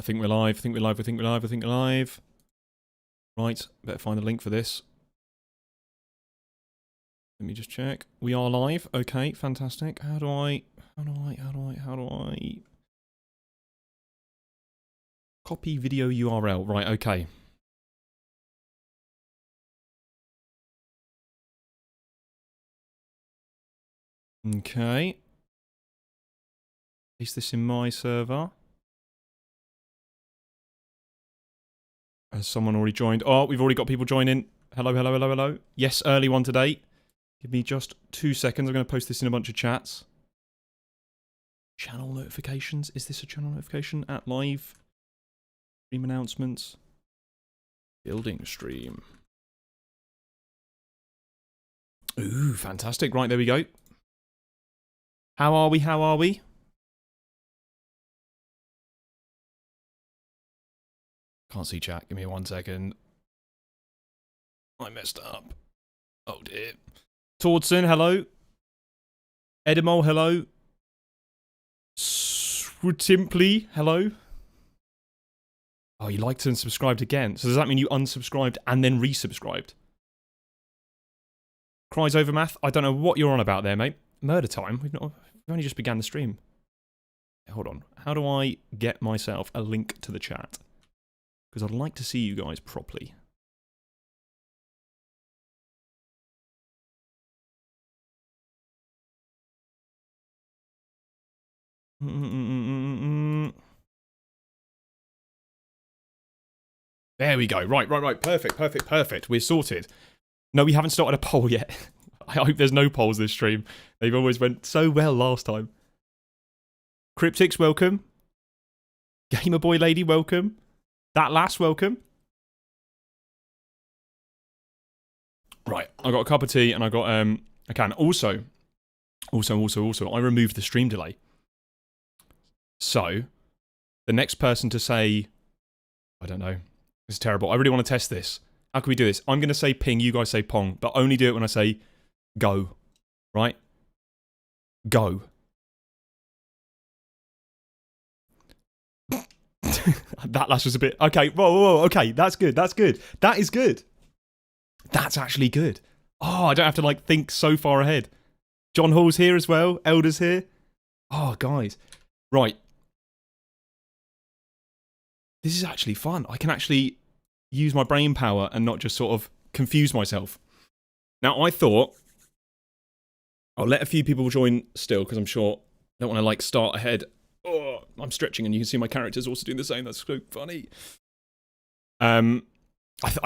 think we're live. I think we're live. I think we're live. I think we're live. Right, better find the link for this. Let me just check. We are live. Okay, fantastic. How do I copy video URL? Right, okay. Okay. Paste this in my server. Has someone already joined? Oh, we've already got people joining. Hello, hello, hello, hello. Yes, early one today. Give me just 2 seconds. I'm going to post this in a bunch of chats. Channel notifications. Is this a channel notification? At live. Stream announcements. Building stream. Ooh, fantastic. Right, there we go. How are we? How are we? Can't see chat. Give me 1 second. I messed up. Oh dear. Tordson, hello. Edimol, hello. Swutimply, hello. Oh, you liked and subscribed again. So does that mean you unsubscribed and then resubscribed? Cries over math? I don't know what you're on about there, mate. Murder time? We've only just began the stream. Hold on. How do I get myself a link to the chat? Because I'd like to see you guys properly. There we go. Right. Perfect. We're sorted. No, we haven't started a poll yet. I hope there's no polls this stream. They've always went so well last time. Cryptics, welcome. Gamer Boy Lady, welcome. That last, welcome. Right, I got a cup of tea and I got a can. Also, I removed the stream delay. So, the next person to say, I don't know, it's terrible. I really want to test this. How can we do this? I'm going to say ping, you guys say pong, but only do it when I say go. Right? Go. That last was a bit... Okay, whoa, okay, that's good. That is good. That's actually good. Oh, I don't have to, like, think so far ahead. John Hall's here as well. Elder's here. Oh, guys. Right. This is actually fun. I can actually use my brain power and not just sort of confuse myself. Now, I thought... I'll let a few people join still, because I'm sure I don't want to, like, start ahead. Oh, I'm stretching and you can see my characters also doing the same. That's so funny. I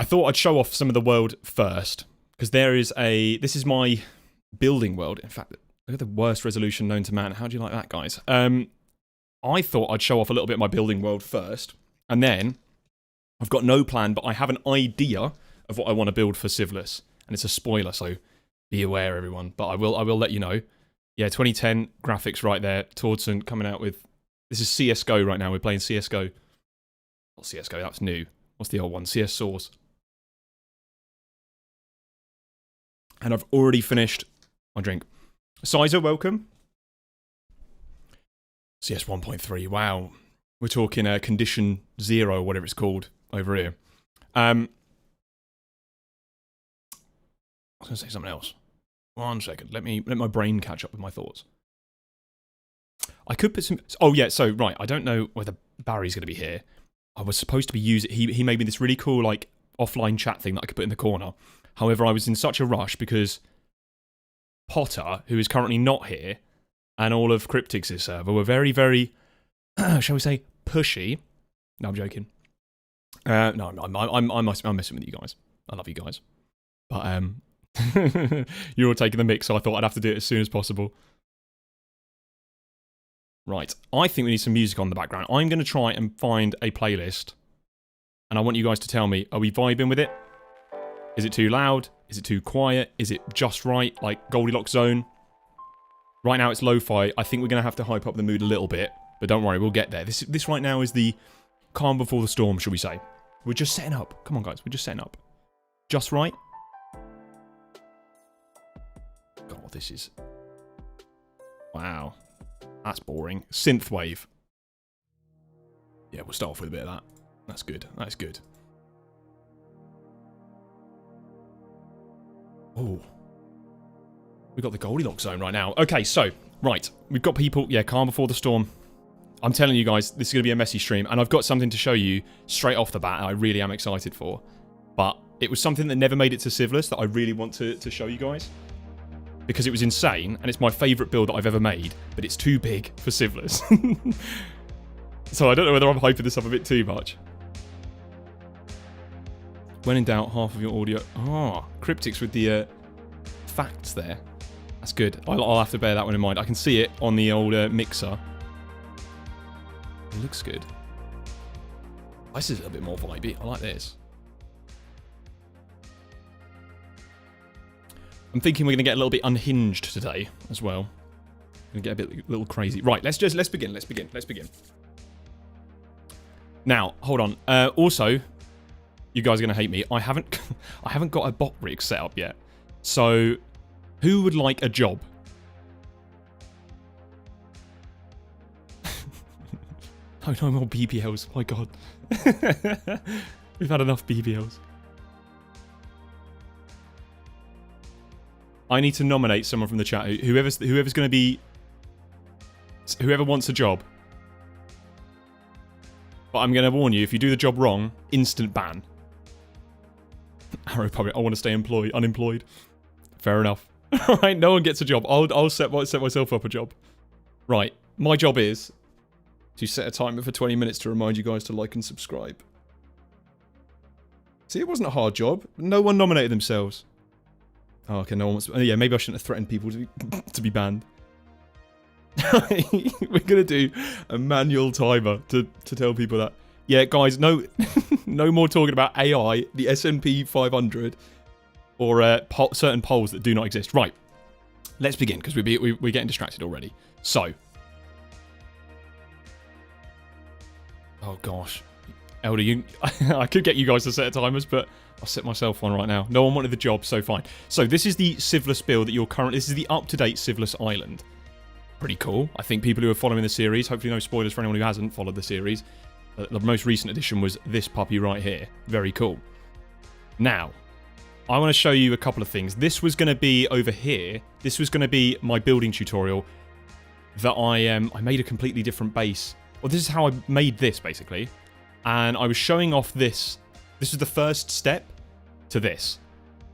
thought I'd show off some of the world first, because there is a... This is my building world. In fact, look at the worst resolution known to man. How do you like that, guys? I thought I'd show off a little bit of my building world first, and then I've got no plan, but I have an idea of what I want to build for Civilus, and it's a spoiler, so be aware, everyone. But I will let you know. Yeah, 2010 graphics right there. Tordson coming out with... This is CSGO right now. We're playing CSGO. Not CSGO, that's new. What's the old one? CS Source. And I've already finished my drink. Sizer, welcome. CS 1.3, wow. We're talking condition 0, or whatever it's called, over here. I was going to say something else. 1 second. Let my brain catch up with my thoughts. I could put some... Oh, yeah, so, right. I don't know whether Barry's going to be here. I was supposed to be using... He made me this really cool, like, offline chat thing that I could put in the corner. However, I was in such a rush because Potter, who is currently not here, and all of Cryptics' server were very, very, shall we say, pushy. No, I'm joking. No, I'm messing with you guys. I love you guys. But, you're all taking the mix, so I thought I'd have to do it as soon as possible. Right, I think we need some music on the background. I'm going to try and find a playlist, and I want you guys to tell me, are we vibing with it? Is it too loud? Is it too quiet? Is it just right, like Goldilocks zone? Right now it's lo-fi. I think we're going to have to hype up the mood a little bit, but don't worry, we'll get there. This right now is the calm before the storm, shall we say. We're just setting up. Come on, guys, we're just setting up. Just right. God, this is... Wow. That's boring. Synthwave. Yeah, we'll start off with a bit of that. That's good. That's good. Oh. We've got the Goldilocks zone right now. Okay, so, right. We've got people... Yeah, calm before the storm. I'm telling you guys, this is going to be a messy stream. And I've got something to show you straight off the bat I really am excited for. But it was something that never made it to Civilus that I really want to show you guys. Because it was insane, and it's my favourite build that I've ever made, but it's too big for Civilus. So I don't know whether I'm hyping this up a bit too much. When in doubt, half of your audio... Ah, cryptics with the facts there. That's good. I'll have to bear that one in mind. I can see it on the old mixer. It looks good. This is a little bit more vibey. I like this. I'm thinking we're going to get a little bit unhinged today as well. Going to get a little crazy. Right, let's begin. Let's begin. Now, hold on. Also, you guys are going to hate me. I haven't got a bot rig set up yet. So, who would like a job? No more BBLs. My God. We've had enough BBLs. I need to nominate someone from the chat. Whoever's going to be... Whoever wants a job. But I'm going to warn you, if you do the job wrong, instant ban. Arrow Public, I want to stay unemployed. Fair enough. Alright, no one gets a job. I'll set myself up a job. Right, my job is to set a timer for 20 minutes to remind you guys to like and subscribe. See, it wasn't a hard job. No one nominated themselves. Oh, okay, no one wants... Yeah, maybe I shouldn't have threatened people to be banned. We're going to do a manual timer to tell people that. Yeah, guys, no no more talking about AI, the S&P 500, or certain polls that do not exist. Right, let's begin, because we're getting distracted already. So. Oh, gosh. Elder, I could get you guys to set timers, but I'll set myself one right now. No one wanted the job, so fine. So this is the Civilus build that you're currently... This is the up-to-date Civilus Island. Pretty cool. I think people who are following the series, hopefully no spoilers for anyone who hasn't followed the series, the most recent edition was this puppy right here. Very cool. Now, I want to show you a couple of things. This was going to be over here. This was going to be my building tutorial that I made a completely different base. Well, this is how I made this, basically. And I was showing off this. This is the first step to this.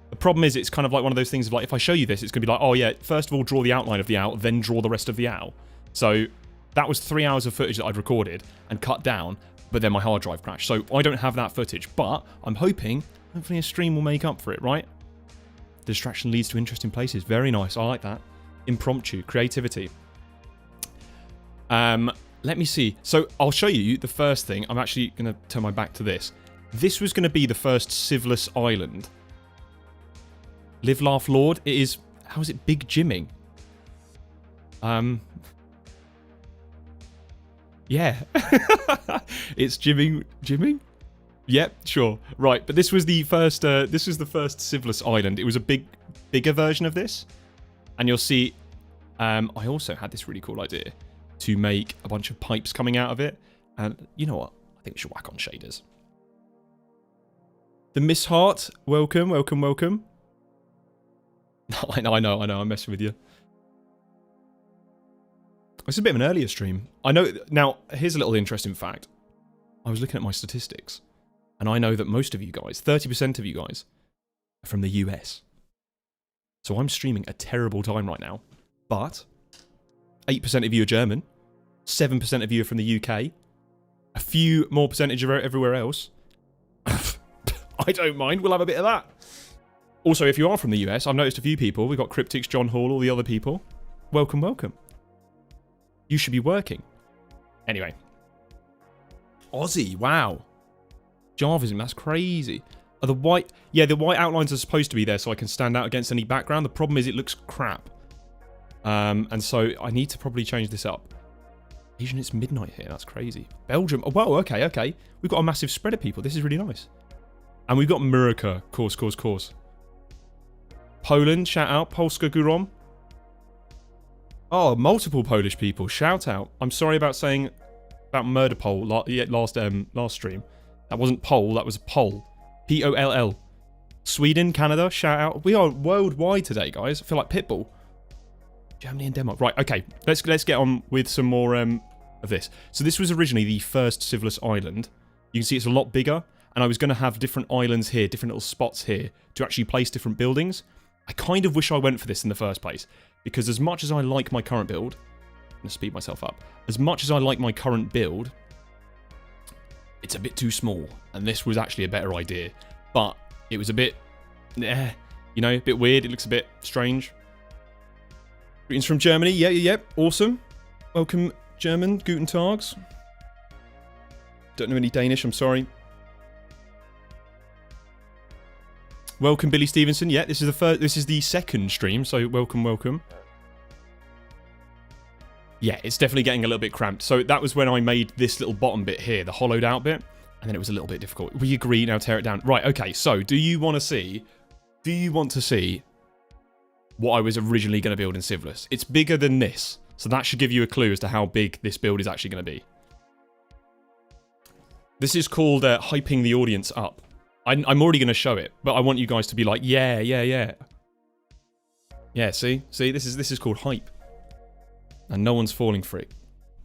The problem is it's kind of like one of those things of like, if I show you this, it's going to be like, oh yeah, first of all, draw the outline of the owl, then draw the rest of the owl. So that was 3 hours of footage that I'd recorded and cut down, but then my hard drive crashed. So I don't have that footage, but I'm hoping, hopefully a stream will make up for it, right? Distraction leads to interesting places. Very nice. I like that. Impromptu. Creativity. Let me see. So I'll show you the first thing. I'm actually going to turn my back to this. This was going to be the first Civilus Island. Live, laugh, Lord. It is... How is it? Big Jimming. Yeah. It's Jimming. Jimming? Yep, sure. Right, but this was the first... this was the first Civilus Island. It was a bigger version of this. And you'll see... I also had this really cool idea to make a bunch of pipes coming out of it. And you know what? I think we should whack on shaders. The Miss Hart, welcome. I know, I'm messing with you. It's a bit of an earlier stream. I know, now, here's a little interesting fact. I was looking at my statistics, and I know that most of you guys, 30% of you guys, are from the US. So I'm streaming a terrible time right now, but 8% of you are German, 7% of you are from the UK, a few more percentage are everywhere else. I don't mind, we'll have a bit of that. Also, if you are from the US, I've noticed a few people. We've got Cryptics, John Hall, all the other people. Welcome. You should be working. Anyway. Aussie, wow. Jarvism, that's crazy. The white outlines are supposed to be there so I can stand out against any background. The problem is it looks crap. And so I need to probably change this up. Asian, it's midnight here. That's crazy. Belgium. Oh, wow, okay. We've got a massive spread of people. This is really nice. And we've got Murica. Course. Poland, shout out. Polska Górom. Oh, multiple Polish people. Shout out. I'm sorry about saying about murder poll last stream. That wasn't poll, that was poll. P-O-L-L. Sweden, Canada, shout out. We are worldwide today, guys. I feel like Pitbull. Germany and Denmark. Right, okay. Let's get on with some more of this. So this was originally the first civilized island. You can see it's a lot bigger. And I was going to have different islands here, different little spots here to actually place different buildings. I kind of wish I went for this in the first place. Because as much as I like my current build... I'm going to speed myself up. As much as I like my current build... It's a bit too small. And this was actually a better idea. But it was a bit... you know, a bit weird. It looks a bit strange. Greetings from Germany. Yeah. Awesome. Welcome, German. Guten Tags. Don't know any Danish. I'm sorry. Welcome, Billy Stevenson. Yeah, this is the first. This is the second stream, so welcome. Yeah, it's definitely getting a little bit cramped. So that was when I made this little bottom bit here, the hollowed out bit, and then it was a little bit difficult. We agree. Now tear it down. Right. Okay. So, do you want to see what I was originally going to build in Civilus? It's bigger than this, so that should give you a clue as to how big this build is actually going to be. This is called hyping the audience up. I'm already going to show it, but I want you guys to be like, yeah. Yeah, see? This is called hype. And no one's falling for it.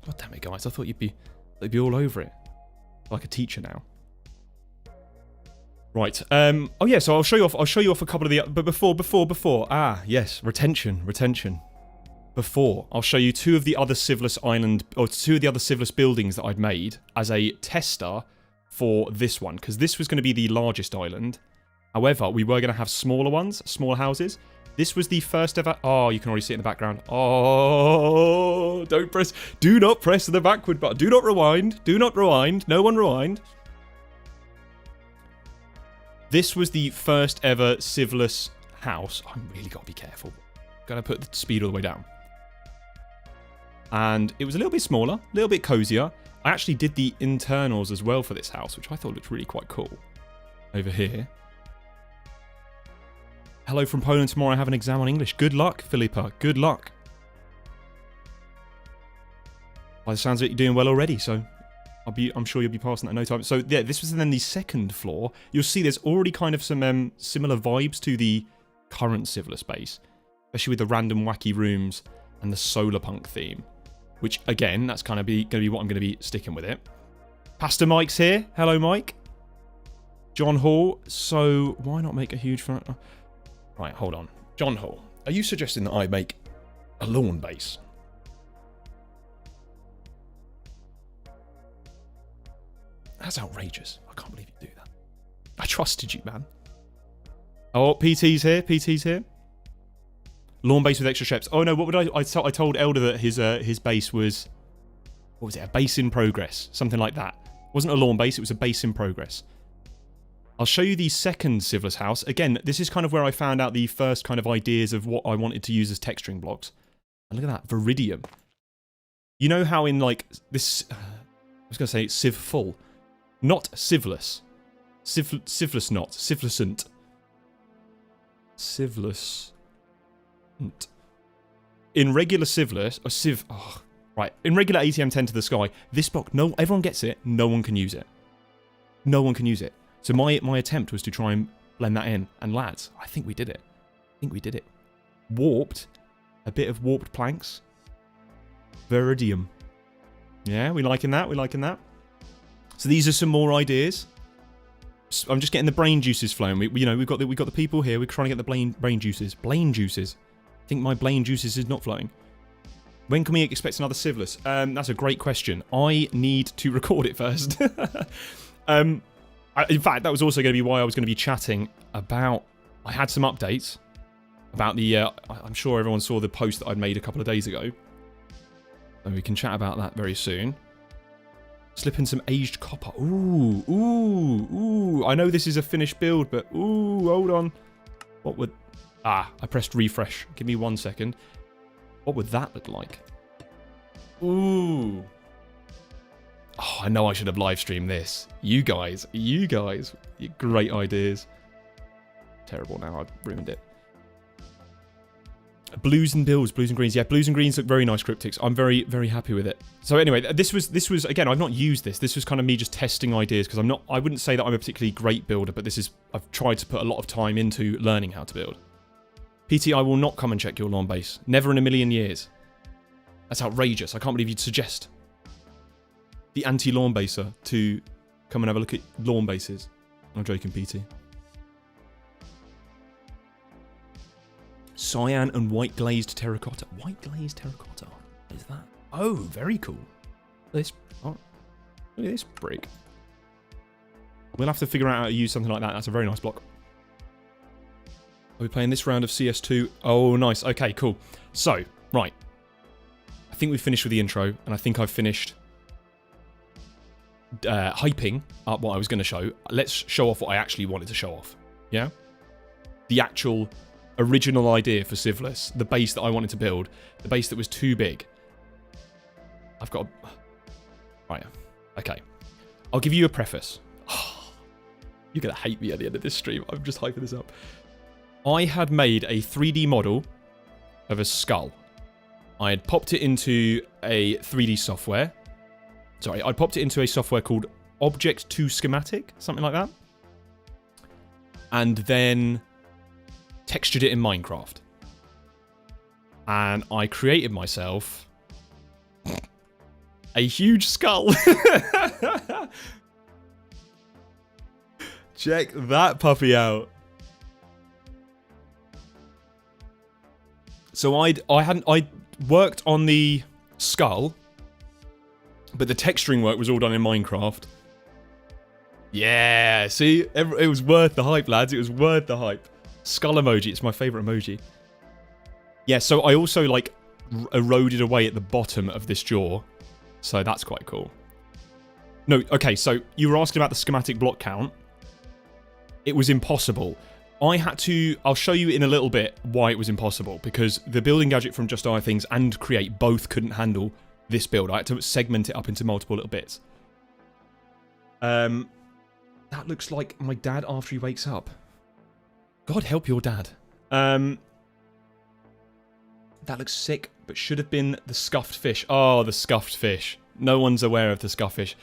God damn it, guys. I thought you'd be all over it. Like a teacher now. Right. Oh yeah, so I'll show you off a couple of the... But before. Ah, yes. Retention. Before, I'll show you two of the other Civilus buildings that I'd made as a tester for this one, because this was going to be the largest island. However, we were going to have smaller ones, smaller houses. This was the first ever... Oh, you can already see it in the background. Oh, do not press the backward button. Do not rewind. No one rewind. This was the first ever Civilus house. I really got to be careful. Got to put the speed all the way down. And it was a little bit smaller, a little bit cozier. I actually did the internals as well for this house, which I thought looked really quite cool. Over here. Hello from Poland. Tomorrow I have an exam on English. Good luck, Philippa. Good luck. By the sounds of it, you're doing well already, so I'm sure you'll be passing that in no time. So yeah, this was then the second floor. You'll see there's already kind of some similar vibes to the current Civilus base, especially with the random wacky rooms and the solar punk theme. Which, again, that's kind of going to be what I'm going to be sticking with it. Pastor Mike's here. Hello, Mike. John Hall. So, why not make a huge... Right, hold on. John Hall, are you suggesting that I make a lawn base? That's outrageous. I can't believe you do that. I trusted you, man. Oh, PT's here. Lawn base with extra steps. Oh no, what would I told Elder that his base was... What was it? A base in progress. Something like that. It wasn't a lawn base, it was a base in progress. I'll show you the second Civilus house. Again, this is kind of where I found out the first kind of ideas of what I wanted to use as texturing blocks. And look at that, Viridium. You know how in like this... I was going to say Civ full. Not Civilus. Civilus not. Civilusant. Civilus... In regular Civilus, or Civ... Oh, right. In regular ATM 10 to the sky, this block, everyone gets it, no one can use it. No one can use it. So my attempt was to try and blend that in. And lads, I think we did it. Warped. A bit of warped planks. Viridium. Yeah, we liking that. So these are some more ideas. I'm just getting the brain juices flowing. We've got the people here. We're trying to get the brain juices. Blaine juices. I think my Blaine juices is not flowing. When can we expect another Civilus? That's a great question. I need to record it first. In fact, that was also going to be why I was going to be chatting about... I had some updates about the... I'm sure everyone saw the post that I'd made a couple of days ago. And we can chat about that very soon. Slip in some aged copper. Ooh. I know this is a finished build, but... Ooh, hold on. What would... I pressed refresh. Give me 1 second. What would that look like? Ooh. Oh, I know I should have live streamed this. You guys, great ideas. Terrible now, I've ruined it. Blues and bills, blues and greens. Yeah, blues and greens look very nice cryptics. I'm very, very happy with it. So anyway, this was again, I've not used this. This was kind of me just testing ideas because I wouldn't say that I'm a particularly great builder, but I've tried to put a lot of time into learning how to build. PT, I will not come and check your lawn base. Never in a million years. That's outrageous. I can't believe you'd suggest the anti-lawn baser to come and have a look at lawn bases. I'm joking, PT. Cyan and white glazed terracotta. White glazed terracotta. What is that? Oh, very cool. Look at this brick. We'll have to figure out how to use something like that. That's a very nice block. Are we playing this round of CS2? Oh, nice. Okay, cool. So, right. I think we've finished with the intro, and I think I've finished hyping up what I was going to show. Let's show off what I actually wanted to show off. Yeah? The actual original idea for Civless, the base that I wanted to build, the base that was too big. I've got... Right, okay. I'll give you a preface. You're going to hate me at the end of this stream. I'm just hyping this up. I had made a 3D model of a skull. I had popped it into a 3D software. Sorry, I popped it into a software called Object to Schematic, something like that. And then textured it in Minecraft. And I created myself a huge skull. Check that puppy out. So I worked on the skull, but the texturing work was all done in Minecraft. Yeah, see, it was worth the hype, lads. It was worth the hype. Skull emoji, it's my favourite emoji. Yeah, so I also, like, eroded away at the bottom of this jaw. So that's quite cool. No, okay, so you were asking about the schematic block count. It was impossible. I'll show you in a little bit why it was impossible. Because the building gadget from Just Eye Things and Create both couldn't handle this build. I had to segment it up into multiple little bits. That looks like my dad after he wakes up. God help your dad. That looks sick, but should have been the scuffed fish. Oh, the scuffed fish. No one's aware of the scuffed fish.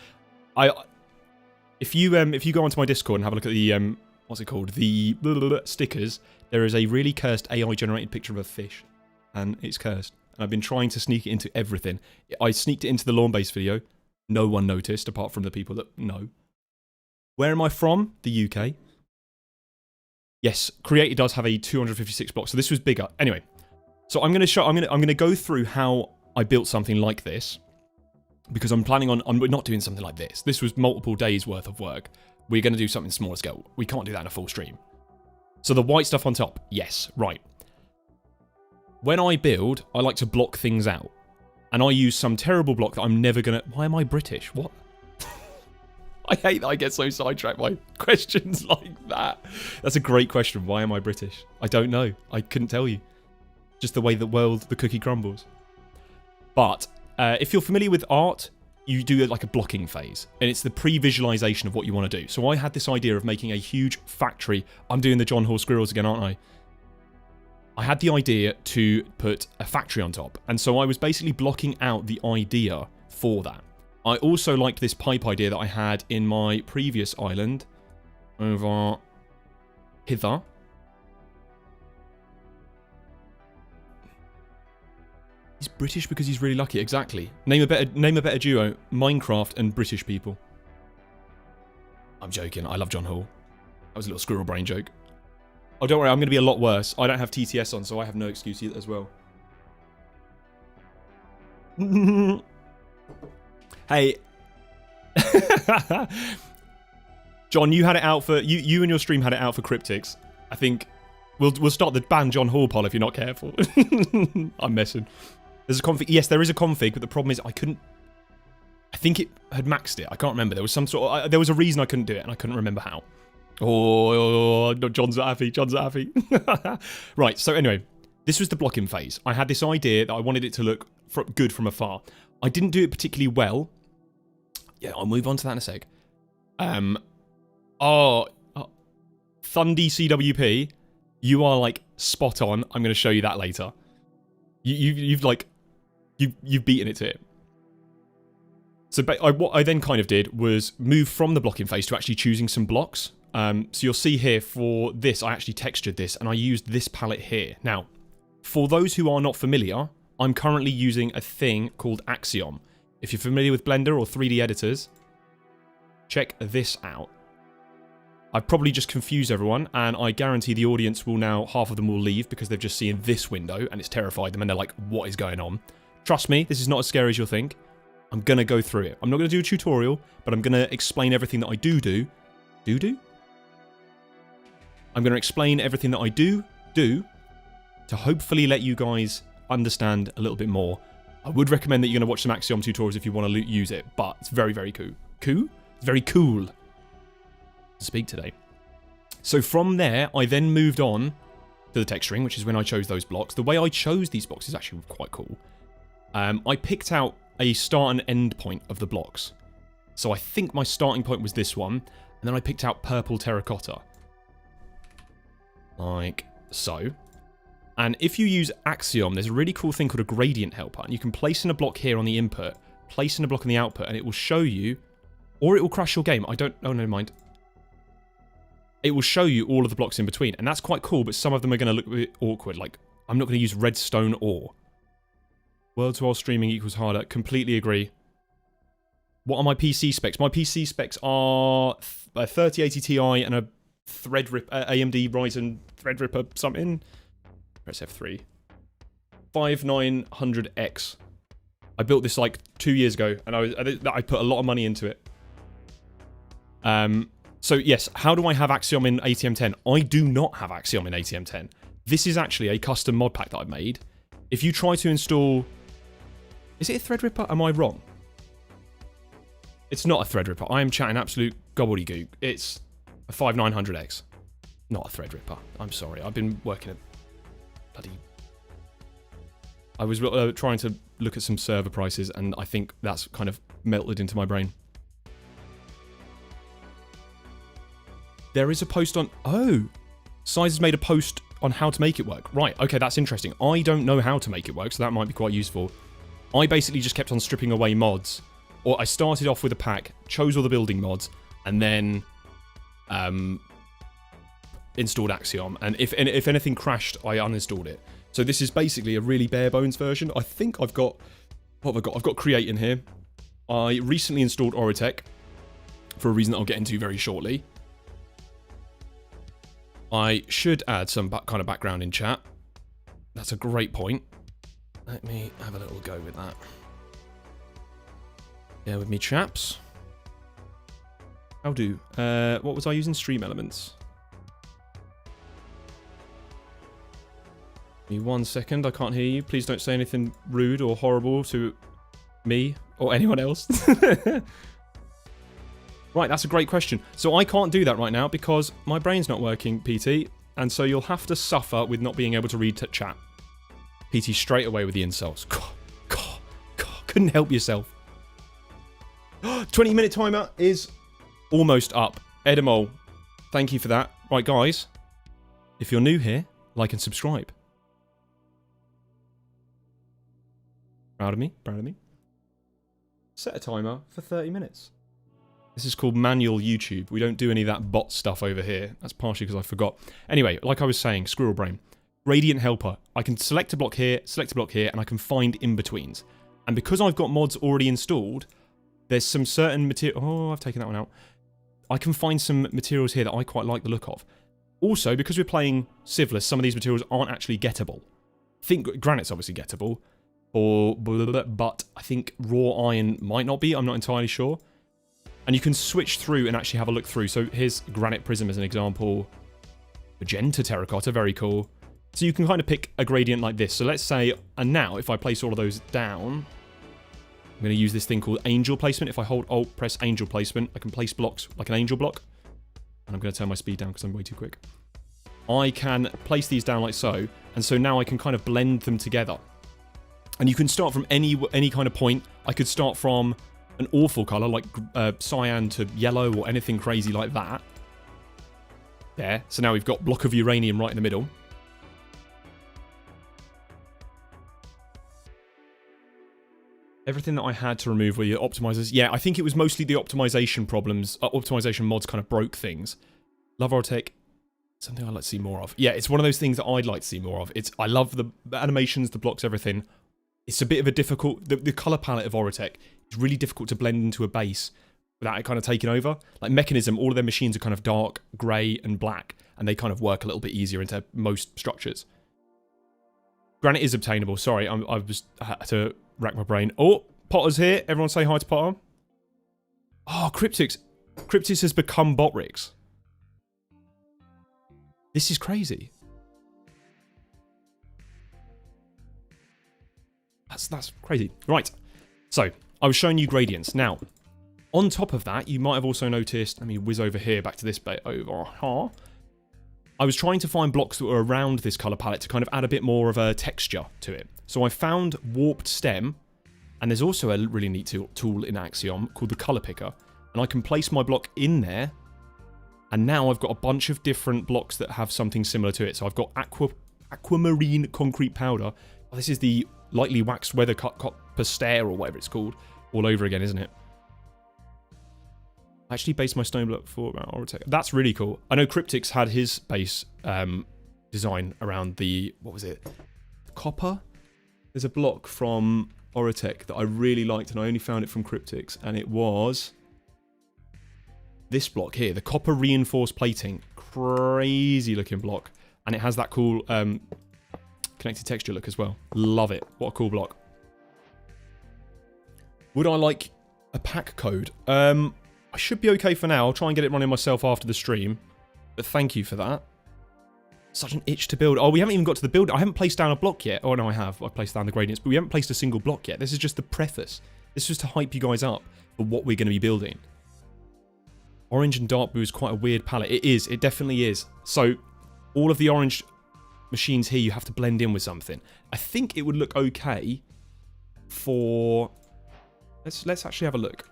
If you go onto my Discord and have a look at the what's it called? The stickers, there is a really cursed AI generated picture of a fish, and it's cursed. And I've been trying to sneak it into everything. I sneaked it into the lawn base video. No one noticed, apart from the people that know. Where am I from? The UK. Yes, Creator does have a 256 block, so this was bigger. Anyway, so I'm gonna go through how I built something like this, because I'm planning on we're not doing something like this. This was multiple days worth of work. We're gonna do something smaller scale. We can't do that in a full stream. So the white stuff on top, yes, right. When I build, I like to block things out, and I use some terrible block that I'm never gonna. Why am I British? What? I hate that I get so sidetracked by questions like that. That's a great question. Why am I British? I don't know. I couldn't tell you. Just the way the cookie crumbles. But if you're familiar with art, you do like a blocking phase. And it's the pre-visualization of what you want to do. So I had this idea of making a huge factory. I'm doing the John Hall squirrels again, aren't I? I had the idea to put a factory on top. And so I was basically blocking out the idea for that. I also liked this pipe idea that I had in my previous island over hither. He's British because he's really lucky. Exactly. Name a better duo: Minecraft and British people. I'm joking. I love John Hall. That was a little squirrel brain joke. Oh, don't worry. I'm going to be a lot worse. I don't have TTS on, so I have no excuse as well. Hey, John, you had it out for you and your stream had it out for cryptics. I think we'll start the ban John Hall poll if you're not careful. I'm messing. There's a config. Yes, there is a config, but the problem is I think it had maxed it. I can't remember. There was some sort of there was a reason I couldn't do it, and I couldn't remember how. Oh, John's not happy. John's not happy. Right. So anyway, this was the blocking phase. I had this idea that I wanted it to look good from afar. I didn't do it particularly well. Yeah, I'll move on to that in a sec. Thundy CWP, you are like spot on. I'm going to show you that later. You've like, you've beaten it to it. So what I then kind of did was move from the blocking phase to actually choosing some blocks. So you'll see here for this, I actually textured this and I used this palette here. Now, for those who are not familiar, I'm currently using a thing called Axiom. If you're familiar with Blender or 3D editors, check this out. I've probably just confused everyone, and I guarantee the audience will now, half of them will leave because they've just seen this window and it's terrified them and they're like, what is going on? Trust me, this is not as scary as you'll think. I'm going to go through it. I'm not going to do a tutorial, but I'm going to explain everything that I do. I'm going to explain everything that I do to hopefully let you guys understand a little bit more. I would recommend that you're going to watch some Axiom tutorials if you want to use it, but it's very, very cool. It's very cool to speak today. So from there, I then moved on to the texturing, which is when I chose those blocks. The way I chose these blocks is actually quite cool. I picked out a start and end point of the blocks. So I think my starting point was this one, and then I picked out purple terracotta. Like so. And if you use Axiom, there's a really cool thing called a gradient helper, and you can place in a block here on the input, place in a block on the output, and it will show you, or it will crash your game. Oh, no, mind. It will show you all of the blocks in between, and that's quite cool, but some of them are going to look a bit awkward. Like, I'm not going to use redstone ore. Worlds while streaming equals harder. Completely agree. What are my PC specs? My PC specs are a 3080 Ti and a AMD Ryzen Threadripper something. Press F3. 5900X. I built this like 2 years ago, and I put a lot of money into it. So yes, how do I have Axiom in ATM10? I do not have Axiom in ATM10. This is actually a custom mod pack that I've made. If you try to install... Is it a Threadripper? Am I wrong? It's not a Threadripper. I am chatting absolute gobbledygook. It's a 5900X. Not a Threadripper. I'm sorry. I've been working at bloody... I was trying to look at some server prices, and I think that's kind of melted into my brain. There is a post on... Oh! Size has made a post on how to make it work. Right, okay, that's interesting. I don't know how to make it work, so that might be quite useful. I basically just kept on stripping away mods. Or I started off with a pack, chose all the building mods, and then installed Axiom. And if anything crashed, I uninstalled it. So this is basically a really bare bones version. I think I've got... What have I got? I've got Create in here. I recently installed Orotech for a reason that I'll get into very shortly. I should add some kind of background in chat. That's a great point. Let me have a little go with that. Yeah, with me chaps. How do? What was I using? Stream Elements. Give me 1 second, I can't hear you. Please don't say anything rude or horrible to me or anyone else. Right, that's a great question. So I can't do that right now because my brain's not working, PT, and so you'll have to suffer with not being able to read chat. PT straight away with the insults. God, couldn't help yourself. 20-minute timer is almost up. Edamol, thank you for that. Right, guys, if you're new here, like and subscribe. Proud of me, proud of me. Set a timer for 30 minutes. This is called manual YouTube. We don't do any of that bot stuff over here. That's partially because I forgot. Anyway, like I was saying, squirrel brain. Gradient helper. I can select a block here, and I can find in-betweens. And because I've got mods already installed, there's some certain material... Oh, I've taken that one out. I can find some materials here that I quite like the look of. Also, because we're playing Civilus, some of these materials aren't actually gettable. I think granite's obviously gettable, but I think raw iron might not be. I'm not entirely sure. And you can switch through and actually have a look through. So here's granite prism as an example. Magenta terracotta, very cool. So you can kind of pick a gradient like this. So let's say, and now if I place all of those down, I'm going to use this thing called angel placement. If I hold Alt, press angel placement, I can place blocks like an angel block. And I'm going to turn my speed down because I'm way too quick. I can place these down like so. And so now I can kind of blend them together. And you can start from any kind of point. I could start from an awful colour like cyan to yellow or anything crazy like that. There. So now we've got block of uranium right in the middle. Everything that I had to remove were your optimizers. Yeah, I think it was mostly the optimization problems. Optimization mods kind of broke things. Love Ortec. Something I'd like to see more of. Yeah, it's one of those things that I'd like to see more of. I love the animations, the blocks, everything. It's a bit of a difficult... The colour palette of Orotech is really difficult to blend into a base without it kind of taking over. Like Mechanism, all of their machines are kind of dark, grey and black, and they kind of work a little bit easier into most structures. Granite is obtainable. Sorry, I had to rack my brain. Oh, Potter's here. Everyone say hi to Potter. Oh, Cryptix. Cryptix has become Botrix. This is crazy. That's crazy. Right. So, I was showing you gradients. Now, on top of that, you might have also noticed... Let me whiz over here, back to this bit over here. I was trying to find blocks that were around this colour palette to kind of add a bit more of a texture to it. So I found Warped Stem, and there's also a really neat tool in Axiom called the Colour Picker, and I can place my block in there, and now I've got a bunch of different blocks that have something similar to it. So I've got Aquamarine Concrete Powder. Oh, this is the lightly waxed weather cut copper stair, or whatever it's called, all over again, isn't it? I actually based my stone block for Orotech. That's really cool. I know Cryptix had his base design around the... What was it? Copper? There's a block from Orotech that I really liked, and I only found it from Cryptix, and it was... this block here. The copper reinforced plating. Crazy looking block. And it has that cool connected texture look as well. Love it. What a cool block. Would I like a pack code? I should be okay for now. I'll try and get it running myself after the stream. But thank you for that. Such an itch to build. Oh, we haven't even got to the build. I haven't placed down a block yet. Oh, no, I have. I've placed down the gradients. But we haven't placed a single block yet. This is just the preface. This is just to hype you guys up for what we're going to be building. Orange and dark blue is quite a weird palette. It is. It definitely is. So, all of the orange machines here, you have to blend in with something. I think it would look okay for... Let's actually have a look.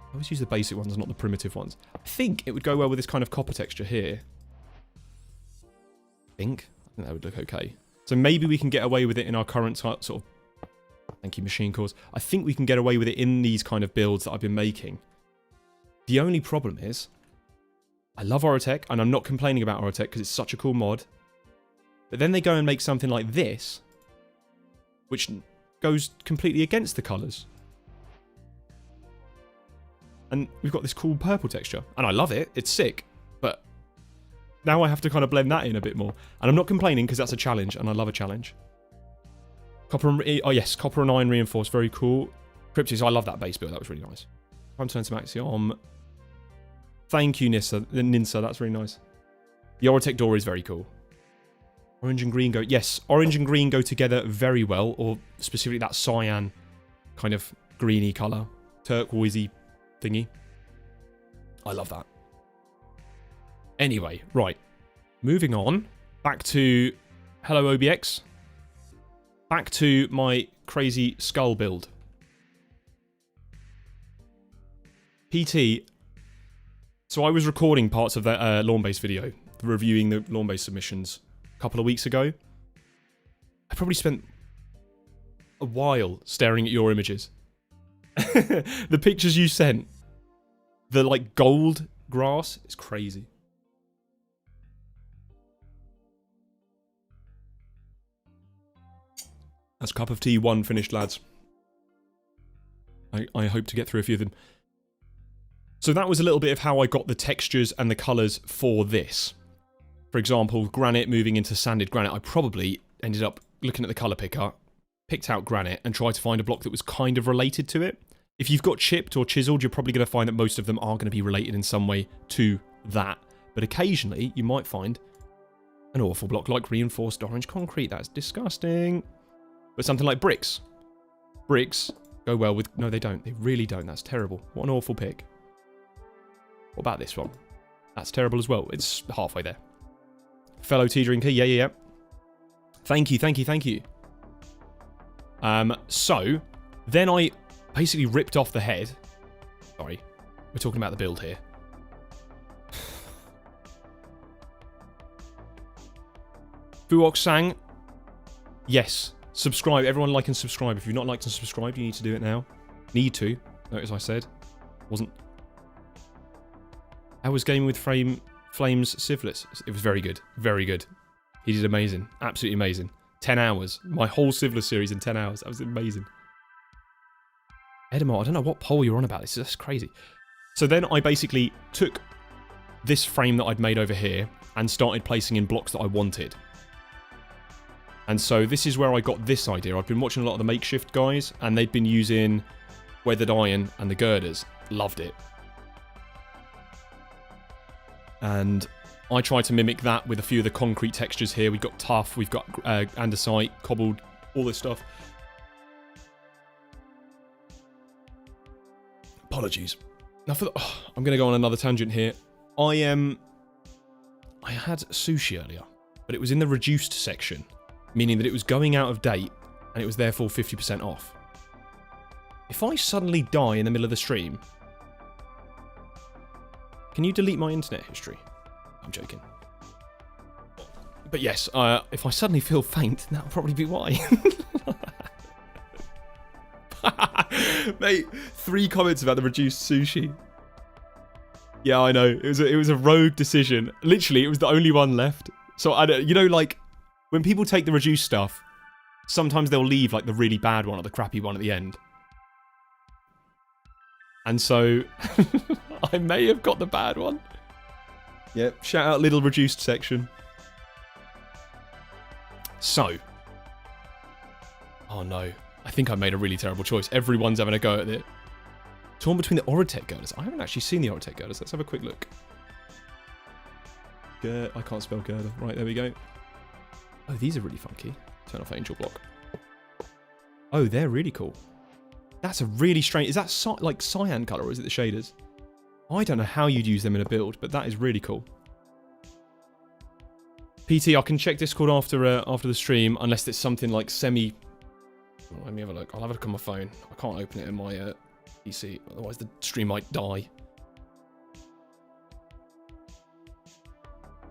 I always use the basic ones, not the primitive ones. I think it would go well with this kind of copper texture here. I think that would look okay. So maybe we can get away with it in our current sort of... Thank you, machine cores. I think we can get away with it in these kind of builds that I've been making. The only problem is, I love Orotech, and I'm not complaining about Orotech because it's such a cool mod. But then they go and make something like this, which goes completely against the colours. And we've got this cool purple texture. And I love it. It's sick. But now I have to kind of blend that in a bit more. And I'm not complaining because that's a challenge. And I love a challenge. Copper and... Oh, yes. Copper and iron reinforced. Very cool. Cryptix. I love that base build. That was really nice. Time to turn to Axiom. Thank you, Ninsa. That's really nice. The Orotech door is very cool. Orange and green go... Yes. Orange and green go together very well. Or specifically that cyan kind of greeny colour. Turquoisey thingy. I love that. Anyway, right. Moving on. Back to... Hello, OBX. Back to my crazy skull build. PT. So I was recording parts of that lawn-based video, reviewing the lawn-based submissions a couple of weeks ago. I probably spent a while staring at your images. The pictures you sent, the like gold grass, is crazy. That's cup of tea 1 finished, lads. I hope to get through a few of them. So that was a little bit of how I got the textures and the colours for this. For example, granite moving into sanded granite. I probably ended up looking at the colour picker, picked out granite, and tried to find a block that was kind of related to it. If you've got chipped or chiseled, you're probably going to find that most of them are going to be related in some way to that. But occasionally, you might find an awful block like reinforced orange concrete. That's disgusting. But something like bricks. Bricks go well with... No, they don't. They really don't. That's terrible. What an awful pick. What about this one? That's terrible as well. It's halfway there. Fellow tea drinker. Yeah. Thank you. So, then I basically ripped off the head. Sorry. We're talking about the build here. Fuok Sang. Yes. Subscribe. Everyone like and subscribe. If you've not liked and subscribed, you need to do it now. Need to. Notice I said. Wasn't. How was Gaming with Flames Civilis? It was very good. Very good. He did amazing. Absolutely amazing. 10 hours. My whole Civilis series in 10 hours. That was amazing. Edamar, I don't know what poll you're on about. This is crazy. So then I basically took this frame that I'd made over here and started placing in blocks that I wanted. And so this is where I got this idea. I've been watching a lot of the makeshift guys, and they'd been using weathered iron and the girders. Loved it. And I tried to mimic that with a few of the concrete textures here. We've got tough, we've got andesite, cobbled, all this stuff. Apologies. Now I'm going to go on another tangent here. I had sushi earlier, but it was in the reduced section, meaning that it was going out of date and it was therefore 50% off. If I suddenly die in the middle of the stream, can you delete my internet history? I'm joking. But yes, if I suddenly feel faint, that'll probably be why. Mate, 3 comments about the reduced sushi. Yeah, I know. It was a rogue decision. Literally, it was the only one left. So, you know, like, when people take the reduced stuff, sometimes they'll leave, like, the really bad one or the crappy one at the end. And so, I may have got the bad one. Yep, shout out little reduced section. So. Oh no. I think I made a really terrible choice. Everyone's having a go at it. Torn between the Orotech girders. I haven't actually seen the Orotech girders. Let's have a quick look. I can't spell girder. Right, there we go. Oh, these are really funky. Turn off Angel Block. Oh, they're really cool. That's a really strange... Is that like cyan colour or is it the shaders? I don't know how you'd use them in a build, but that is really cool. PT, I can check Discord after the stream, unless it's something like semi... Let me have a look. I'll have a look on my phone. I can't open it in my PC, otherwise the stream might die.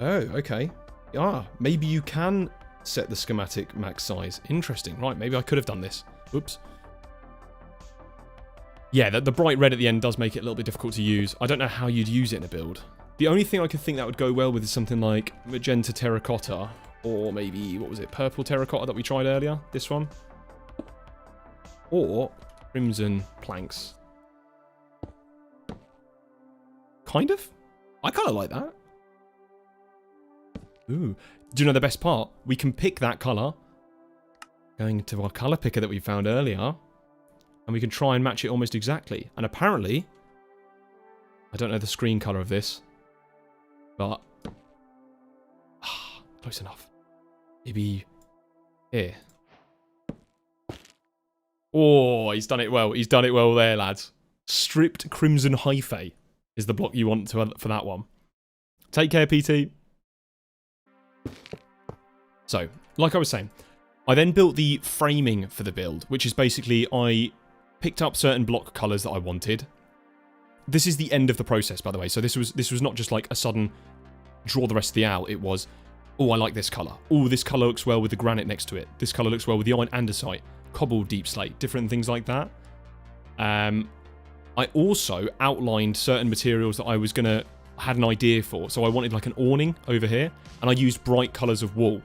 Oh, okay. Ah, maybe you can set the schematic max size. Interesting. Right, maybe I could have done this. Oops. Yeah, the bright red at the end does make it a little bit difficult to use. I don't know how you'd use it in a build. The only thing I could think that would go well with is something like magenta terracotta, or maybe, what was it, purple terracotta that we tried earlier? This one? Or crimson planks. Kind of? I kind of like that. Ooh. Do you know the best part? We can pick that colour. Going to our colour picker that we found earlier. And we can try and match it almost exactly. And apparently... I don't know the screen colour of this. But... close enough. Maybe... here. Oh, he's done it well. He's done it well there, lads. Stripped Crimson Hyphae is the block you want for that one. Take care, PT. So, like I was saying, I then built the framing for the build, which is basically I picked up certain block colours that I wanted. This is the end of the process, by the way. So this was not just like a sudden draw the rest of the out. It was, oh, I like this colour. Oh, this colour looks well with the granite next to it. This colour looks well with the iron andesite. Cobbled deep slate, different things like that. I also outlined certain materials that I had an idea for. So I wanted like an awning over here, and I used bright colours of wool.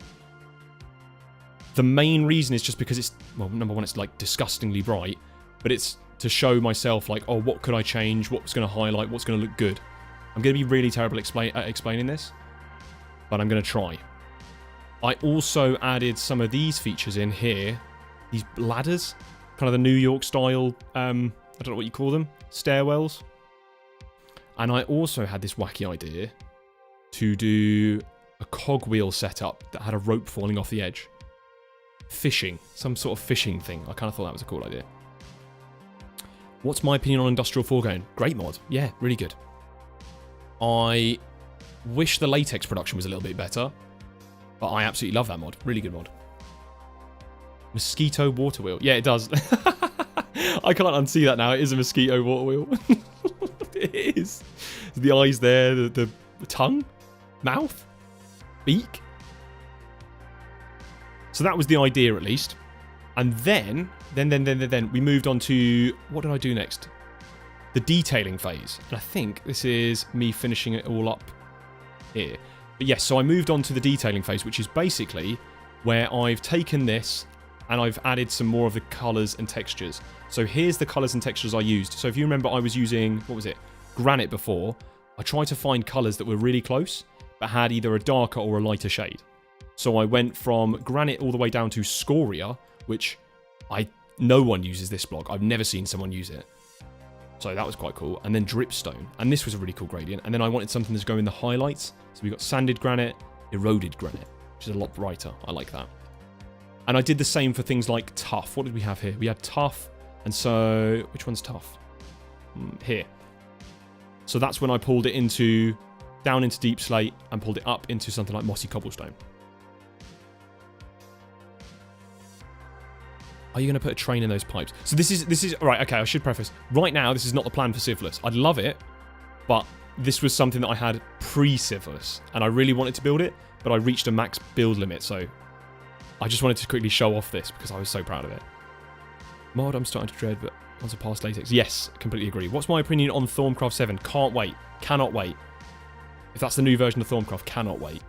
The main reason is just because it's, well, number one, it's like disgustingly bright, but it's to show myself like, oh, what could I change? What's going to highlight? What's going to look good? I'm going to be really terrible at explaining this, but I'm going to try. I also added some of these features in here. These ladders, kind of the New York style, I don't know what you call them, stairwells. And I also had this wacky idea to do a cogwheel setup that had a rope falling off the edge. Fishing, some sort of fishing thing. I kind of thought that was a cool idea. What's my opinion on Industrial Foregoing? Great mod. Yeah, really good. I wish the latex production was a little bit better, but I absolutely love that mod. Really good mod. Mosquito water wheel. Yeah, it does. I can't unsee that now. It is a mosquito water wheel. It is. The eyes there, the tongue, mouth, beak. So that was the idea, at least. And then we moved on to, what did I do next? The detailing phase. And I think this is me finishing it all up here. But yes, so I moved on to the detailing phase, which is basically where I've taken this and I've added some more of the colours and textures. So here's the colours and textures I used. So if you remember, I was using, what was it? Granite before. I tried to find colours that were really close, but had either a darker or a lighter shade. So I went from granite all the way down to scoria, which no one uses this block. I've never seen someone use it. So that was quite cool. And then dripstone. And this was a really cool gradient. And then I wanted something to go in the highlights. So we got sanded granite, eroded granite, which is a lot brighter. I like that. And I did the same for things like tough. What did we have here? We had tough. And so, which one's tough? Here. So that's when I pulled it down into deep slate and pulled it up into something like mossy cobblestone. Are you going to put a train in those pipes? So this is right, okay, I should preface. Right now, this is not the plan for Civless. I'd love it, but this was something that I had pre-Civless, and I really wanted to build it, but I reached a max build limit, so I just wanted to quickly show off this because I was so proud of it. Mod, I'm starting to dread, but once I pass latex. Yes, completely agree. What's my opinion on Thorncraft 7? Can't wait. Cannot wait. If that's the new version of Thorncraft, cannot wait.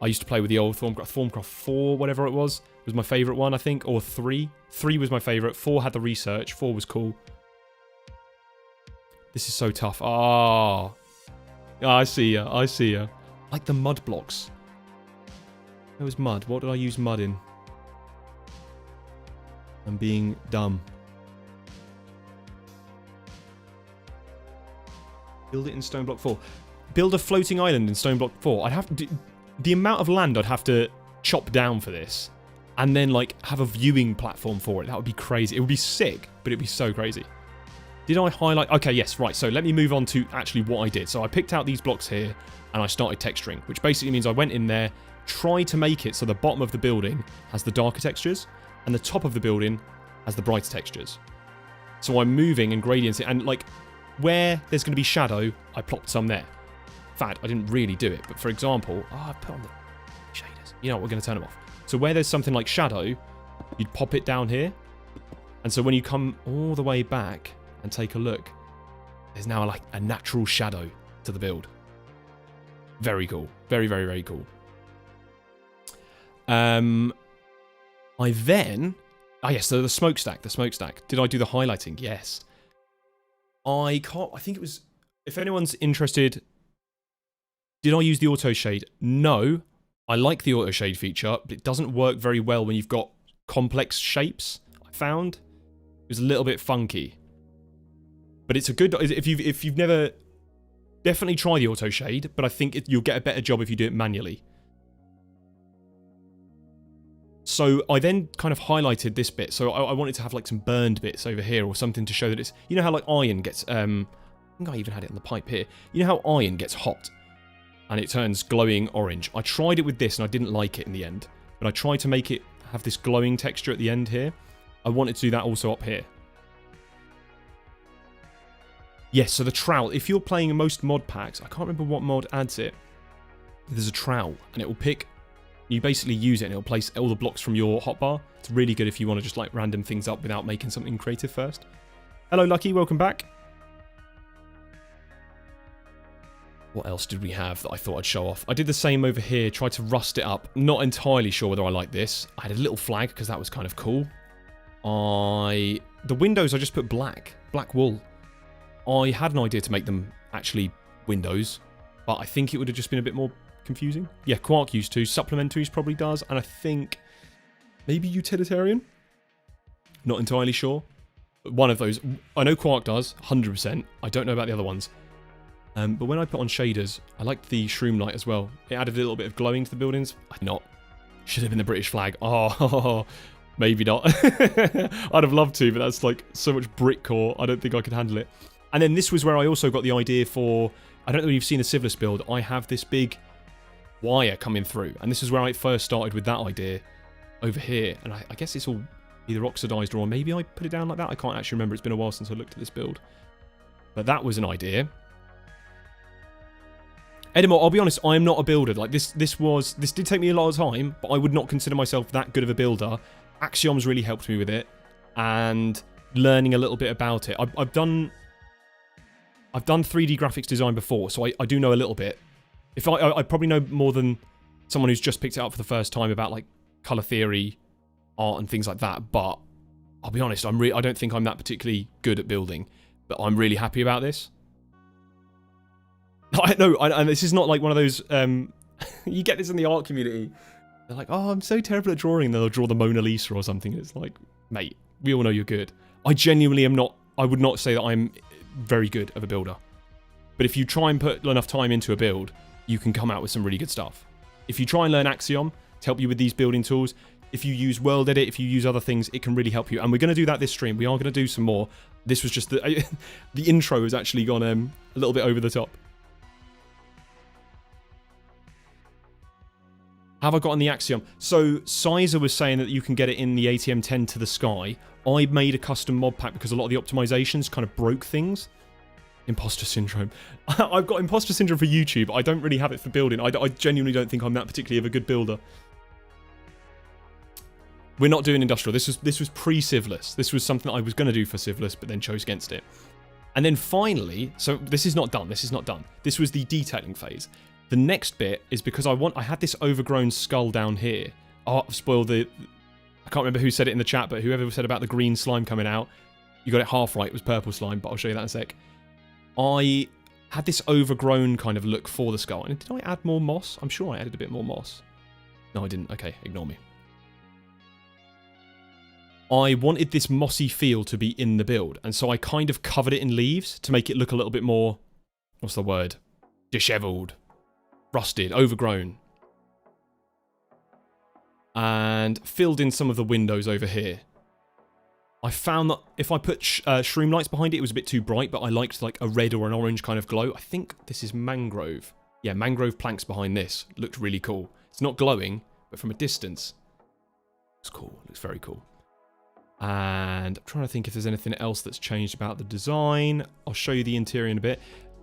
I used to play with the old Thorncraft 4, whatever it was my favourite one, I think, or 3. 3 was my favourite. 4 had the research. 4 was cool. This is so tough. Ah, I see ya. I see ya. Like the mud blocks. There was mud. What did I use mud in? I'm being dumb. Build it in stone block 4. Build a floating island in stone block 4. I'd have to... The amount of land I'd have to chop down for this, and then like have a viewing platform for it. That would be crazy. It would be sick, but it'd be so crazy. Did I highlight? Okay, yes, right. So let me move on to actually what I did. So I picked out these blocks here, and I started texturing, which basically means I went in there, tried to make it so the bottom of the building has the darker textures, and the top of the building has the brighter textures. So I'm moving and gradients it, and like where there's going to be shadow, I plopped some there. In fact, I didn't really do it, but for example, I put on the shaders. You know what, we're going to turn them off. So where there's something like shadow, you'd pop it down here. And so when you come all the way back and take a look, there's now like a natural shadow to the build. Very cool. Very, very, very cool. I then... yes, so the smokestack. Did I do the highlighting? Yes. I think it was... If anyone's interested... Did I use the auto shade? No. I like the auto shade feature, but it doesn't work very well when you've got complex shapes, I found. It was a little bit funky. But it's a good... If you've never... Definitely try the auto shade, but I think you'll get a better job if you do it manually. So I then kind of highlighted this bit. So I wanted to have like some burned bits over here or something to show that it's... You know how like iron gets... I think I even had it on the pipe here. You know how iron gets hot and it turns glowing orange? I tried it with this and I didn't like it in the end. But I tried to make it have this glowing texture at the end here. I wanted to do that also up here. Yes, so the trowel. If you're playing most mod packs, I can't remember what mod adds it. There's a trowel and it will pick... You basically use it and it'll place all the blocks from your hotbar. It's really good if you want to just like random things up without making something creative first. Hello Lucky, welcome back. What else did we have that I thought I'd show off? I did the same over here, tried to rust it up. Not entirely sure whether I like this. I had a little flag because that was kind of cool. The windows I just put black wool. I had an idea to make them actually windows, but I think it would have just been a bit more confusing. Yeah, Quark used to. Supplementaries probably does. And I think maybe Utilitarian? Not entirely sure. But one of those. I know Quark does, 100%. I don't know about the other ones. But when I put on shaders, I liked the shroom light as well. It added a little bit of glowing to the buildings. Not. Should have been the British flag. Oh, maybe not. I'd have loved to, but that's like so much brick core. I don't think I could handle it. And then this was where I also got the idea for... I don't know if you've seen the Civless build. I have this big wire coming through. And this is where I first started with that idea over here. And I guess it's all either oxidized or maybe I put it down like that. I can't actually remember. It's been a while since I looked at this build. But that was an idea. Edamore, I'll be honest, I am not a builder. Like this did take me a lot of time, but I would not consider myself that good of a builder. Axiom's really helped me with it, and learning a little bit about it. I've done 3D graphics design before, so I do know a little bit. If I probably know more than someone who's just picked it up for the first time about like color theory, art, and things like that. But I'll be honest, I don't think I'm that particularly good at building, but I'm really happy about this. I know, and this is not like one of those. You get this in the art community. They're like, "Oh, I'm so terrible at drawing." And they'll draw the Mona Lisa or something. It's like, mate, we all know you're good. I genuinely am not. I would not say that I'm very good of a builder. But if you try and put enough time into a build, you can come out with some really good stuff. If you try and learn Axiom to help you with these building tools, if you use World Edit, if you use other things, it can really help you. And we're going to do that this stream. We are going to do some more. This was just the the intro has actually gone a little bit over the top. Have I gotten the Axiom? So Sizer was saying that you can get it in the ATM 10 to the sky. I made a custom mod pack because a lot of the optimizations kind of broke things. Imposter syndrome. I've got imposter syndrome for YouTube. I don't really have it for building. I genuinely don't think I'm that particularly of a good builder. We're not doing industrial. This was pre-Civilus. This was something I was going to do for Civilus, but then chose against it. And then finally, so this is not done. This is not done. This was the detailing phase. The next bit is because I had this overgrown skull down here. Oh, I've spoiled the... I can't remember who said it in the chat, but whoever said about the green slime coming out, you got it half right. It was purple slime, but I'll show you that in a sec. I had this overgrown kind of look for the skull. And did I add more moss? I'm sure I added a bit more moss. No, I didn't. Okay, ignore me. I wanted this mossy feel to be in the build, and so I kind of covered it in leaves to make it look a little bit more... What's the word? Dishevelled. Rusted, overgrown. And filled in some of the windows over here. I found that if I put shroom lights behind it, it was a bit too bright, but I liked like a red or an orange kind of glow. I think this is mangrove. Yeah, mangrove planks behind this. Looked really cool. It's not glowing, but from a distance, it's cool. Looks very cool. And I'm trying to think if there's anything else that's changed about the design. I'll show you the interior in a bit.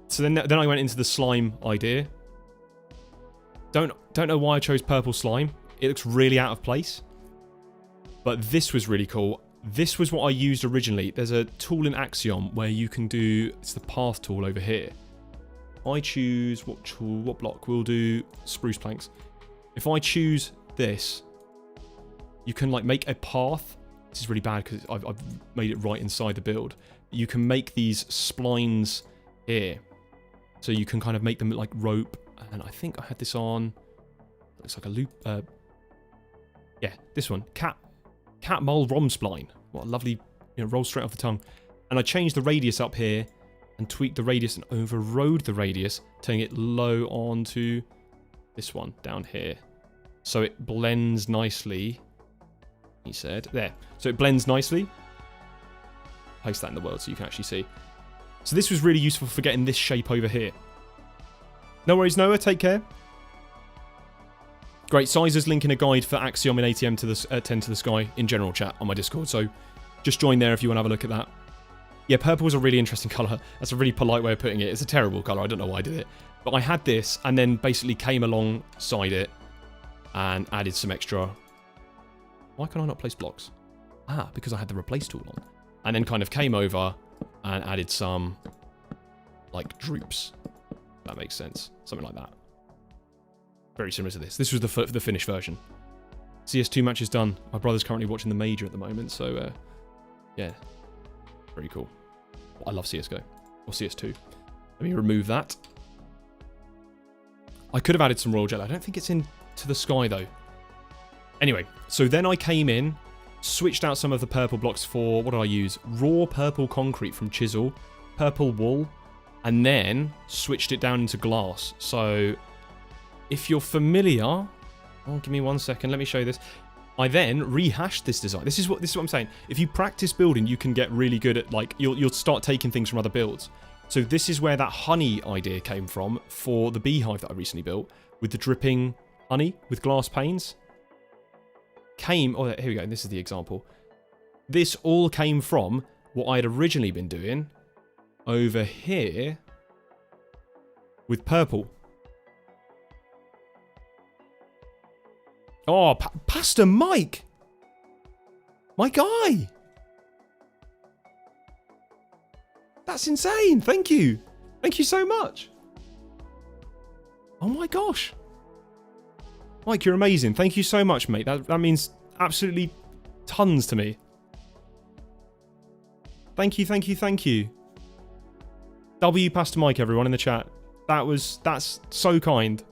So then I went into the slime idea. Don't know why I chose purple slime. It looks really out of place. But this was really cool. This was what I used originally. There's a tool in Axiom where you can do... It's the path tool over here. I choose... What tool? What block? We'll do spruce planks. If I choose this, you can like make a path. This is really bad because I've made it right inside the build. You can make these splines here. So you can kind of make them like rope. And I think I had this on... Looks like a loop... yeah, this one. Cat mole rom spline. What a lovely... rolls straight off the tongue. And I changed the radius up here and tweaked the radius and overrode the radius, turning it low onto this one down here. So it blends nicely. He said. There. So it blends nicely. Place that in the world so you can actually see. So this was really useful for getting this shape over here. No worries, Noah. Take care. Great. Sizer's linking a guide for Axiom and ATM to the 10 to the sky in general chat on my Discord. So just join there if you want to have a look at that. Yeah, purple is a really interesting colour. That's a really polite way of putting it. It's a terrible colour. I don't know why I did it. But I had this and then basically came alongside it and added some extra... Why can I not place blocks? Ah, because I had the replace tool on. And then kind of came over and added some, like, droops. That makes sense. Something like that. Very similar to this. This was the finished version. CS2 match is done. My brother's currently watching the Major at the moment, so, yeah. Very cool. I love CSGO. Or CS2. Let me remove that. I could have added some Royal Jelly. I don't think it's in to the sky, though. Anyway, so then I came in, switched out some of the purple blocks for, what did I use? Raw purple concrete from Chisel, purple wool, and then switched it down into glass. So if you're familiar, oh, give me 1 second, let me show you this. I then rehashed this design. This is what I'm saying. If you practice building, you can get really good at, like, you'll start taking things from other builds. So this is where that honey idea came from for the beehive that I recently built with the dripping honey with glass panes. Oh, here we go. This is the example. This all came from what I had originally been doing over here with purple. Oh, Pastor Mike! My guy! That's insane. Thank you. Thank you so much. Oh my gosh. Mike, you're amazing. Thank you so much, mate. That means absolutely tons to me. Thank you, thank you, thank you. W Pastor Mike, everyone in the chat. That's so kind.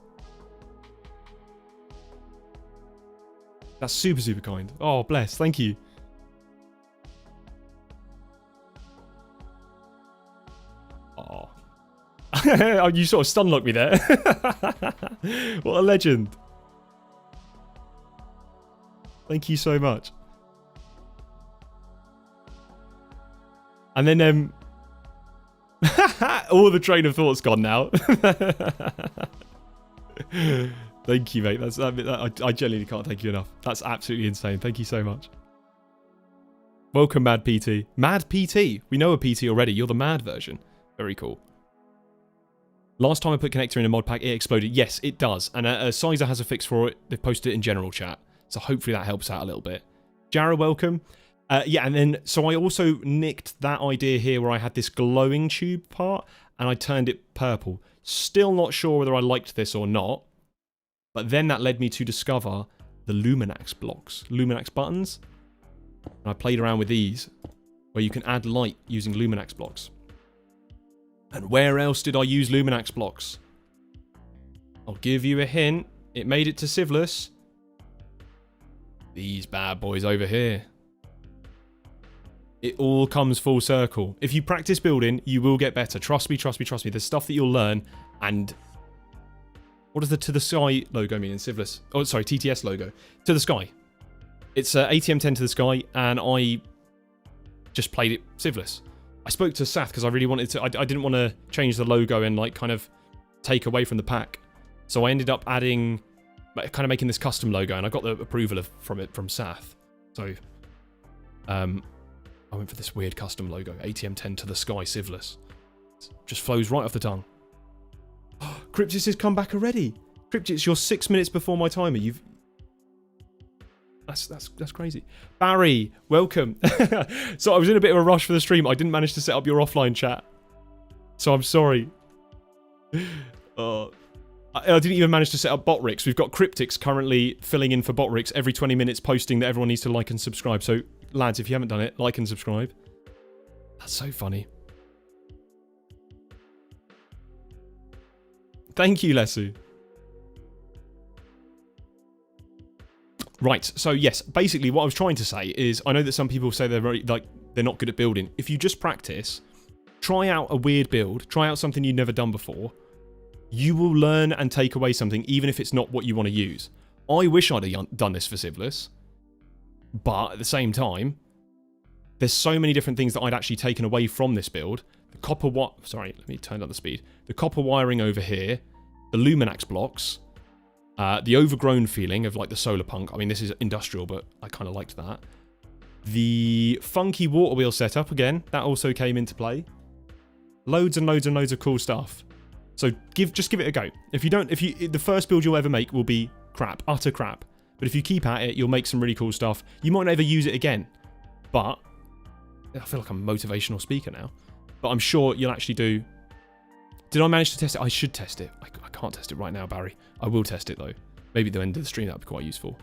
That's super, super kind. Oh, bless. Thank you. Oh. You sort of stun locked me there. What a legend. Thank you so much. And then all the train of thought's gone now. Thank you, mate. I genuinely can't thank you enough. That's absolutely insane. Thank you so much. Welcome, Mad PT. Mad PT. We know a PT already. You're the mad version. Very cool. Last time I put connector in a mod pack, it exploded. Yes, it does. And Sizer has a fix for it. They've posted it in general chat. So hopefully that helps out a little bit. Jara, welcome. Yeah, and then, so I also nicked that idea here where I had this glowing tube part and I turned it purple. Still not sure whether I liked this or not. But then that led me to discover the Luminax blocks, Luminax buttons. And I played around with these, where you can add light using Luminax blocks. And where else did I use Luminax blocks? I'll give you a hint. It made it to Civlus. These bad boys over here. It all comes full circle. If you practice building, you will get better. Trust me, trust me, trust me. There's stuff that you'll learn. And what does the To The Sky logo mean in Civlus? Oh, sorry, TTS logo. To the Sky. It's ATM10 To The Sky, and I just played it Civlus. I spoke to Sath because I really wanted to. I didn't want to change the logo and like kind of take away from the pack. So I ended up adding, kind of making this custom logo, and I got the approval from Sath. So I went for this weird custom logo, ATM10 To The Sky Civlus. Just flows right off the tongue. Cryptis has come back already. Cryptis, you're 6 minutes before my timer. That's crazy. Barry, welcome. So I was in a bit of a rush for the stream. I didn't manage to set up your offline chat. So I'm sorry. I didn't even manage to set up Botrix. We've got Cryptix currently filling in for Botrix every 20 minutes, posting that everyone needs to like and subscribe. So lads, if you haven't done it, like and subscribe. That's so funny. Thank you, Lesu. Right, so yes, basically what I was trying to say is, I know that some people say they're not good at building. If you just practice, try out a weird build, try out something you've never done before, you will learn and take away something, even if it's not what you want to use. I wish I'd have done this for Civlus, but at the same time, there's so many different things that I'd actually taken away from this build. The copper sorry, let me turn up the speed. The copper wiring over here, the Luminax blocks, the overgrown feeling of like the solar punk. I mean, this is industrial, but I kind of liked that. The funky water wheel setup, again, that also came into play. Loads and loads and loads of cool stuff. So just give it a go. The first build you'll ever make will be crap, utter crap. But if you keep at it, you'll make some really cool stuff. You might never use it again, but I feel like I'm a motivational speaker now. But I'm sure you'll actually do. Did I manage to test it? I should test it. I can't test it right now, Barry. I will test it though. Maybe at the end of the stream, that would be quite useful.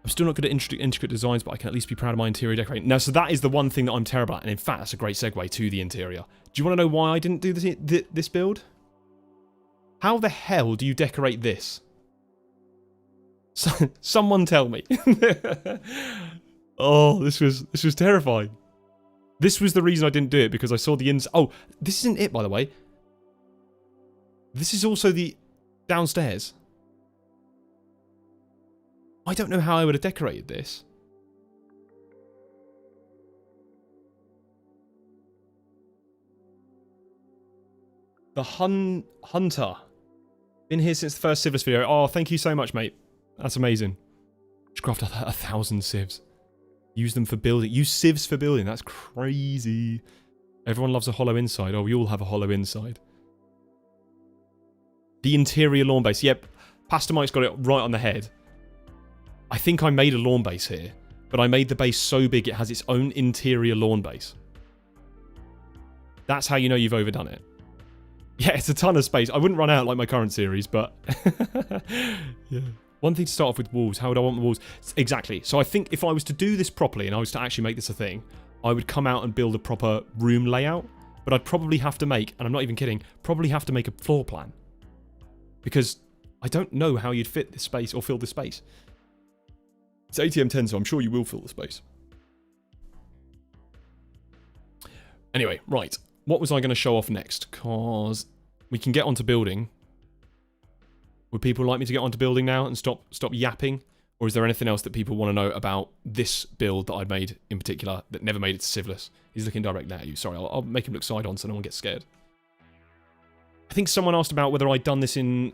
I'm still not good at intricate designs, but I can at least be proud of my interior decorating. Now, so that is the one thing that I'm terrible at. And in fact, that's a great segue to the interior. Do you want to know why I didn't do this build? How the hell do you decorate this? Someone tell me. Oh, this was terrifying. This was the reason I didn't do it, because I saw the ins. Oh, this isn't it, by the way. This is also the downstairs. I don't know how I would have decorated this. The Hunter. Been here since the first Civlus video. Oh, thank you so much, mate. That's amazing. Just craft 1,000 civs. Use them for building. Use civs for building. That's crazy. Everyone loves a hollow inside. Oh, we all have a hollow inside. The interior lawn base. Yep. Pastor Mike's got it right on the head. I think I made a lawn base here. but I made the base so big it has its own interior lawn base. That's how you know you've overdone it. Yeah, it's a ton of space. I wouldn't run out like my current series, but... yeah. One thing to start off with walls. How would I want the walls? Exactly. So I think if I was to do this properly and I was to actually make this a thing, I would come out and build a proper room layout. But I'd probably have to make, and I'm not even kidding, probably have to make a floor plan. Because I don't know how you'd fit this space or fill this space. It's ATM 10, so I'm sure you will fill the space. Anyway, right. What was I going to show off next? Because we can get onto building. Would people like me to get onto building now and stop yapping? Or is there anything else that people want to know about this build that I'd made in particular that never made it to Civilus? He's looking directly at you. Sorry, I'll make him look side on so no one gets scared. I think someone asked about whether I'd done this in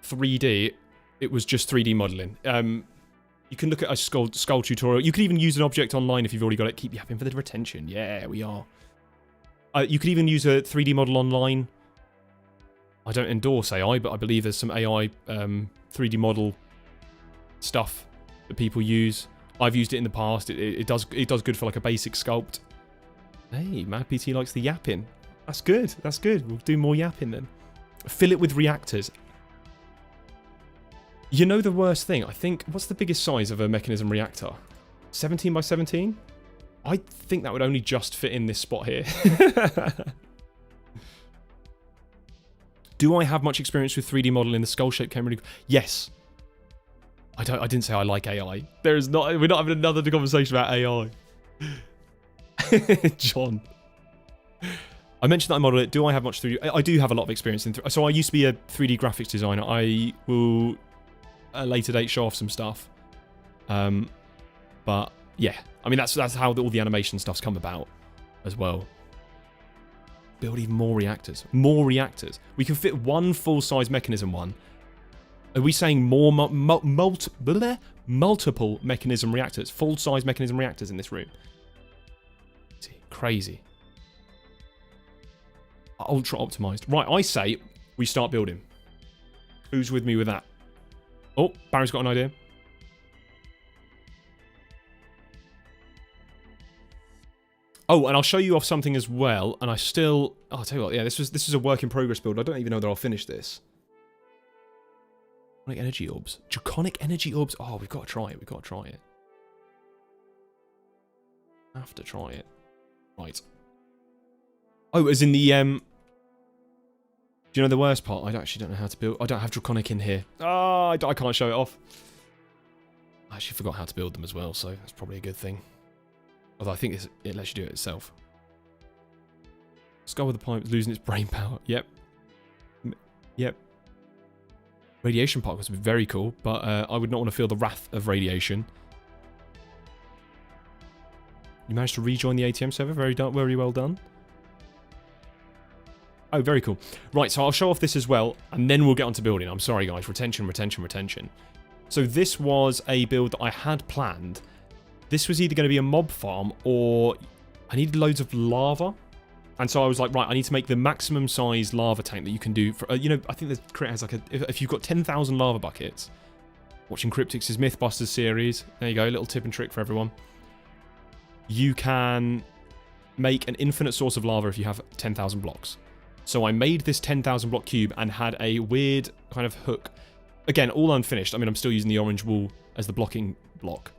3D. It was just 3D modelling. You can look at a skull tutorial. You could even use an object online if you've already got it. Keep yapping for the retention. Yeah, we are. You could even use a 3D model online. I don't endorse AI, but I believe there's some AI 3D model stuff that people use. I've used it in the past. It does good for like a basic sculpt. Hey, Mad PT likes the yapping. That's good. That's good. We'll do more yapping then. Fill it with reactors. You know the worst thing? I think, what's the biggest size of a mechanism reactor? 17 by 17? I think that would only just fit in this spot here. Do I have much experience with 3D modeling? The skull shape came really... Yes. I didn't say I like AI. There is not... We're not having another conversation about AI. John. I mentioned that I model it. Do I have much 3D... I do have a lot of experience in... So I used to be a 3D graphics designer. I will, at a later date, show off some stuff. But, yeah. I mean, that's how all the animation stuff's come about as well. Build even more reactors. More reactors. We can fit one full-size mechanism one. Are we saying more multiple mechanism reactors? Full-size mechanism reactors in this room. Crazy. Ultra optimized. Right, I say we start building. Who's with me with that? Oh, Barry's got an idea. Oh, and I'll show you off something as well. And I'll tell you what, yeah, this is a work in progress build. I don't even know that I'll finish this. Draconic energy orbs. Draconic energy orbs. Oh, we've got to try it. We've got to try it. Have to try it. Right. Oh, as in the do you know the worst part? I actually don't know how to build. I don't have Draconic in here. Oh, I can't show it off. I actually forgot how to build them as well, so that's probably a good thing. Although I think it lets you do it itself. Skull with the pipe losing its brain power. Yep. Yep. Radiation particles would be very cool, but I would not want to feel the wrath of radiation. You managed to rejoin the ATM server. Very well done. Oh, very cool. Right, so I'll show off this as well, and then we'll get on to building. I'm sorry, guys. Retention. So this was a build that I had planned. This was either going to be a mob farm, or I needed loads of lava. And so I was like, right, I need to make the maximum size lava tank that you can do. For, you know, I think the creator has like if you've got 10,000 lava buckets, watching Cryptix's Mythbusters series, there you go, a little tip and trick for everyone. You can make an infinite source of lava if you have 10,000 blocks. So I made this 10,000 block cube and had a weird kind of hook. Again, all unfinished. I mean, I'm still using the orange wool as the blocking block.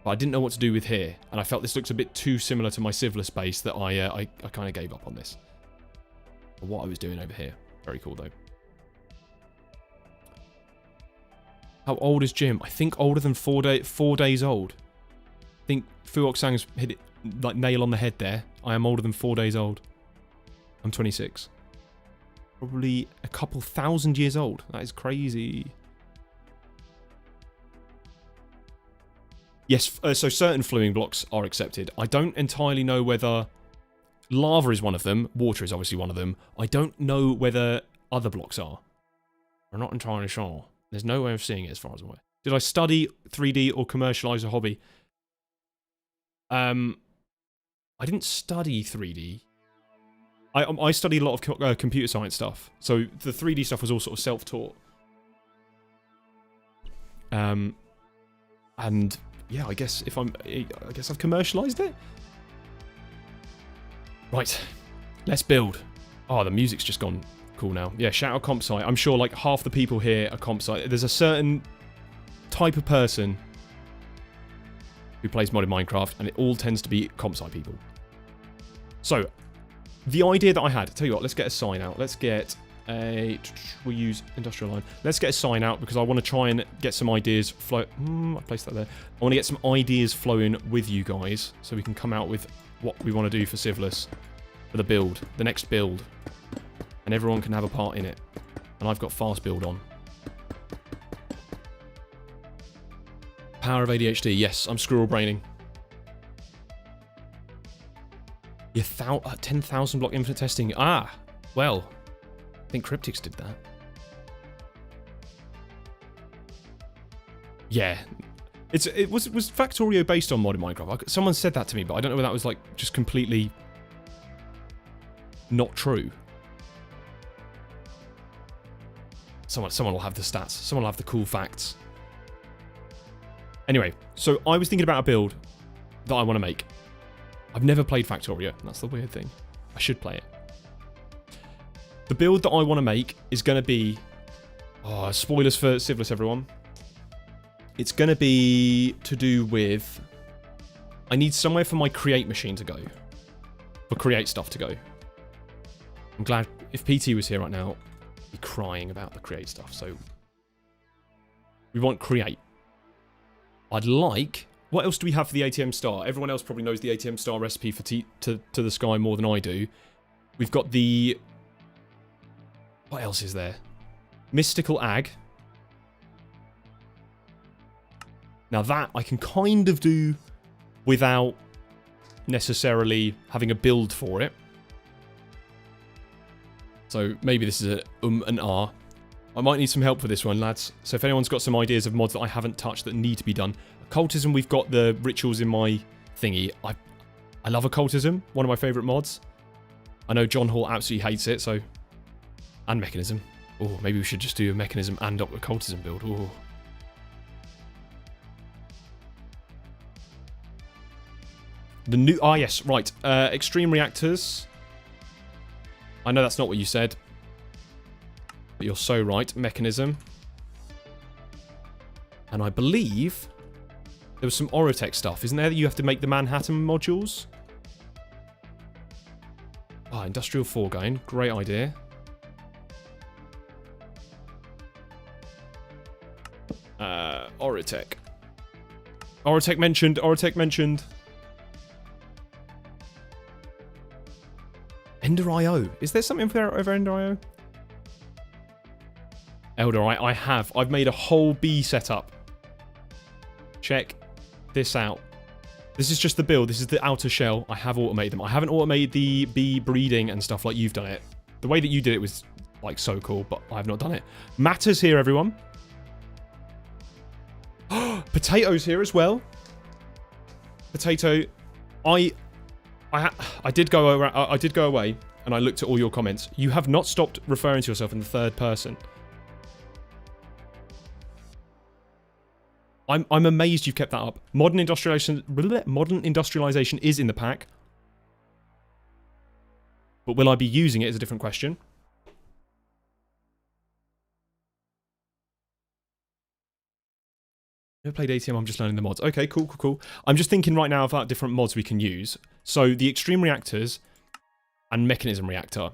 But I didn't know what to do with here. And I felt this looks a bit too similar to my Civilus base that I kind of gave up on this. But what I was doing over here. Very cool, though. How old is Jim? I think older than 4 days old. I think Fuoxang's hit it like nail on the head there. I am older than 4 days old. I'm 26. Probably a couple thousand years old. That is crazy. Yes, so certain fluing blocks are accepted. I don't entirely know whether lava is one of them. Water is obviously one of them. I don't know whether other blocks are. I'm not entirely sure. There's no way of seeing it as far as I'm aware. Did I study 3D or commercialise a hobby? I didn't study 3D. I studied a lot of computer science stuff. So the 3D stuff was all sort of self-taught. And yeah, I guess I've commercialized it. Right, let's build. Oh, the music's just gone cool now. Yeah, shout out comp site. I'm sure like half the people here are comp site. There's a certain type of person who plays modded Minecraft, and it all tends to be comp site people. So, the idea that I had, tell you what, let's get a sign out. Let's get we'll use industrial line. Let's get a sign out because I want to try and get some ideas flow. I placed that there. I want to get some ideas flowing with you guys so we can come out with what we want to do for Civilus, for the build, the next build. And everyone can have a part in it. And I've got fast build on. Power of ADHD. Yes, I'm squirrel braining. Yeah, 10,000 block infinite testing. Ah, well, I think Cryptics did that. Yeah. It was Factorio based on modded Minecraft? Someone said that to me, but I don't know whether that was like just completely not true. Someone will have the stats. Someone will have the cool facts. Anyway, so I was thinking about a build that I want to make. I've never played Factorio. That's the weird thing. I should play it. The build that I want to make is going to be... Oh, spoilers for Civilus, everyone. It's going to be to do with... I need somewhere for my create machine to go. For create stuff to go. I'm glad... If PT was here right now, he'd be crying about the create stuff. So, we want create. I'd like... What else do we have for the ATM star? Everyone else probably knows the ATM star recipe for to the sky more than I do. We've got the... What else is there? Mystical Ag. Now that I can kind of do without necessarily having a build for it. So maybe this is an R. I might need some help for this one, lads. So if anyone's got some ideas of mods that I haven't touched that need to be done. Occultism, we've got the rituals in my thingy. I love Occultism, one of my favourite mods. I know John Hall absolutely hates it, so... And Mechanism. Oh, maybe we should just do a Mechanism and Occultism build. Oh. The new... Ah, yes, right. Extreme Reactors. I know that's not what you said. But you're so right. Mechanism. And I believe... There was some Orotech stuff, isn't there? That you have to make the Manhattan modules. Ah, Industrial Foregoing. Great idea. Orotech. Orotech mentioned. Orotech mentioned. Ender.io. Is there something over Ender.io? Elder, I have. I've made a whole bee setup. Check this out. This is just the build. This is the outer shell. I have automated them. I haven't automated the bee breeding and stuff like you've done it. The way that you did it was like so cool, but I have not done it. Matter's here, everyone. Potato's here as well. Potato. I did go away and I looked at all your comments. You have not stopped referring to yourself in the third person. I'm amazed you've kept that up. Modern industrialization is in the pack. But will I be using it is a different question. Never played ATM, I'm just learning the mods. Okay, cool, cool, cool. I'm just thinking right now about different mods we can use. So the Extreme Reactors and Mechanism Reactor.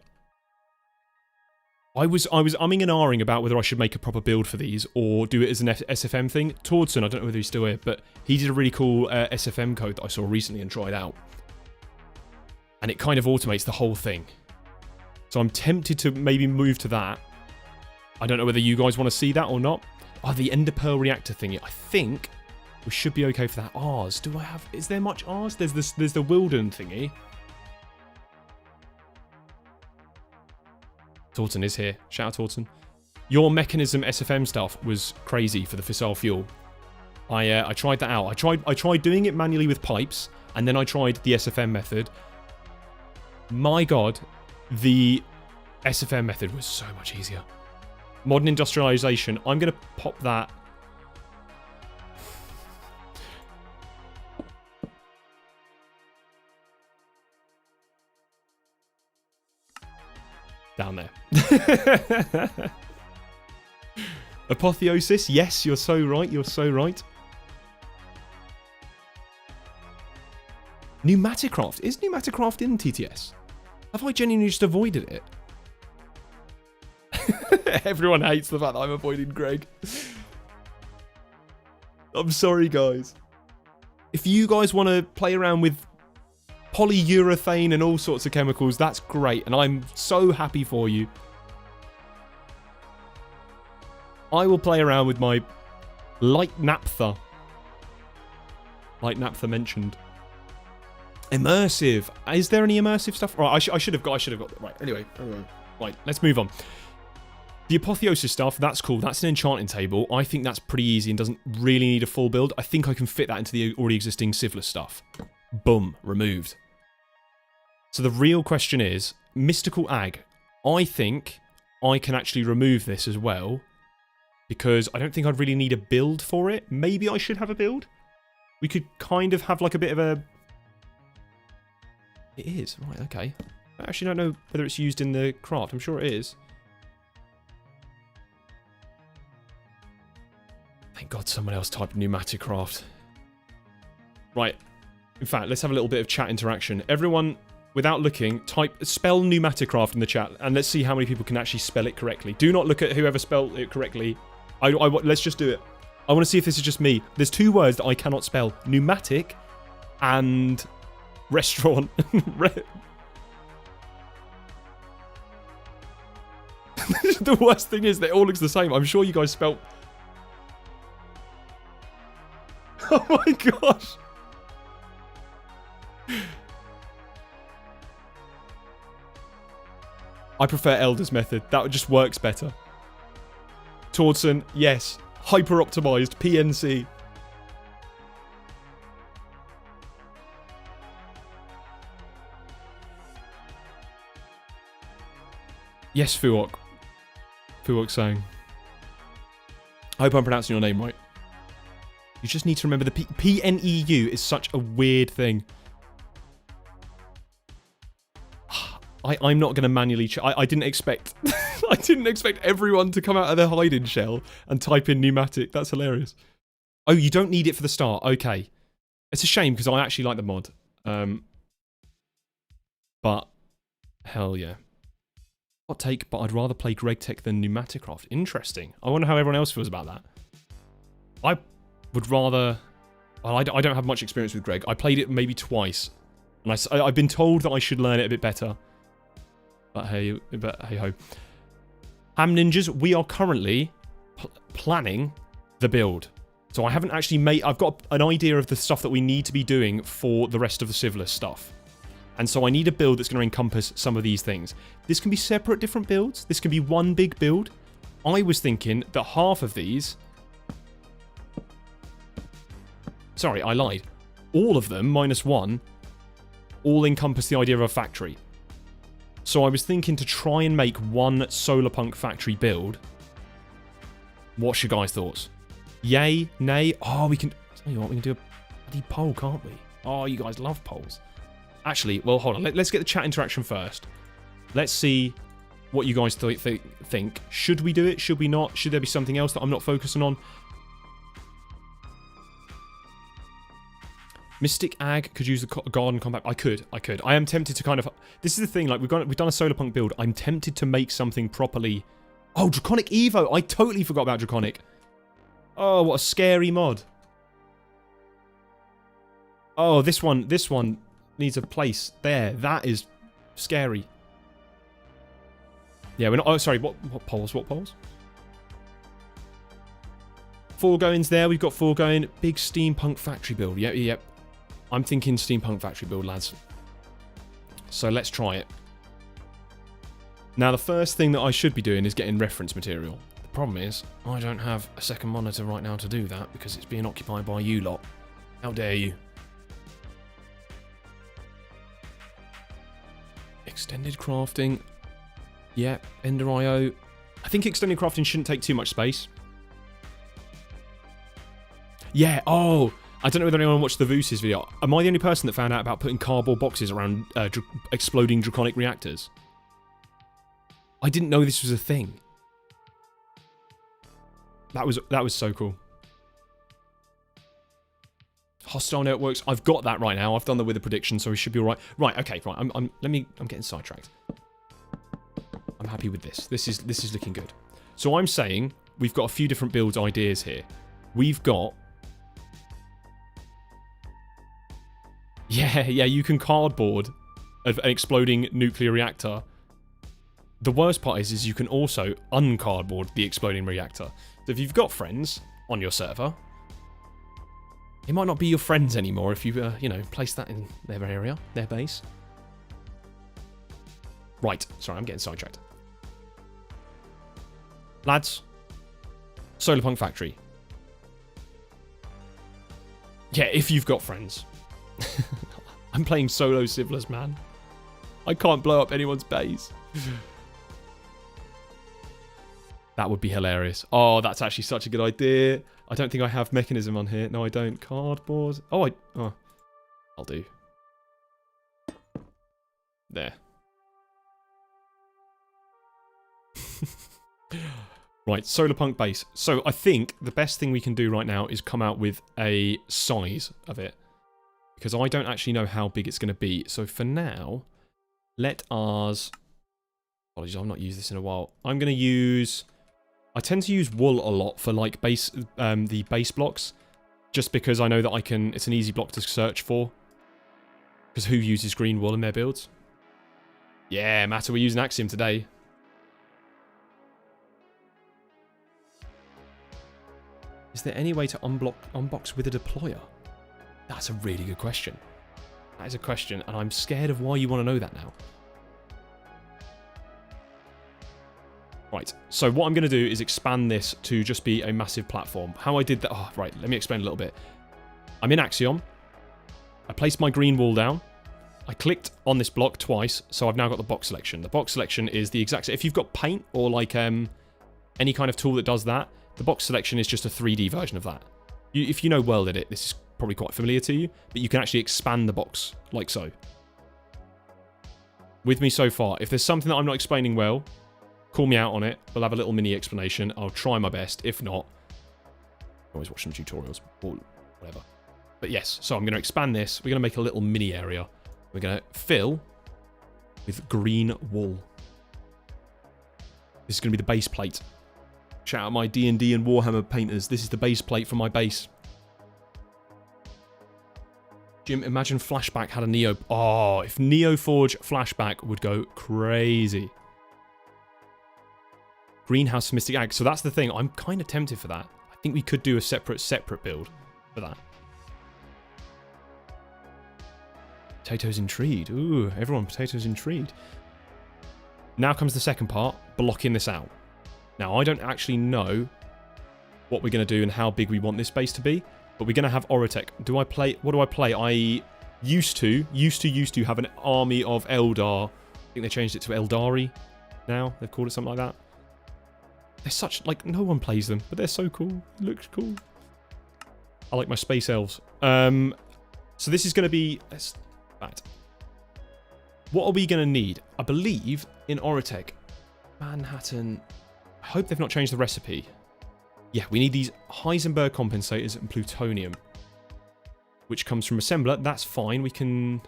I was umming and ahhing about whether I should make a proper build for these or do it as an SFM thing. Tordson, I don't know whether he's still here, but he did a really cool SFM code that I saw recently and tried out. And it kind of automates the whole thing. So I'm tempted to maybe move to that. I don't know whether you guys want to see that or not. Oh, the Ender Pearl Reactor thingy. I think we should be okay for that. R's. Do I have... Is there much R's? There's the Wilden thingy. Torton is here. Shout out Torton. Your Mechanism SFM stuff was crazy for the fissile fuel. I tried that out. I tried doing it manually with pipes, and then I tried the SFM method. My god, the SFM method was so much easier. Modern industrialization. I'm going to pop that. down there. Apotheosis, yes, you're so right, you're so right. Pneumaticraft. Is Pneumaticraft in TTS? Have I genuinely just avoided it? Everyone hates the fact that I'm avoiding Greg. I'm sorry, guys. If you guys want to play around with polyurethane and all sorts of chemicals, that's great, and I'm so happy for you. I will play around with my light naphtha. Light naphtha mentioned. Immersive. Is there any immersive stuff? Right, I should have got that. Right, anyway. Right, let's move on. The apotheosis stuff, that's cool. That's an enchanting table. I think that's pretty easy and doesn't really need a full build. I think I can fit that into the already existing Civilus stuff. Boom, removed. So the real question is, Mystical Ag. I think I can actually remove this as well, because I don't think I'd really need a build for it. Maybe I should have a build? We could kind of have like a bit of a... It is, right, okay. I actually don't know whether it's used in the craft. I'm sure it is. Thank God someone else typed Pneumaticraft. Right. In fact, let's have a little bit of chat interaction. Everyone, without looking, spell Pneumaticraft in the chat, and let's see how many people can actually spell it correctly. Do not look at whoever spelled it correctly. Let's just do it. I want to see if this is just me. There's two words that I cannot spell. Pneumatic and restaurant. The worst thing is that it all looks the same. I'm sure you guys spelled... Oh my gosh. I prefer Elder's method. That just works better. Tordson, yes. Hyper-optimized. PNC. Yes, Fuok. Fuok's saying. I hope I'm pronouncing your name right. You just need to remember the PNEU is such a weird thing. I'm not going to manually... I didn't expect... I didn't expect everyone to come out of their hiding shell and type in pneumatic. That's hilarious. Oh, you don't need it for the start. Okay. It's a shame because I actually like the mod. But, hell yeah. Hot take, but I'd rather play GregTech than Pneumaticraft. Interesting. I wonder how everyone else feels about that. I would rather... Well, I don't have much experience with Greg. I played it maybe twice. And I've been told that I should learn it a bit better. But hey ho. Ham Ninjas, we are currently planning the build. So I haven't actually made... I've got an idea of the stuff that we need to be doing for the rest of the Civilus stuff. And so I need a build that's going to encompass some of these things. This can be separate different builds. This can be one big build. I was thinking that half of these... Sorry, I lied. All of them, minus one, all encompass the idea of a factory. So I was thinking to try and make one Solarpunk factory build. What's your guys' thoughts? Yay? Nay? Oh, we can... Tell you what, we can do a bloody poll, can't we? Oh, you guys love polls. Actually, well, hold on. Let's get the chat interaction first. Let's see what you guys think. Should we do it? Should we not? Should there be something else that I'm not focusing on? Mystic Ag could use the garden compact. I could. I am tempted to kind of... This is the thing, like, we've done a Solarpunk build. I'm tempted to make something properly... Oh, Draconic Evo! I totally forgot about Draconic. Oh, what a scary mod. Oh, this one needs a place. There, that is scary. Yeah, we're not... Oh, sorry, what polls? What polls? Foregoing's there. We've got foregoing. Big steampunk factory build. Yep. I'm thinking steampunk factory build, lads. So let's try it. Now, the first thing that I should be doing is getting reference material. The problem is, I don't have a second monitor right now to do that because it's being occupied by you lot. How dare you? Extended crafting. Yep, Ender IO. I think extended crafting shouldn't take too much space. Yeah, oh... I don't know whether anyone watched the Vooses video. Am I the only person that found out about putting cardboard boxes around exploding draconic reactors? I didn't know this was a thing. That was so cool. Hostile networks. I've got that right now. I've done the wither prediction, so we should be all right. Right. Okay. Right. I'm getting sidetracked. I'm happy with this. This is looking good. So I'm saying we've got a few different build ideas here. We've got. Yeah. You can cardboard an exploding nuclear reactor. The worst part is you can also uncardboard the exploding reactor. So if you've got friends on your server, it might not be your friends anymore if you, place that in their area, their base. Right, sorry, I'm getting sidetracked. Lads, Solarpunk Factory. Yeah, if you've got friends. I'm playing solo Civilus, man. I can't blow up anyone's base. That would be hilarious. Oh, that's actually such a good idea. I don't think I have mechanism on here. No, I don't. Cardboard. Oh, I'll do. There. Right, Solarpunk base. So I think the best thing we can do right now is come out with a size of it. Because I don't actually know how big it's going to be. So for now, let us... Apologies, I've not used this in a while. I'm going to use... I tend to use wool a lot for like the base blocks, just because I know that it's an easy block to search for. Because who uses green wool in their builds? Yeah, Matter, we're using Axiom today. Is there any way to unbox with a deployer? That's a really good question. That is a question, and I'm scared of why you want to know that now. Right, so what I'm going to do is expand this to just be a massive platform. How I did that... Oh, right, let me explain a little bit. I'm in Axiom. I placed my green wall down. I clicked on this block twice, so I've now got the box selection. The box selection is the exact... If you've got paint or like any kind of tool that does that, the box selection is just a 3D version of that. If you know World Edit, this is probably quite familiar to you, but you can actually expand the box like so. With me so far. If there's something that I'm not explaining well... Call me out on it. We'll have a little mini explanation. I'll try my best. If not, always watch some tutorials or whatever. But yes, so I'm going to expand this. We're going to make a little mini area. We're going to fill with green wool. This is going to be the base plate. Shout out my D&D and Warhammer painters. This is the base plate for my base. Jim, imagine Flashback had a Neo... Oh, if Neoforge Flashback would go crazy. Greenhouse for Mystic Ag. So that's the thing. I'm kind of tempted for that. I think we could do a separate build for that. Potatoes intrigued. Ooh, everyone, potatoes intrigued. Now comes the second part, blocking this out. Now, I don't actually know what we're going to do and how big we want this base to be, but we're going to have Orotech. What do I play? I used to have an army of Eldar. I think they changed it to Eldari now. They've called it something like that. They're such, like, no one plays them, but they're so cool. It looks cool. I like my space elves. So this is going to be... Right. What are we going to need? I believe in Orotech, Manhattan... I hope they've not changed the recipe. Yeah, we need these Heisenberg compensators and plutonium, which comes from assembler. That's fine. We can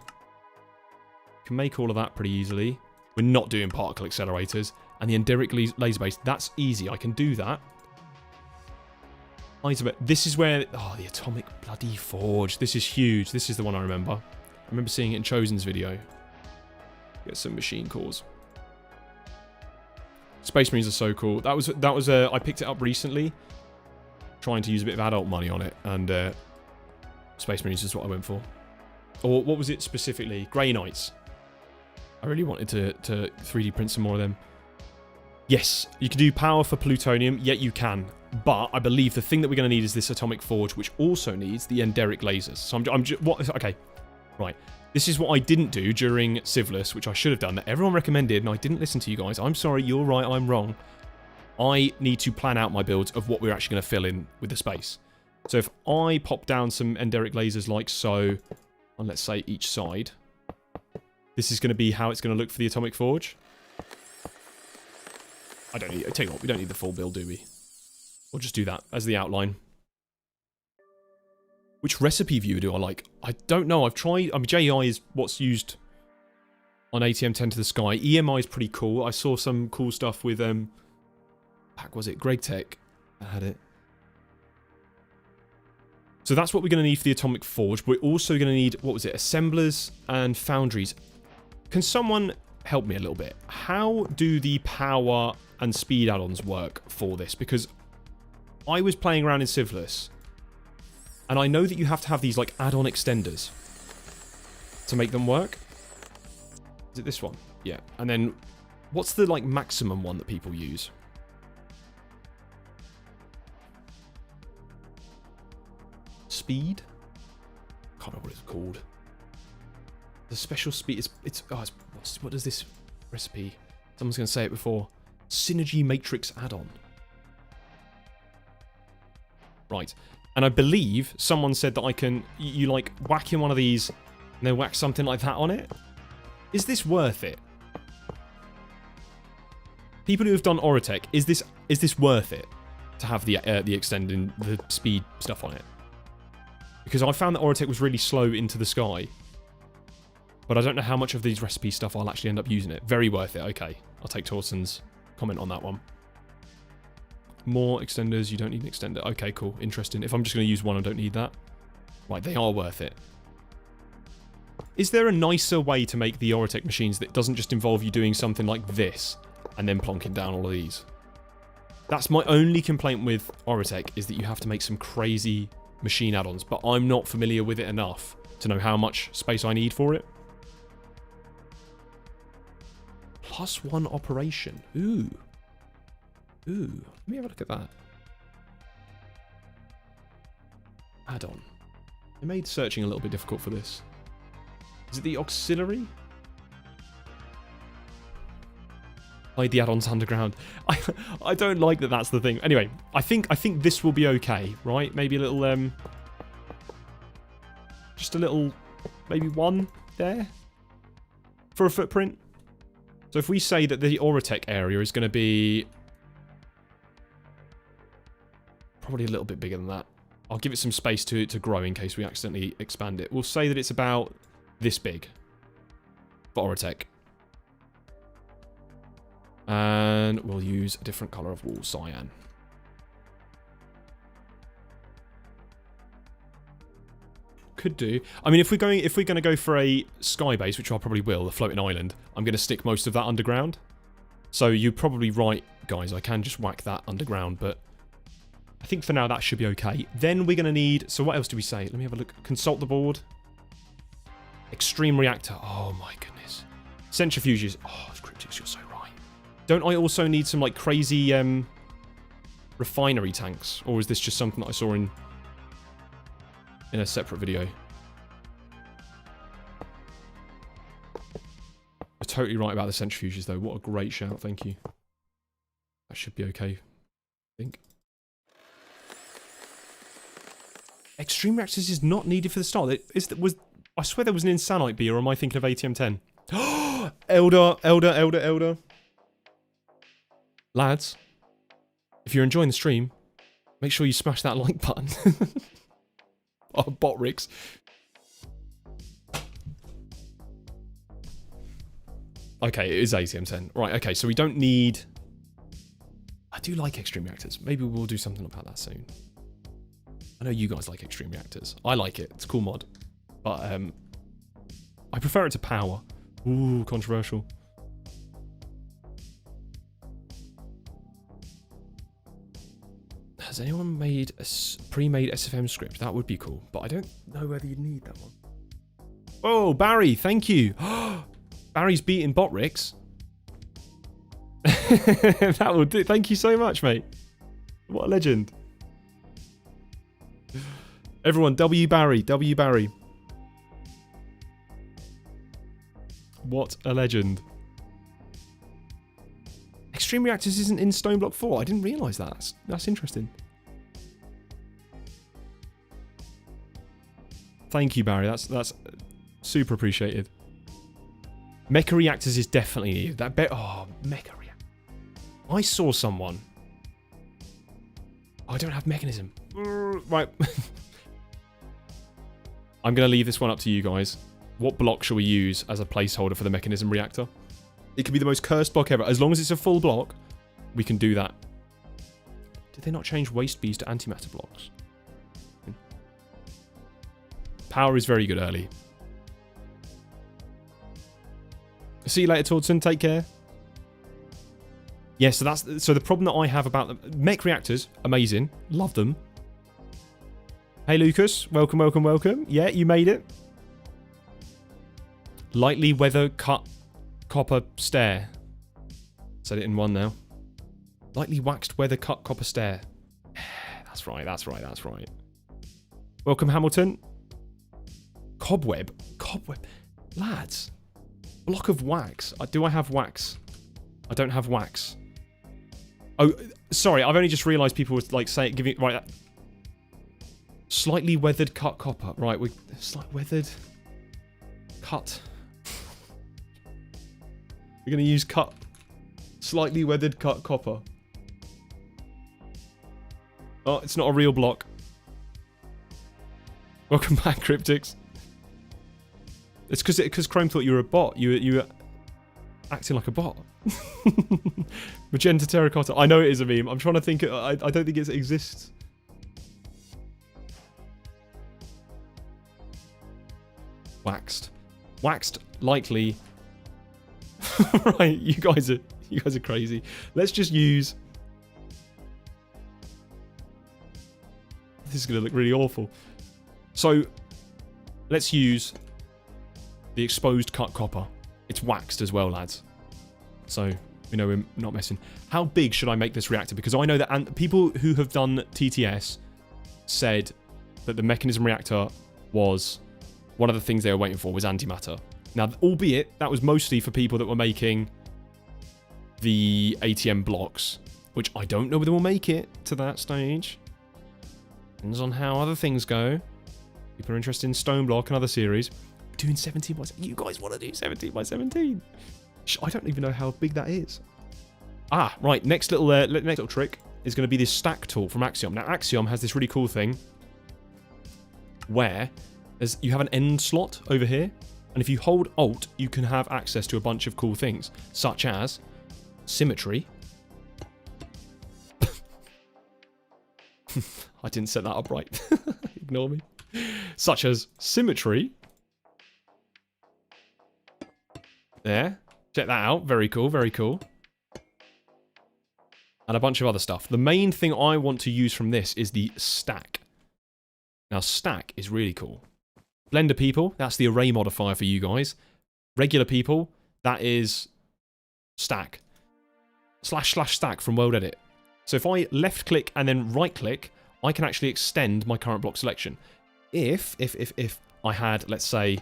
make all of that pretty easily. We're not doing particle accelerators. And the Enderic laser base, that's easy. I can do that. This is where... Oh, the atomic bloody forge. This is huge. This is the one I remember. I remember seeing it in Chosen's video. Get some machine cores. Space Marines are so cool. That was I picked it up recently. Trying to use a bit of adult money on it. And Space Marines is what I went for. Or what was it specifically? Grey Knights. I really wanted to 3D print some more of them. Yes, you can do power for plutonium, yet you can. But I believe the thing that we're going to need is this atomic forge, which also needs the Enderic lasers. So okay, right. This is what I didn't do during Civilus, which I should have done, that everyone recommended, and I didn't listen to you guys. I'm sorry, you're right, I'm wrong. I need to plan out my builds of what we're actually going to fill in with the space. So if I pop down some Enderic lasers like so, on let's say each side, this is going to be how it's going to look for the atomic forge. I don't need... I tell you what, we don't need the full build, do we? We'll just do that as the outline. Which recipe viewer do I like? I don't know. I've tried... I mean, JEI is what's used on ATM10 to the Sky. EMI is pretty cool. I saw some cool stuff with... Pack, was it? Greg Tech that had it. So that's what we're going to need for the Atomic Forge. We're also going to need, what was it, assemblers and foundries. Can someone help me a little bit? How do the power and speed add-ons work for this? Because I was playing around in Civilus, and I know that you have to have these like add-on extenders to make them work. Is it this one? Yeah. And then what's the like maximum one that people use? Speed? Can't remember what it's called. The special speed. What does this recipe? Someone's going to say it before. Synergy Matrix add-on. Right. And I believe someone said that I can... You like whack in one of these and then whack something like that on it. Is this worth it? People who have done Orotech, is this worth it to have the extending the speed stuff on it? Because I found that Orotech was really slow into the sky. But I don't know how much of these recipe stuff I'll actually end up using it. Very worth it. Okay. I'll take Torsten's comment on that one. More extenders. You don't need an extender. Okay, cool. Interesting. If I'm just going to use one, I don't need that. Right, they are worth it. Is there a nicer way to make the Orotech machines that doesn't just involve you doing something like this and then plonking down all of these? That's my only complaint with Orotech, is that you have to make some crazy machine add-ons, but I'm not familiar with it enough to know how much space I need for it. +1 operation. Ooh. Ooh. Let me have a look at that. Add-on. It made searching a little bit difficult for this. Is it the auxiliary? Hide the add-ons underground. I don't like that that's the thing. Anyway, I think this will be okay, right? Maybe a little, just a little, maybe one there for a footprint. So if we say that the Orotech area is going to be probably a little bit bigger than that. I'll give it some space to grow in case we accidentally expand it. We'll say that it's about this big for Orotech. And we'll use a different colour of wool, cyan. Could do. I mean, if we're going to go for a sky base, which I probably will, a floating island, I'm going to stick most of that underground. So you're probably right, guys. I can just whack that underground, but I think for now that should be okay. Then we're going to need... So what else do we say? Let me have a look. Consult the board. Extreme reactor. Oh my goodness. Centrifuges. Oh, Cryptics, you're so right. Don't I also need some like crazy refinery tanks? Or is this just something that I saw in a separate video? You're totally right about the centrifuges though. What a great shout. Thank you. That should be okay, I think. Extreme reactors is not needed for the start. I swear there was an Insanite bee, or am I thinking of ATM10? Elder. Lads, if you're enjoying the stream, make sure you smash that like button. Oh, bot rigs. Okay, it is ATM10. Right, okay, so we don't need... I do like extreme reactors. Maybe we'll do something about that soon. I know you guys like extreme reactors. I like it. It's a cool mod. But I prefer it to power. Ooh, controversial. Has anyone made a pre-made SFM script? That would be cool. But I don't know whether you'd need that one. Oh, Barry, thank you. Barry's beating Botrix. That will do. Thank you so much, mate. What a legend. Everyone, W Barry. What a legend. Extreme Reactors isn't in Stone Block 4. I didn't realise that. That's interesting. Thank you, Barry. That's super appreciated. Mecha Reactors is definitely needed. That bet. Oh, Mecha Reactors. I saw someone. I don't have mechanism. Right. I'm going to leave this one up to you guys. What block shall we use as a placeholder for the mechanism reactor? It could be the most cursed block ever. As long as it's a full block, we can do that. Did they not change waste bees to antimatter blocks? Power is very good early. See you later, Tordson. Take care. Yeah, so the problem that I have about them. Mech reactors, amazing. Love them. Hey, Lucas. Welcome, welcome, welcome. Yeah, you made it. Lightly weather cut copper stair. Said it in one now. Lightly waxed weather cut copper stair. That's right, that's right, that's right. Welcome, Hamilton. Cobweb. Cobweb. Lads. Block of wax. Do I have wax? I don't have wax. Oh, sorry. I've only just realised people would like say giving right. Slightly weathered cut copper. Right, we slightly weathered cut. We're gonna use cut. Slightly weathered cut copper. Oh, it's not a real block. Welcome back, Cryptics. It's because Chrome thought you were a bot. You were acting like a bot. Magenta terracotta. I know it is a meme. I'm trying to think. I don't think it exists. Waxed. Waxed. Likely. Right. You guys are crazy. Let's just use. This is gonna look really awful. So, let's use the exposed cut copper. It's waxed as well, lads. So, we know we're not messing. How big should I make this reactor? Because I know that people who have done TTS said that the mechanism reactor was one of the things they were waiting for was antimatter. Now, albeit that was mostly for people that were making the ATM blocks, which I don't know whether we'll make it to that stage. Depends on how other things go. People are interested in Stone Block and other series. We're doing 17 by 17. You guys want to do 17 by 17? I don't even know how big that is. Ah, right. Next little trick is going to be this stack tool from Axiom. Now, Axiom has this really cool thing where you have an end slot over here, and if you hold Alt, you can have access to a bunch of cool things, such as symmetry. I didn't set that up right. Ignore me. Such as symmetry. There. Check that out. Very cool, very cool. And a bunch of other stuff. The main thing I want to use from this is the stack. Now, stack is really cool. Blender people, that's the array modifier for you guys. Regular people, that is stack. //stack from World Edit. So if I left click and then right click, I can actually extend my current block selection. If I had, let's say,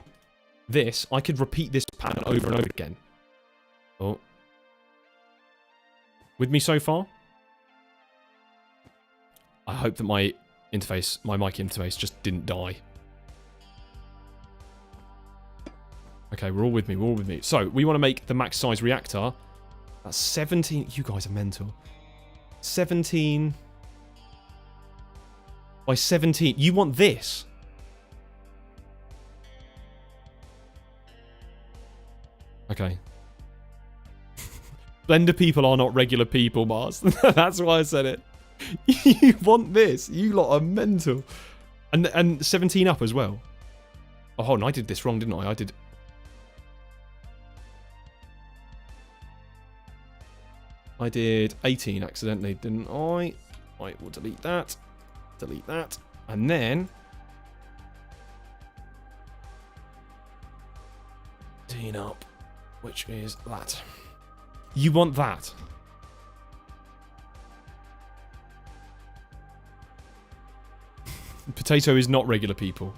this, I could repeat this pattern over and over again. Oh. With me so far? I hope that my interface, my mic interface just didn't die. Okay, we're all with me, we're all with me. So, we want to make the max size reactor. That's 17. You guys are mental. 17 by 17. You want this? Okay. Blender people are not regular people, Mars. That's why I said it. You want this? You lot are mental. And 17 up as well. Oh, hold on, I did this wrong, didn't I? I did 18 accidentally, didn't I? Right, we'll delete that. Delete that. And then 18 up, which is that. You want that? Potato is not regular people.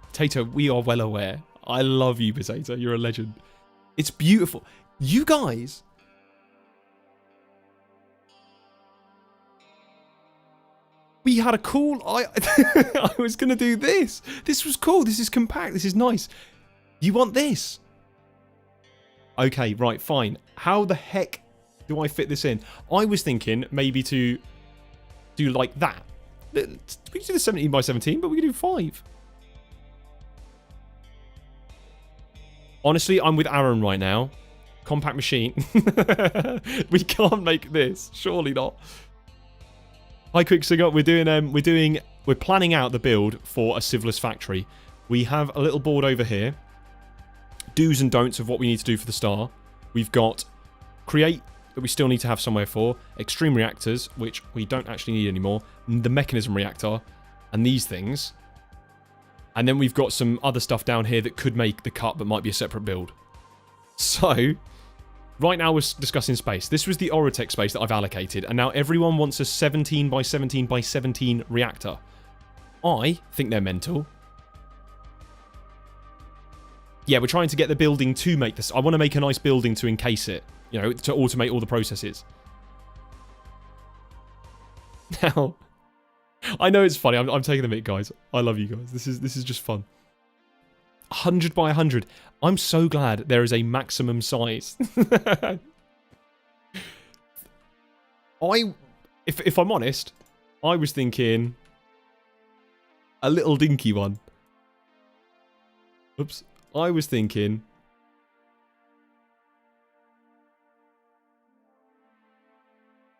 Potato, we are well aware. I love you, Potato. You're a legend. It's beautiful. You guys... We had a cool... I was going to do this. This was cool. This is compact. This is nice. You want this? Okay, right, fine. How the heck do I fit this in? I was thinking maybe to do like that. We could do the 17 by 17, but we could do 5. Honestly, I'm with Aaron right now. Compact machine. We can't make this. Surely not. Hi, Quicksilver. We're planning out the build for a Civilist factory. We have a little board over here. Do's and don'ts of what we need to do for the star. We've got create, that we still need to have somewhere for. Extreme reactors, which we don't actually need anymore. The mechanism reactor. And these things. And then we've got some other stuff down here that could make the cut, but might be a separate build. So, right now we're discussing space. This was the Orotech space that I've allocated, and now everyone wants a 17 by 17 by 17 reactor. I think they're mental. Yeah, we're trying to get the building to make this. I want to make a nice building to encase it, you know, to automate all the processes. Now, I know it's funny. I'm taking the mic, guys. I love you guys. This is just fun. 100 by 100. I'm so glad there is a maximum size. If I'm honest, I was thinking a little dinky one. Oops. I was thinking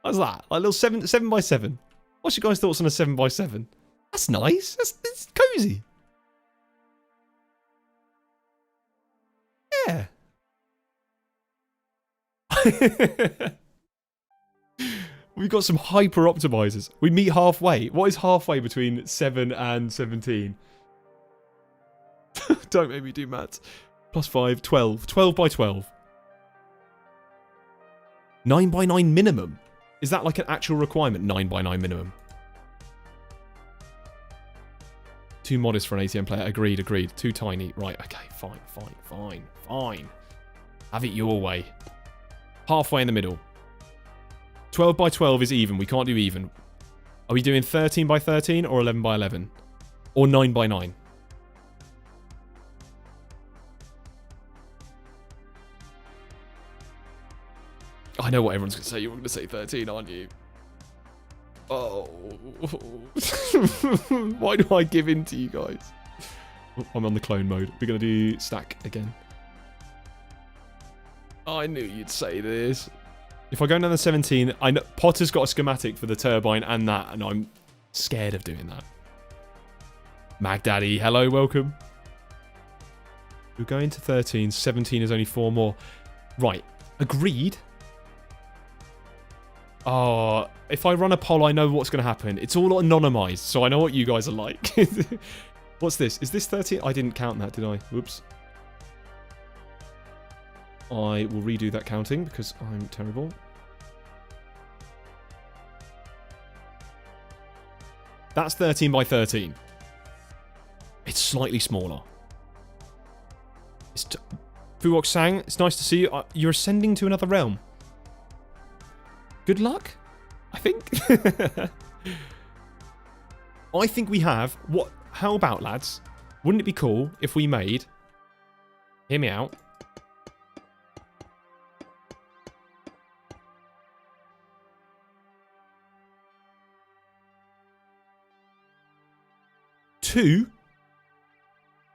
how's that? Like a little 7 by 7. What's your guys' thoughts on a 7 by 7? That's nice. It's cozy. Yeah. We've got some hyper optimizers. We meet halfway. What is halfway between 7 and 17? Don't make me do maths. Plus 5, 12. 12 by 12. 9 by 9 minimum. Is that like an actual requirement? 9 by 9 minimum. Too modest for an ATM player. Agreed, agreed. Too tiny. Right, okay. Fine. Have it your way. Halfway in the middle. 12 by 12 is even. We can't do even. Are we doing 13 by 13 or 11 by 11? Or 9 by 9? I know what everyone's going to say. You're going to say 13, aren't you? Oh. Why do I give in to you guys? Oh, I'm on the clone mode. We're going to do stack again. I knew you'd say this. If I go down to 17, I know Potter's got a schematic for the turbine and that, and I'm scared of doing that. Mag Daddy, hello, welcome. We're going to 13. 17 is only 4 more. Right. Agreed. Oh, if I run a poll, I know what's going to happen. It's all anonymized, so I know what you guys are like. What's this? Is this 13? I didn't count that, did I? Whoops. I will redo that counting because I'm terrible. That's 13 by 13. It's slightly smaller. Fuwok Sang, it's nice to see you. You're ascending to another realm. Good luck, I think. I think we have... How about, lads? Wouldn't it be cool if we made... Hear me out. Two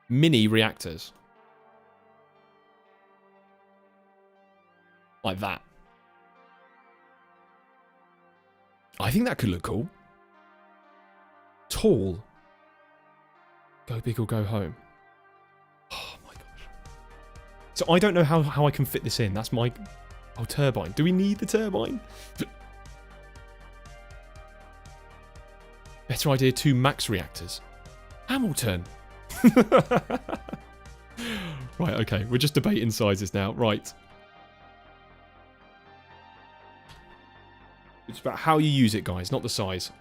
mini reactors. Like that. I think that could look cool. Tall. Go big or go home. Oh my gosh. So I don't know how I can fit this in. That's my... Oh, turbine. Do we need the turbine? Better idea, 2 max reactors. Hamilton. Right, okay. We're just debating sizes now. Right. It's about how you use it, guys, not the size.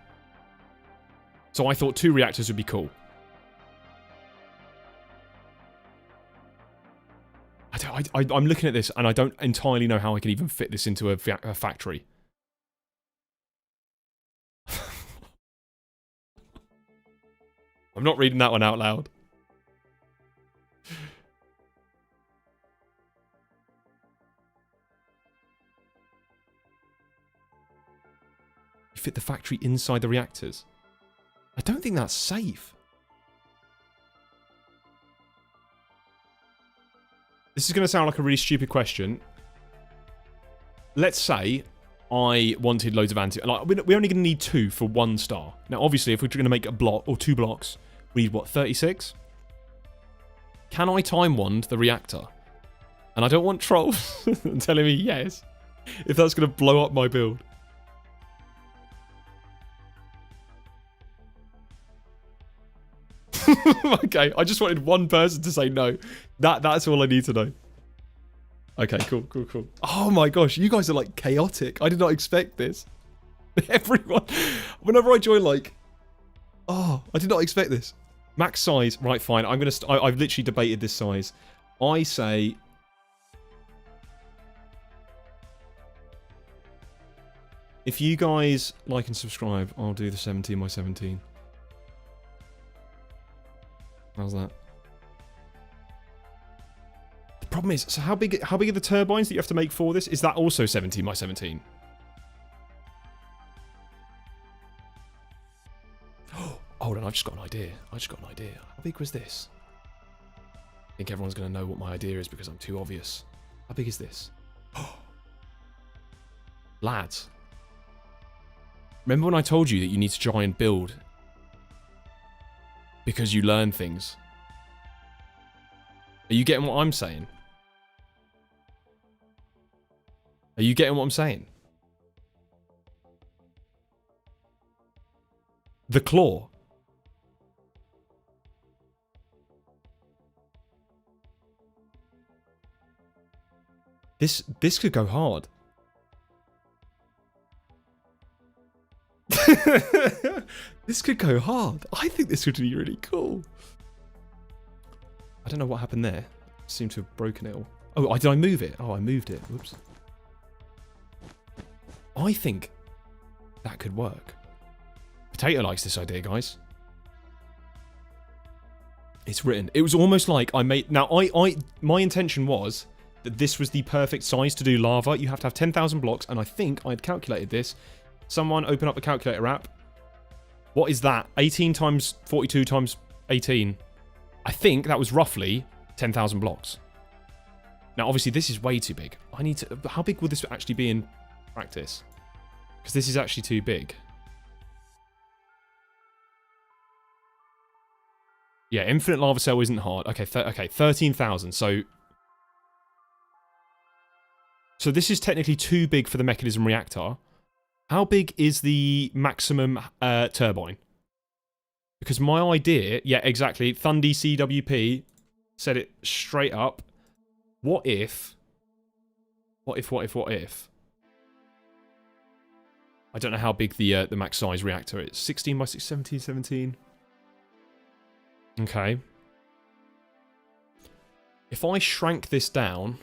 So I thought 2 reactors would be cool. I'm looking at this and I don't entirely know how I can even fit this into a factory. I'm not reading that one out loud. fit the factory inside the reactors? I don't think that's safe. This is going to sound like a really stupid question. Let's say I wanted loads of anti... Like, we're only going to need 2 for 1 star. Now, obviously, if we're going to make a block, or 2 blocks, we need, what, 36? Can I time wand the reactor? And I don't want trolls telling me yes, if that's going to blow up my build. Okay, I just wanted one person to say no. That's all I need to know. Okay, cool. Oh my gosh, you guys are like chaotic. I did not expect this. Everyone, whenever I join, like, oh, I did not expect this. Max size, right? Fine. I'm gonna. I've literally debated this size. I say. If you guys like and subscribe, I'll do the 17 by 17. How's that? The problem is, so how big are the turbines that you have to make for this? Is that also 17 by 17? Oh, hold on, I've just got an idea. How big was this? I think everyone's going to know what my idea is because I'm too obvious. How big is this? Lads. Remember when I told you that you need to try and build because you learn things? Are you getting what I'm saying? Are you getting what I'm saying? The claw. This could go hard. This could go hard. I think this would be really cool. I don't know what happened there. I seem to have broken it all. Oh, did I move it? Oh, I moved it. Whoops. I think that could work. Potato likes this idea, guys. It's written. It was almost like I made... Now, my intention was that this was the perfect size to do lava. You have to have 10,000 blocks, and I think I'd calculated this. Someone open up the calculator app. What is that? 18 times 42 times 18. I think that was roughly 10,000 blocks. Now, obviously, this is way too big. I need to... How big will this actually be in practice? Because this is actually too big. Yeah, infinite lava cell isn't hard. Okay, okay, 13,000. So this is technically too big for the mechanism reactor. How big is the maximum turbine? Because my idea... Yeah, exactly. Thundy CWP said it straight up. What if... What if... I don't know how big the max size reactor is. 16 by 6, 17, 17. Okay. If I shrank this down...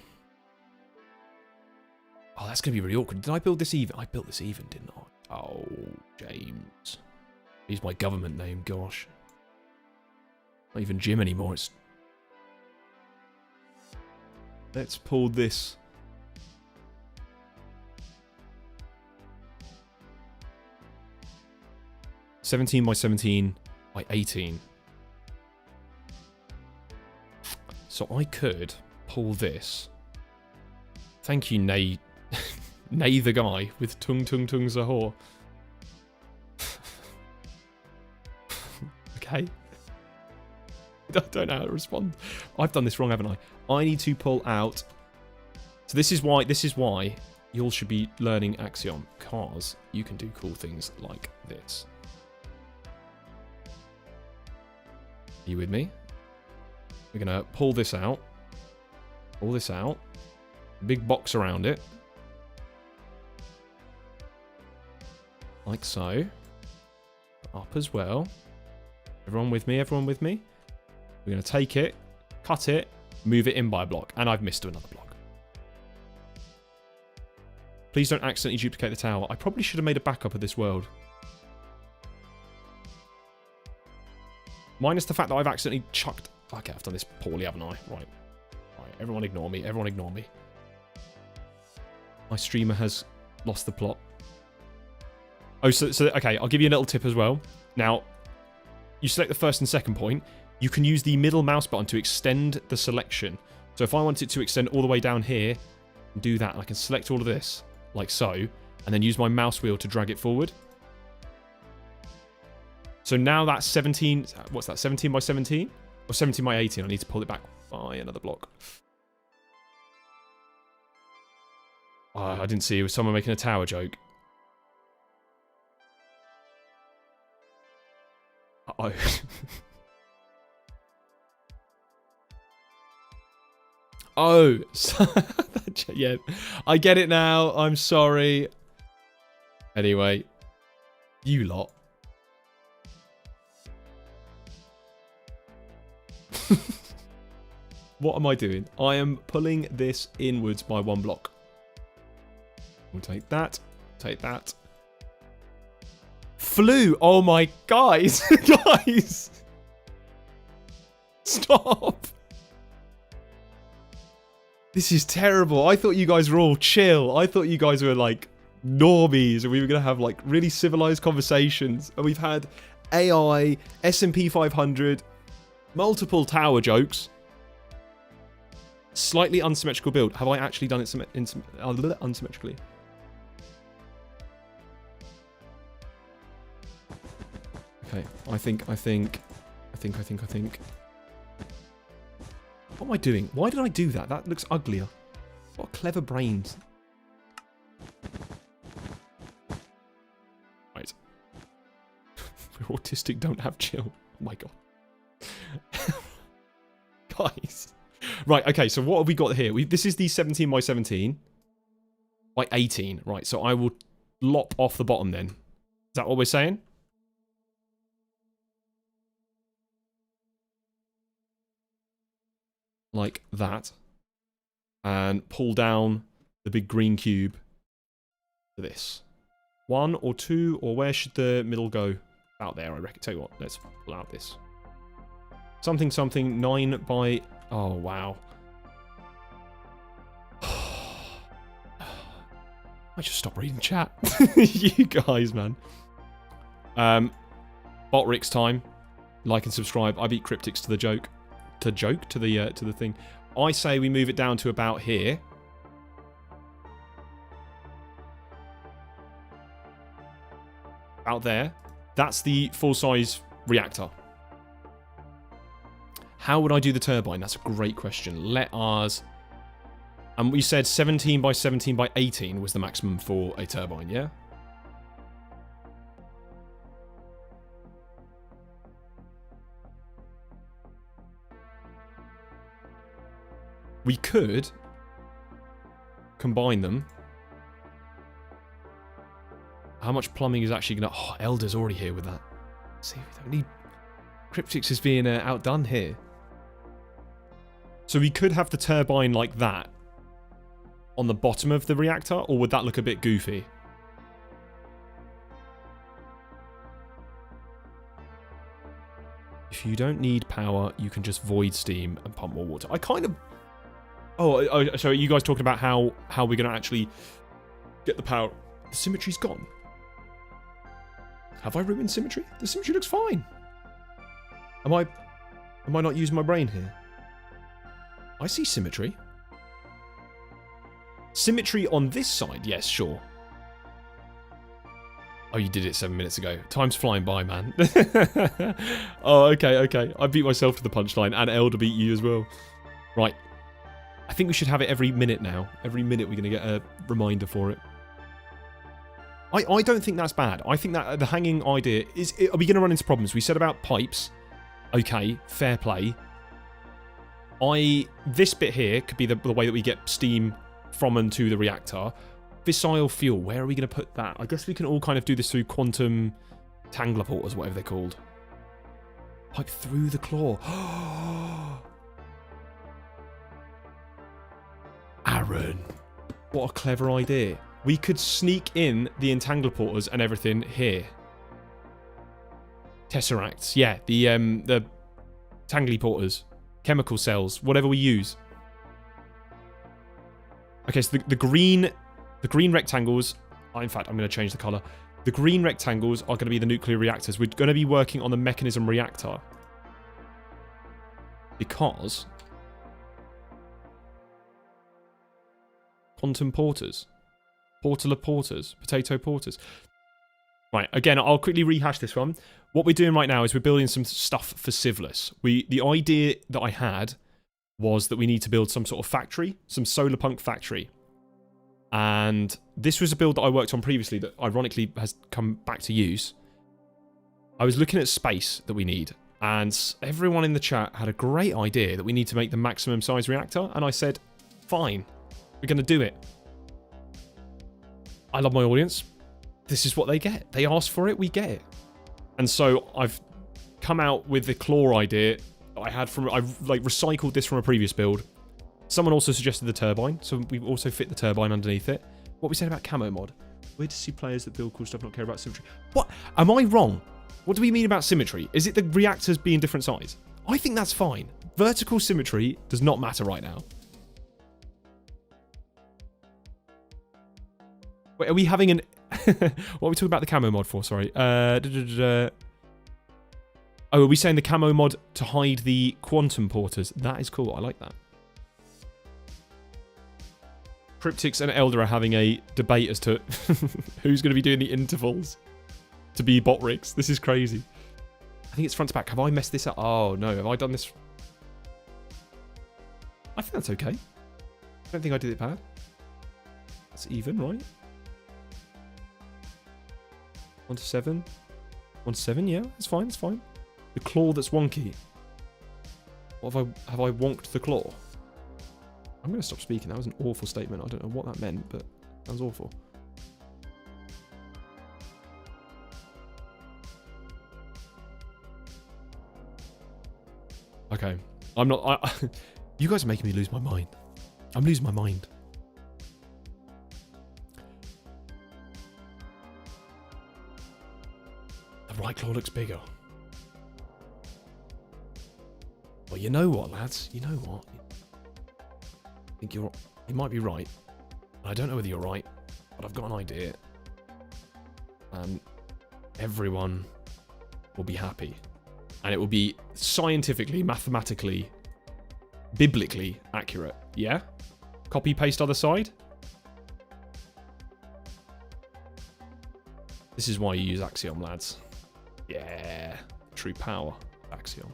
Oh, that's going to be really awkward. Did I build this even? I built this even, didn't I? Oh, James. He's my government name, gosh. Not even Jim anymore, it's... Let's pull this. $17 by 17 by 18. So I could pull this. Thank you, Nay. Nay the guy with tung tung tung zahor. Okay. I don't know how to respond. I've done this wrong, haven't I? I need to pull out. So this is why you all should be learning Axiom, because you can do cool things like this. Are you with me? We're gonna pull this out. Pull this out. Big box around it. Like so. Up as well. Everyone with me? Everyone with me? We're going to take it, cut it, move it in by a block. And I've missed another block. Please don't accidentally duplicate the tower. I probably should have made a backup of this world. Minus the fact that I've accidentally chucked... Okay, I've done this poorly, haven't I? Right. Right, everyone ignore me. Everyone ignore me. My streamer has lost the plot. Oh, so okay, I'll give you a little tip as well. Now, you select the first and second point. You can use the middle mouse button to extend the selection. So if I want it to extend all the way down here, do that. I can select all of this, like so, and then use my mouse wheel to drag it forward. So now that's 17, what's that, 17 by 17? Or 17 by 18, I need to pull it back by another block. Oh, I didn't see, was someone making a tower joke? Uh-oh. Oh, yeah, I get it now, I'm sorry. Anyway, you lot. What am I doing? I am pulling this inwards by one block. We'll take that. Take that. Flew! Oh my... Guys! Guys! Stop! This is terrible. I thought you guys were all chill. I thought you guys were like normies and we were going to have like really civilized conversations. And we've had AI, S&P 500, multiple tower jokes. Slightly unsymmetrical build. Have I actually done it unsymmetrically? Okay, I think. What am I doing? Why did I do that? That looks uglier. What clever brains. Right. We're autistic, don't have chill. Oh my god. Guys. Right, okay, so what have we got here? This is the 17 by 17. By 18. Right, so I will lop off the bottom then. Is that what we're saying? Like that. And pull down the big green cube to this. 1 or 2, or where should the middle go? Out there, I reckon. Tell you what, let's pull out this. Something, 9 by... Oh, wow. I just stop reading chat. You guys, man. Botrix time. Like and subscribe. I beat Cryptics to the joke. To the thing. I say we move it down to about here. Out there. That's the full-size reactor. How would I do the turbine? That's a great question. Let us... And we said 17 by 17 by 18 was the maximum for a turbine, yeah? We could combine them. How much plumbing is actually going to... Oh, Elder's already here with that. See, we don't need... Cryptics is being outdone here. So we could have the turbine like that on the bottom of the reactor, or would that look a bit goofy? If you don't need power, you can just void steam and pump more water. I kind of... Oh, so are you guys talking about how we're going to actually get the power? The symmetry's gone. Have I ruined symmetry? The symmetry looks fine. Am I not using my brain here? I see symmetry. Symmetry on this side, yes, sure. Oh, you did it 7 minutes ago. Time's flying by, man. Oh, okay. I beat myself to the punchline, and Elder beat you as well. Right. I think we should have it every minute now. Every minute we're going to get a reminder for it. I don't think that's bad. I think that the hanging idea is... Are we going to run into problems? We said about pipes. Okay, fair play. This bit here could be the way that we get steam from and to the reactor. Fissile fuel, where are we going to put that? I guess we can all kind of do this through quantum tangler portals, whatever they're called. Pipe through the claw. Aaron, what a clever idea. We could sneak in the entangler portals and everything here. Tesseracts, yeah, the tangly porters, chemical cells, whatever we use. Okay, so the green rectangles. In fact, I'm going to change the color. The green rectangles are going to be the nuclear reactors. We're going to be working on the mechanism reactor. Because... quantum porters. Portal porters. Potato porters. Right, again, I'll quickly rehash this one. What we're doing right now is we're building some stuff for Civilus. The idea that I had was that we need to build some sort of factory, some solar punk factory. And this was a build that I worked on previously that ironically has come back to use. I was looking at space that we need, and everyone in the chat had a great idea that we need to make the maximum size reactor, and I said, fine, we're going to do it. I love my audience. This is what they get. They ask for it, we get it. And so I've come out with the claw idea that I had from... I've like recycled this from a previous build. Someone also suggested the turbine, so we've also fit the turbine underneath it. What we said about camo mod. Weird to see players that build cool stuff not care about symmetry. What? Am I wrong? What do we mean about symmetry? Is it the reactors being different size? I think that's fine. Vertical symmetry does not matter right now. Wait, are we having an... what are we talking about the camo mod for? Sorry. Oh, are we saying the camo mod to hide the quantum porters? That is cool. I like that. Cryptics and Elder are having a debate as to who's going to be doing the intervals to be bot rigs. This is crazy. I think it's front to back. Have I messed this up? Oh, no. Have I done this? I think that's okay. I don't think I did it bad. That's even, right? 1 to 7. 1 to 7, yeah. It's fine, it's fine. The claw that's wonky. What have I wonked the claw? I'm going to stop speaking. That was an awful statement. I don't know what that meant, but that was awful. Okay. I'm not... you guys are making me lose my mind. I'm losing my mind. The right claw looks bigger. Well, you know what, lads? You know what? I think you might be right. I don't know whether you're right, but I've got an idea. And everyone will be happy. And it will be scientifically, mathematically, biblically accurate. Yeah? Copy, paste other side. This is why you use Axiom, lads. Yeah. True power. Axiom.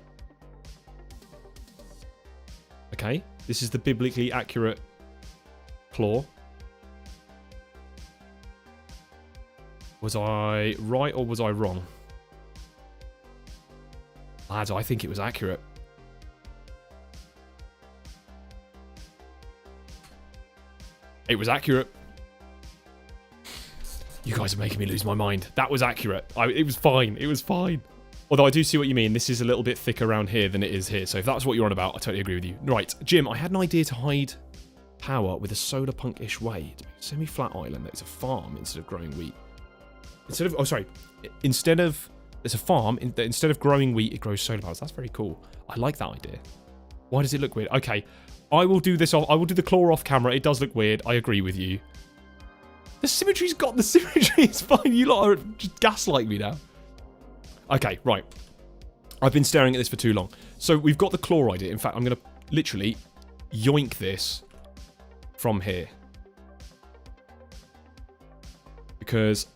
Okay. This is the biblically accurate claw. Was I right or was I wrong? Lads, I think it was accurate. It was accurate. You guys are making me lose my mind. That was accurate. It was fine. It was fine. Although I do see what you mean. This is a little bit thicker around here than it is here. So if that's what you're on about, I totally agree with you. Right, Jim, I had an idea to hide power with a solar punk-ish way. To make a semi-flat island that's a farm instead of growing wheat. It's a farm, instead of growing wheat, it grows solar panels. That's very cool. I like that idea. Why does it look weird? Okay, I will do this off. I will do the claw off camera. It does look weird. I agree with you. The symmetry's got the symmetry. It's fine. You lot are just gaslight me now. Okay, right. I've been staring at this for too long. So we've got the claw idea. In fact, I'm going to literally yoink this from here. Because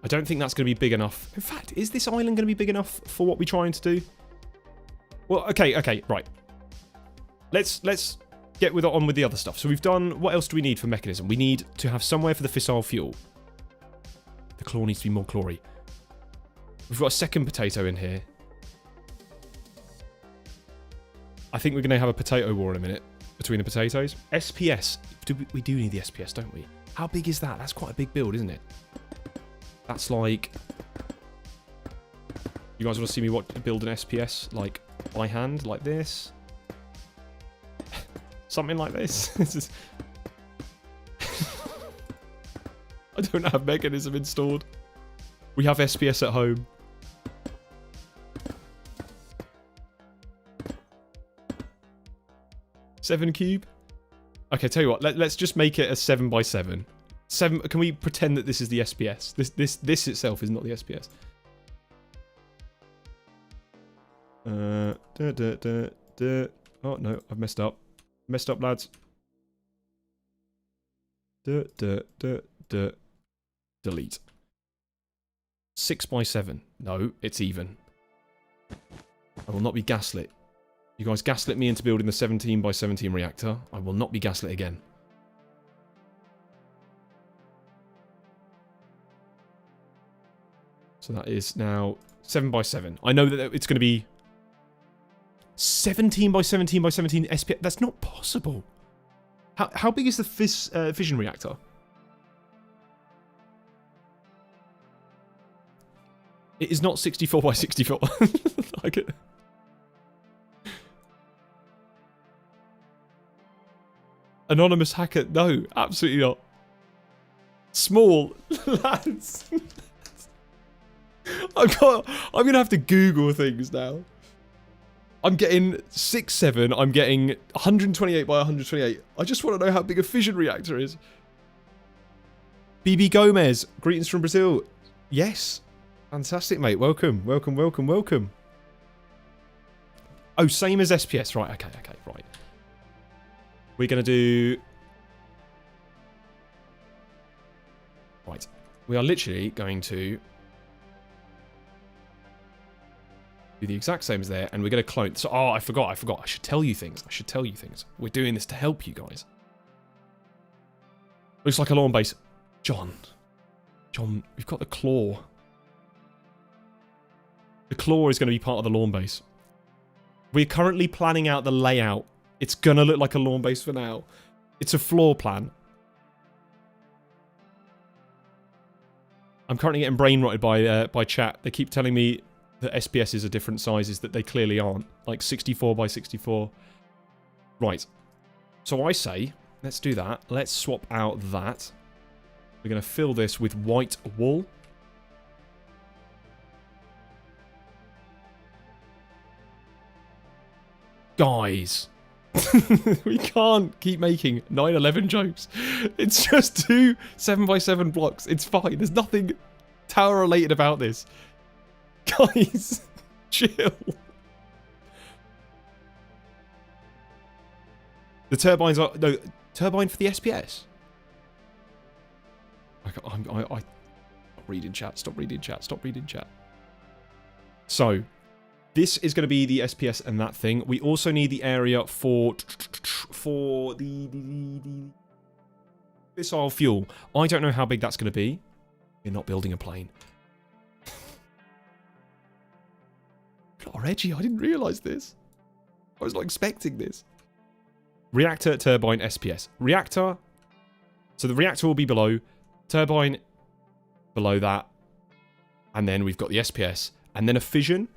I don't think that's going to be big enough. In fact, is this island going to be big enough for what we're trying to do? Well, okay, right. Let's get on with the other stuff. So we've done... What else do we need for mechanism? We need to have somewhere for the fissile fuel. The claw needs to be more clawy. We've got a second potato in here. I think we're going to have a potato war in a minute between the potatoes. SPS. We do need the SPS, don't we? How big is that? That's quite a big build, isn't it? That's like... You guys want to see me build an SPS like by hand, like this? Something like this. This is... I don't have mechanism installed. We have SPS at home. Seven cube. Okay, tell you what. Let's just make it a 7x7. Can we pretend that this is the SPS? This itself is not the SPS. Oh no, I've messed up. Messed up, lads. Delete. 6 by 7. No, it's even. I will not be gaslit. You guys gaslit me into building the 17 by 17 reactor. I will not be gaslit again. So that is now 7 by 7. I know that it's going to be 17 by 17 by 17 SPS. That's not possible. How big is the fission reactor? It is not 64 by 64. Like it. Anonymous hacker. No, absolutely not. Small. Lads. I'm going to have to Google things now. I'm getting 6'7". I'm getting 128 by 128. I just want to know how big a fission reactor is. BB Gomez. Greetings from Brazil. Yes. Fantastic, mate. Welcome. Welcome, welcome, welcome. Oh, same as SPS. Right, okay, right. We're going to do... Right. We are literally going to... do the exact same as there, and we're going to clone... So, I forgot. I should tell you things. We're doing this to help you guys. Looks like a lawn base. John, we've got the claw. The claw is going to be part of the lawn base. We're currently planning out the layout. It's going to look like a lawn base for now. It's a floor plan. I'm currently getting brain rotted by chat. They keep telling me that SPSs are different sizes that they clearly aren't. Like 64 by 64. Right. So I say, let's do that. Let's swap out that. We're going to fill this with white wool. Guys. We can't keep making 9/11 jokes. It's just 2 7x7 blocks. It's fine. There's nothing tower related about this. Guys, chill. The turbines are... No, turbine for the SPS. Stop reading chat. So, this is going to be the SPS and that thing. We also need the area for the fissile fuel. I don't know how big that's going to be. You're not building a plane. Oh, Reggie, I didn't realise this. I was not expecting this. Reactor, turbine, SPS. Reactor. So the reactor will be below. Turbine below that. And then we've got the SPS. And then a fission.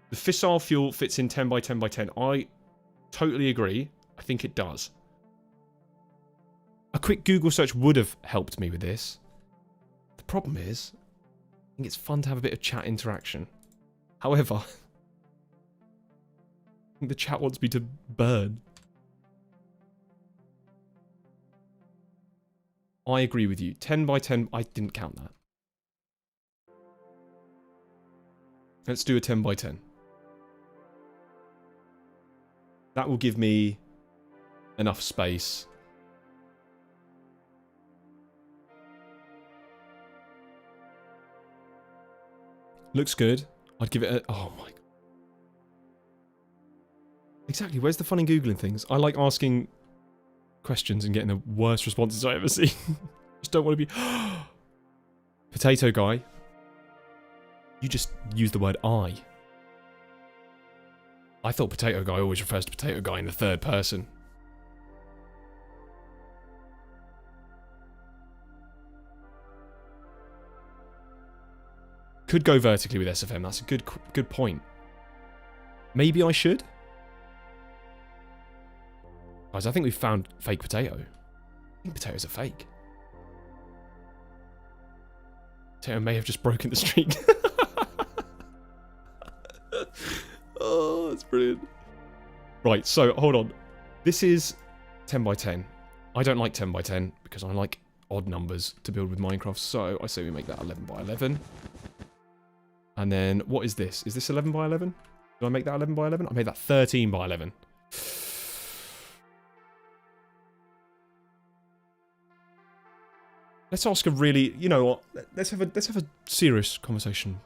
The fissile fuel fits in 10 by 10 by 10. I totally agree. I think it does. A quick Google search would have helped me with this. The problem is, I think it's fun to have a bit of chat interaction. However, I think the chat wants me to burn. I agree with you. 10 by 10, I didn't count that. Let's do a 10 by 10. That will give me enough space. Looks good. I'd give it a... Oh my... Exactly, where's the fun in Googling things? I like asking questions and getting the worst responses I ever see. Just don't want to be... Potato guy. You just used the word I. I thought potato guy always refers to potato guy in the third person. Could go vertically with SFM. That's a good point. Maybe I should? Guys, I think we've found fake potato. I think potatoes are fake. Potato may have just broken the streak. Oh, that's brilliant. Right, so, hold on. This is 10 by 10. I don't like 10 by 10 because I like odd numbers to build with Minecraft. So I say we make that 11 by 11. And then what is this? Is this 11 by 11? Did I make that 11 by 11? I made that 13 by 11. Let's ask a really, you know what? Let's have a serious conversation.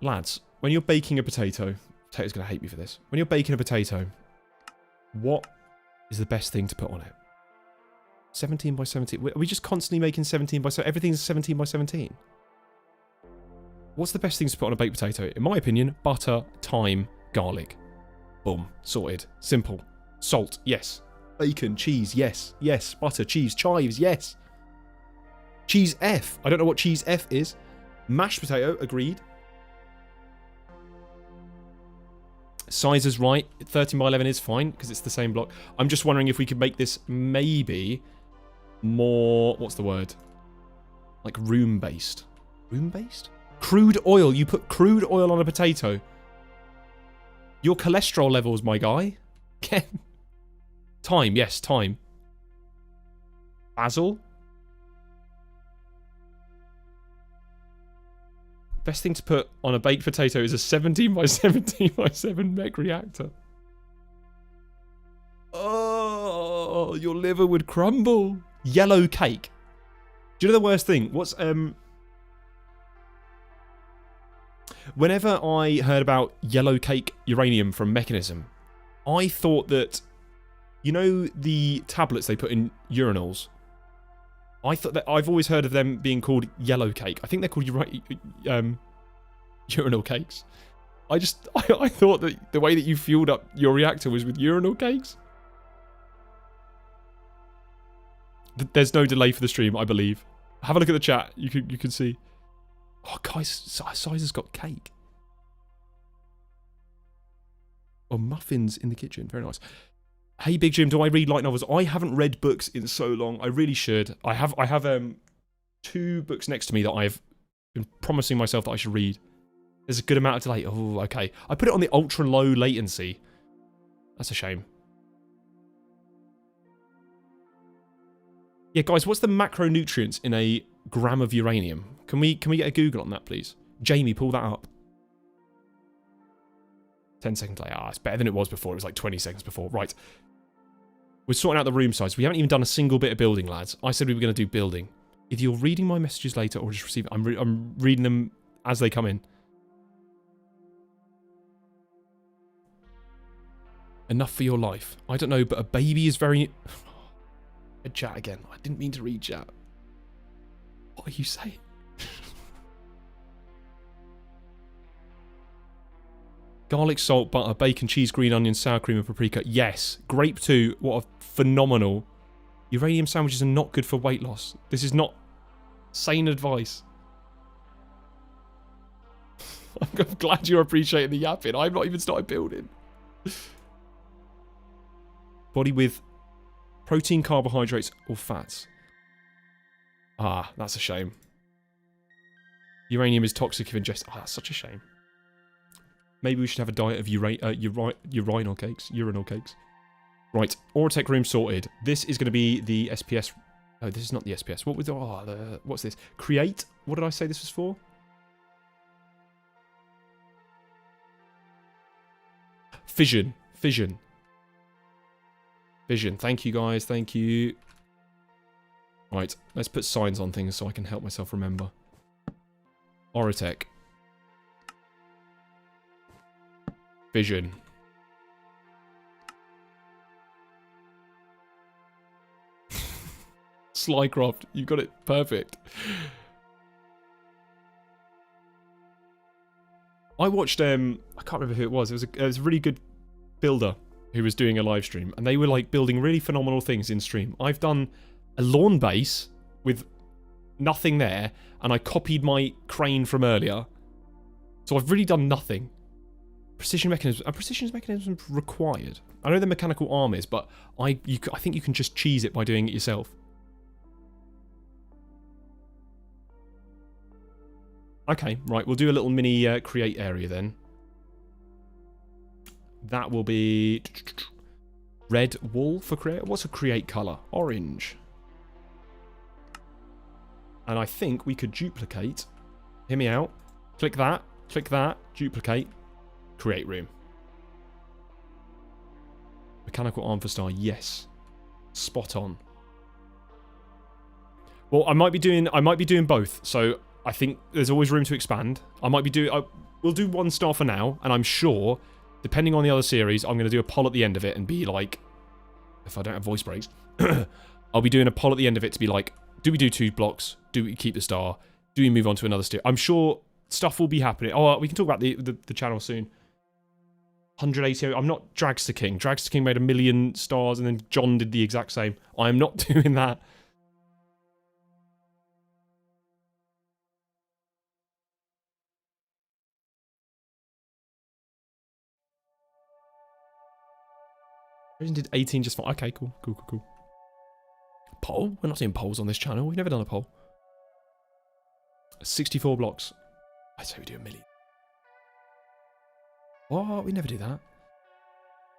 Lads, when you're baking a potato, potato's going to hate me for this. When you're baking a potato, what is the best thing to put on it? 17 by 17. Are we just constantly making 17 by 17? Everything's 17 by 17. What's the best thing to put on a baked potato? In my opinion, butter, thyme, garlic. Boom. Sorted. Simple. Salt. Yes. Bacon. Cheese. Yes. Yes. Butter. Cheese. Chives. Yes. Cheese F. I don't know what cheese F is. Mashed potato. Agreed. Size is right. 13 by 11 is fine because it's the same block. I'm just wondering if we could make this maybe more... What's the word? Like room-based. Room-based? Crude oil. You put crude oil on a potato. Your cholesterol levels, my guy. Thyme. Yes, thyme. Basil. Best thing to put on a baked potato is a 17 by 17 by 7 mech reactor. Oh, your liver would crumble. Yellow cake. Do you know the worst thing? What's whenever I heard about yellow cake uranium from Mechanism, I thought that, you know, the tablets they put in urinals. I thought that I've always heard of them being called yellow cake. I think they're called urinal cakes. I thought that the way that you fueled up your reactor was with urinal cakes. There's no delay for the stream, I believe. Have a look at the chat. You can see. Oh, guys, Sizer's got cake. Oh, muffins in the kitchen. Very nice. Hey, Big Jim, do I read light novels? I haven't read books in so long. I really should. I have 2 books next to me that I've been promising myself that I should read. There's a good amount of delay. Oh, okay. I put it on the ultra low latency. That's a shame. Yeah, guys, what's the macronutrients in a gram of uranium? Can we get a Google on that, please? Jamie, pull that up. 10 seconds later. Ah, it's better than it was before. It was like 20 seconds before. Right. We're sorting out the room size. We haven't even done a single bit of building, lads. I said we were going to do building. If you're reading my messages later or just receiving... I'm reading them as they come in. Enough for your life. I don't know, but a baby is very... Chat again. I didn't mean to read chat. What are you saying? Garlic, salt, butter, bacon, cheese, green onion, sour cream, and paprika. Yes. Grape 2. What a phenomenal... Uranium sandwiches are not good for weight loss. This is not sane advice. I'm glad you're appreciating the yapping. I've not even started building. Body with protein, carbohydrates, or fats. Ah, that's a shame. Uranium is toxic if ingested. Oh, that's such a shame. Maybe we should have a diet of urinal cakes. Urinal cakes. Right, Auratech room sorted. This is going to be the SPS. Oh, this is not the SPS. What was what's this? Create? What did I say this was for? Fission. Fission. Vision. Thank you, guys. Thank you. Right, let's put signs on things so I can help myself remember. Auratech. Vision. Slycroft, you got it perfect. I watched, I can't remember who it was. It was a really good builder who was doing a live stream, and they were like building really phenomenal things in stream. I've done a lawn base with nothing there, and I copied my crane from earlier. So I've really done nothing. Precision mechanisms. Are precision mechanisms required? I know they're mechanical arm is, but I think you can just cheese it by doing it yourself. Okay, right. We'll do a little mini create area then. That will be Red wool for create. What's a create colour? Orange. And I think we could duplicate. Hear me out. Click that. Click that. Duplicate. Create room. Mechanical arm for star. Yes. Spot on. Well, I might be doing both. So I think there's always room to expand. We'll do 1 star for now, and I'm sure, depending on the other series, I'm going to do a poll at the end of it and be like, if I don't have voice breaks, I'll be doing a poll at the end of it to be like, do we do 2 blocks? Do we keep the star? Do we move on to another star? I'm sure stuff will be happening. Oh, we can talk about the channel soon. 180. I'm not Dragster King. Dragster King made 1 million stars, and then John did the exact same. I am not doing that. Did 18 just fine. Okay, cool. Poll? We're not doing polls on this channel. We've never done a poll. 64 blocks. I say we do 1 million. What? We never do that.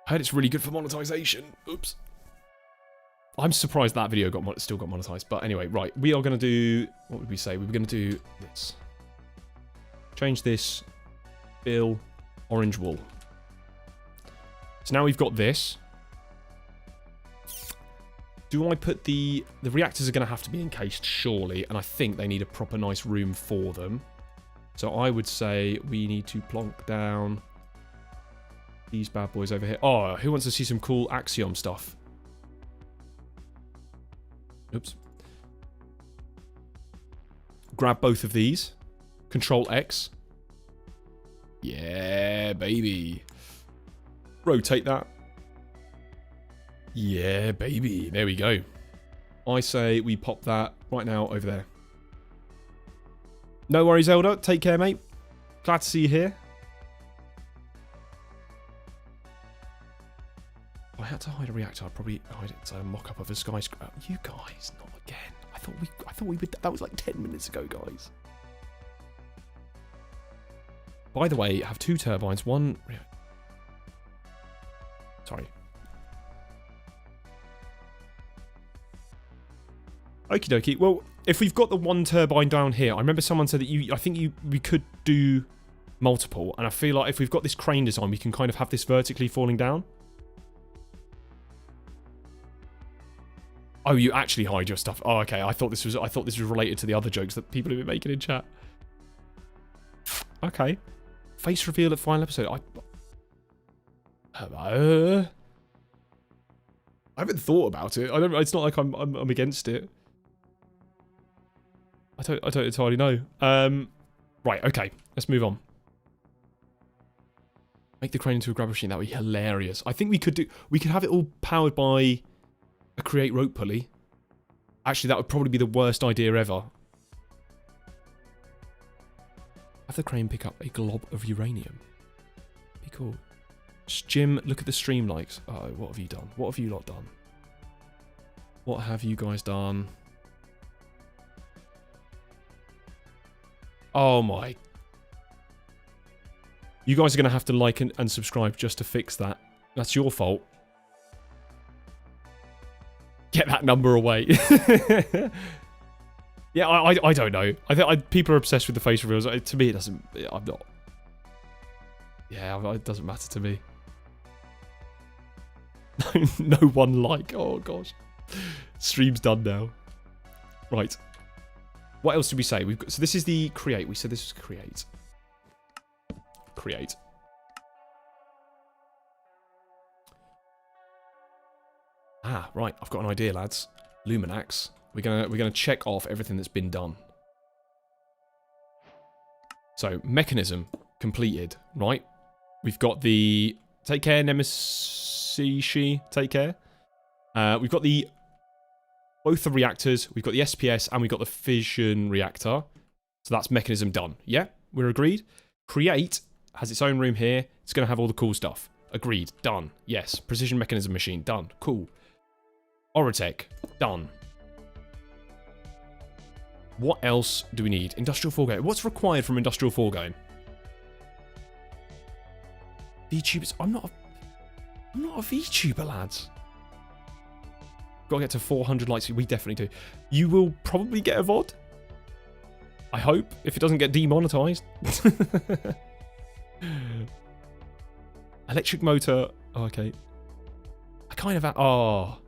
I heard it's really good for monetization. Oops. I'm surprised that video still got monetized. But anyway, right. We are going to do... What would we say? We were going to do this. Change this. Bill. Orange wool. So now we've got this. Do I put the reactors are going to have to be encased, surely, and I think they need a proper nice room for them. So I would say we need to plonk down these bad boys over here. Oh, who wants to see some cool Axiom stuff? Oops. Grab both of these. Control X. Yeah, baby. Rotate that. Yeah, baby. There we go. I say we pop that right now over there. No worries, Elder. Take care, mate. Glad to see you here. If I had to hide a reactor, I'd probably hide it as a mock-up of a skyscraper. You guys, not again. I thought we would. That was like 10 minutes ago, guys. By the way, I have 2 turbines. One. Sorry. Okie dokie. Well, if we've got the 1 turbine down here, I remember someone said that we could do multiple, and I feel like if we've got this crane design, we can kind of have this vertically falling down. Oh, you actually hide your stuff. Oh, okay. I thought this was related to the other jokes that people have been making in chat. Okay. Face reveal at final episode. I haven't thought about it. It's not like I'm against it. I don't entirely know. Right, okay. Let's move on. Make the crane into a grab machine. That would be hilarious. I think we could have it all powered by a create rope pulley. Actually, that would probably be the worst idea ever. Have the crane pick up a glob of uranium. Be cool. Jim, look at the stream likes. Oh, what have you done? What have you lot done? What have you guys done? Oh my. You guys are going to have to like and subscribe just to fix that. That's your fault. Get that number away. Yeah, I don't know. I think people are obsessed with the face reveals. To me, it doesn't... I'm not... Yeah, it doesn't matter to me. No one like. Oh, gosh. Stream's done now. Right. What else did we say? So this is the create. We said this was create. Create. Ah, right. I've got an idea, lads. Luminax. We're gonna check off everything that's been done. So mechanism completed. Right. We've got the take care Nemesis. Take care. We've got both the reactors. We've got the SPS and we've got the fission reactor. So that's mechanism done. Yeah, we're agreed. Create has its own room here. It's gonna have all the cool stuff. Agreed. Done. Yes. Precision mechanism machine. Done. Cool. Orotech. Done. What else do we need? Industrial foregoing. What's required from industrial foregoing? VTubers. I'm not a VTuber, lads. got to get to 400 likes. We definitely do. You will probably get a VOD. I hope, if it doesn't get demonetized. Electric motor. Oh, okay. I kind of... Oh.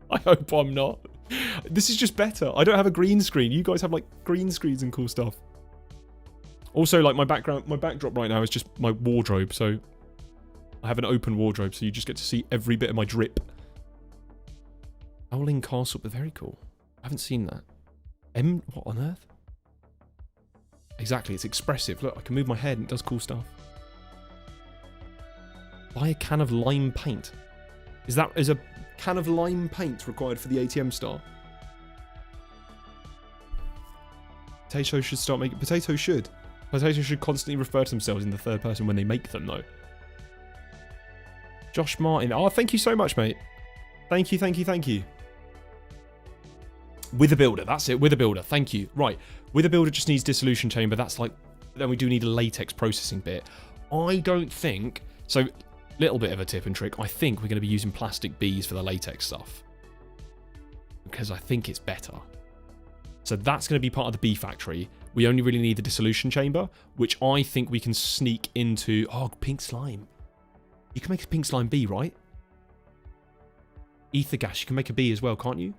I hope I'm not. This is just better. I don't have a green screen. You guys have, like, green screens and cool stuff. Also, like, my backdrop right now is just my wardrobe, so... I have an open wardrobe, so you just get to see every bit of my drip. Howling Castle, but very cool. I haven't seen that. What on earth? Exactly, it's expressive. Look, I can move my head and it does cool stuff. Buy a can of lime paint. Is a can of lime paint required for the ATM star? Potatoes should start making... Potatoes should constantly refer to themselves in the third person when they make them, though. Josh Martin. Oh, thank you so much, mate. Thank you, thank you, thank you. With a builder. That's it. With a builder. Thank you. Right. With a builder just needs dissolution chamber. That's like... Then we do need a latex processing bit. I don't think... So, little bit of a tip and trick. I think we're going to be using plastic bees for the latex stuff. Because I think it's better. So that's going to be part of the bee factory. We only really need the dissolution chamber, which I think we can sneak into... Oh, pink slime. You can make a pink slime bee, right? Ether gas, you can make a bee as well, can't you?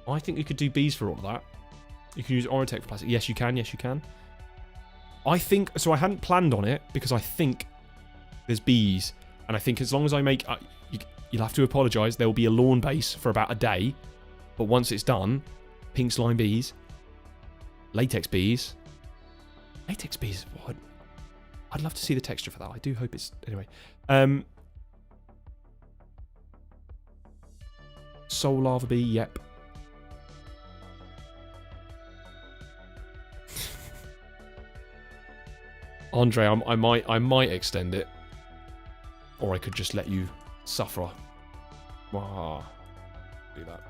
I think you could do bees for all of that. You can use Orotech for plastic. Yes, you can. Yes, you can. I think... So I hadn't planned on it because I think there's bees. And I think as long as I make... you'll have to apologise. There will be a lawn base for about a day. But once it's done, pink slime bees, latex bees. Latex bees, what? I'd love to see the texture for that. I do hope it's... Anyway. Soul lava bee, yep. Andre, I might extend it. Or I could just let you suffer. Ah, do that.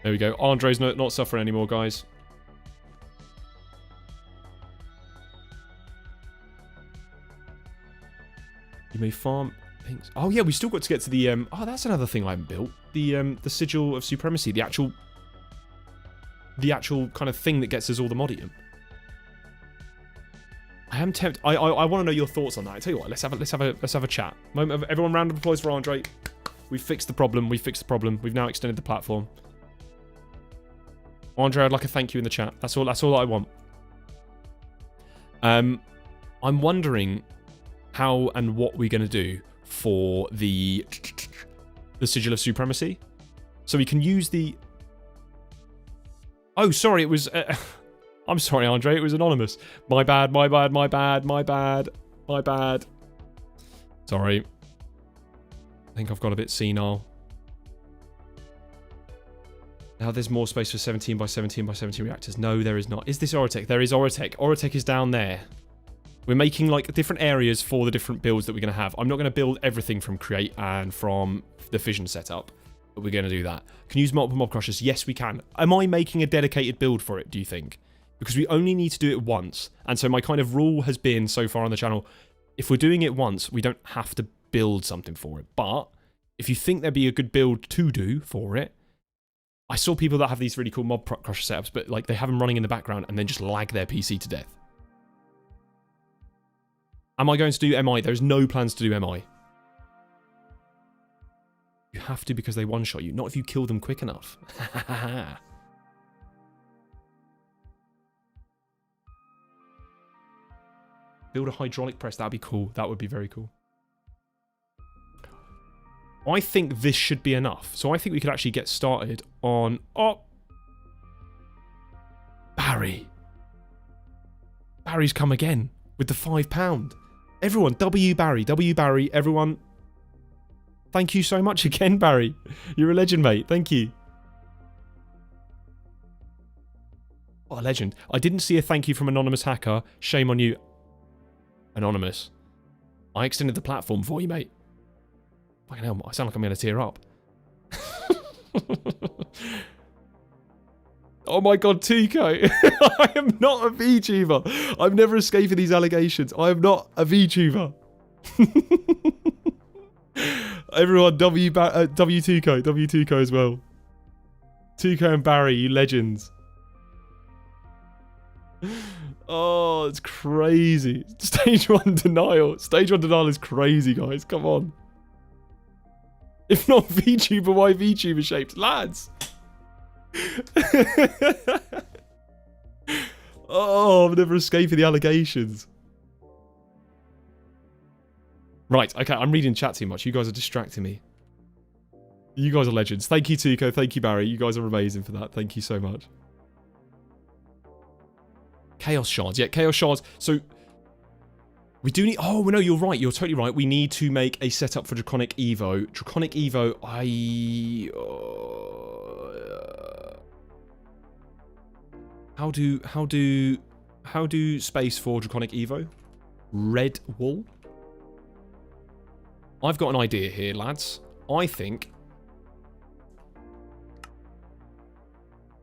There we go. Andre's not suffering anymore, guys. You may farm pinks. Oh yeah, we still got to get to the oh, that's another thing I haven't built. The sigil of supremacy, the actual kind of thing that gets us all the modium. I am tempted. I want to know your thoughts on that. I tell you what, let's have a chat. Moment of everyone, round of applause for Andre. We fixed the problem. We fixed the problem. We've now extended the platform. Andre, I'd like a thank you in the chat. That's all I want. I'm wondering how and what we're going to do for the sigil of supremacy. So we can use the... Oh, sorry, it was... I'm sorry, Andre, it was anonymous. My bad. Sorry. I think I've got a bit senile. Now there's more space for 17 by 17 by 17 reactors. No, there is not. Is this Orotech? There is Orotech. Orotech is down there. We're making like different areas for the different builds that we're going to have. I'm not going to build everything from Create and from the Fission setup, but we're going to do that. Can you use multiple mob crushers? Yes, we can. Am I making a dedicated build for it, do you think? Because we only need to do it once. And so my kind of rule has been so far on the channel, if we're doing it once, we don't have to build something for it. But if you think there'd be a good build to do for it, I saw people that have these really cool mob crusher setups, but like they have them running in the background and then just lag their PC to death. Am I going to do MI? There's no plans to do MI. You have to because they one-shot you. Not if you kill them quick enough. Build a hydraulic press. That'd be cool. That would be very cool. I think this should be enough. So I think we could actually get started on... Oh! Barry. Barry's come again with the £5. Everyone, W Barry, everyone. Thank you so much again, Barry. You're a legend, mate. Thank you. What a legend. I didn't see a thank you from Anonymous Hacker. Shame on you, Anonymous. I extended the platform for you, mate. Fucking hell, I sound like I'm going to tear up. Oh my god, Tuco. I am not a VTuber. I'm never escaping these allegations. I am not a VTuber. Everyone, W2Co. W2Co as well. Tuco and Barry, you legends. Oh, it's crazy. Stage 1 denial. Stage 1 denial is crazy, guys. Come on. If not VTuber, why VTuber shaped? Lads. Oh, I'm never escaping the allegations. Right, okay, I'm reading chat too much. You guys are distracting me. You guys are legends. Thank you, Tuco. Thank you, Barry. You guys are amazing for that. Thank you so much. Chaos shards. Yeah, chaos shards. So, we do need... Oh, no, you're right. You're totally right. We need to make a setup for Draconic Evo. Draconic Evo, How do space for Draconic Evo? Red wool? I've got an idea here, lads. I think...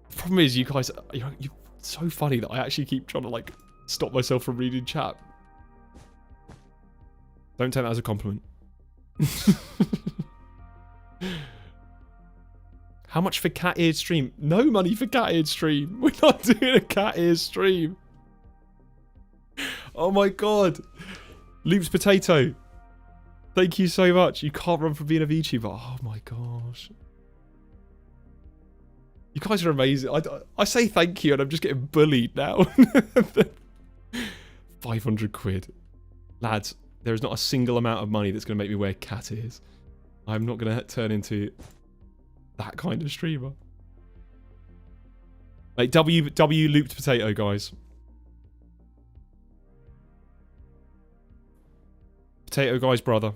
The problem is, you guys... You're so funny that I actually keep trying to, like, stop myself from reading chat. Don't take that as a compliment. How much for cat-eared stream? No money for cat-eared stream. We're not doing a cat-eared stream. Oh my god. Loops Potato. Thank you so much. You can't run from being a VTuber. Oh my gosh. You guys are amazing. I say thank you and I'm just getting bullied now. 500 quid. Lads, there is not a single amount of money that's going to make me wear cat ears. I'm not going to turn into that kind of streamer. Like, W looped potato, guys. Potato guy's brother.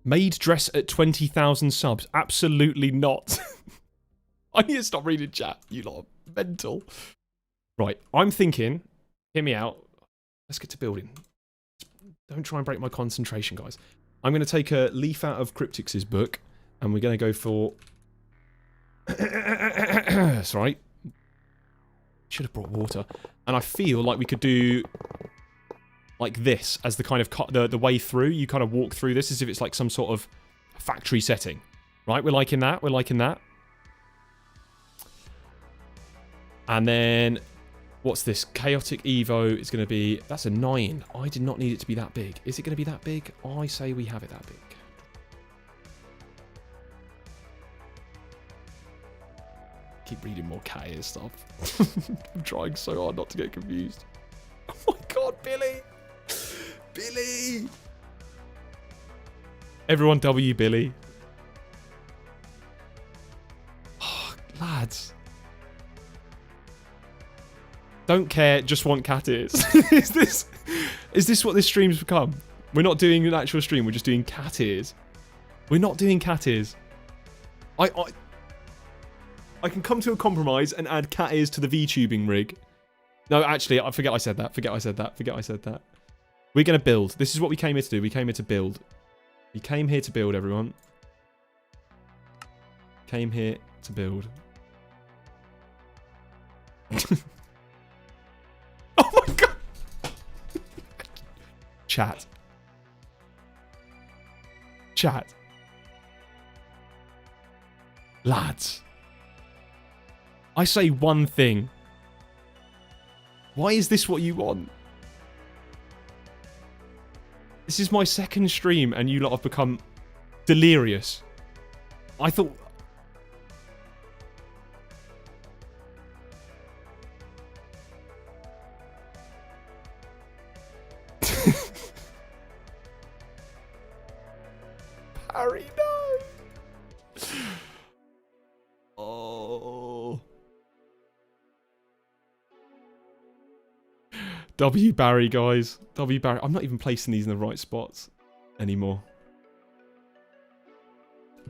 Maid dress at 20,000 subs. Absolutely not. I need to stop reading chat. You lot are mental. Right, I'm thinking... Hear me out. Let's get to building. Don't try and break my concentration, guys. I'm going to take a leaf out of Cryptix's book, and we're going to go for... That's right. Should have brought water. And I feel like we could do... like this as the kind of the way through. You kind of walk through this as if it's like some sort of factory setting. Right, we're liking that. We're liking that. And then... What's this? Chaotic Evo is going to be... That's a 9. I did not need it to be that big. Is it going to be that big? I say we have it that big. Keep reading more cat stuff. I'm trying so hard not to get confused. Oh my god, Billy! Billy! Everyone W Billy. Oh, lads. Don't care, just want cat ears. Is this what this stream's become? We're not doing an actual stream, we're just doing cat ears. We're not doing cat ears. I can come to a compromise and add cat ears to the VTubing rig. No, actually, I forget I said that. Forget I said that. We're going to build. This is what we came here to do. We came here to build. We came here to build, everyone. Came here to build. Oh my god! Chat. Lads. I say one thing. Why is this what you want? This is my second stream and you lot have become delirious. I thought... Harry, no! Oh... W Barry, guys. W Barry. I'm not even placing these in the right spots anymore.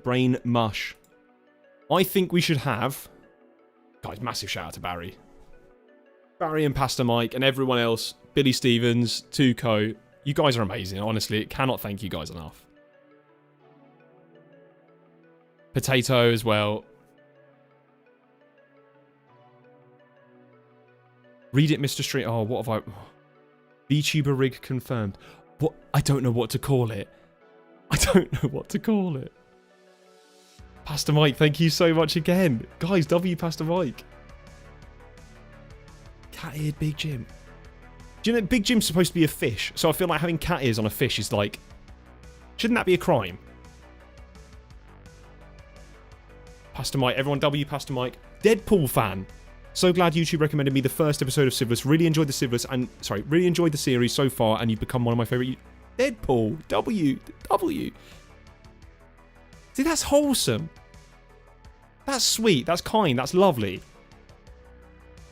Brain mush. I think we should have... Guys, massive shout out to Barry. Barry and Pastor Mike and everyone else. Billy Stevens, Tuco. You guys are amazing, honestly. Cannot thank you guys enough. Potato as well. Read it, Mr. Street. Oh, what have I... VTuber rig confirmed. What? I don't know what to call it. I don't know what to call it. Pastor Mike, thank you so much again. Guys, W Pastor Mike. Cat eared Big Jim. Do you know Big Jim's supposed to be a fish? So I feel like having cat ears on a fish is like... Shouldn't that be a crime? Pastor Mike, everyone W Pastor Mike. Deadpool fan. So glad YouTube recommended me the first episode of Civilus. Really enjoyed the Civilus and... Sorry, really enjoyed the series so far and you've become one of my favourite... Deadpool. W. See, that's wholesome. That's sweet. That's kind. That's lovely.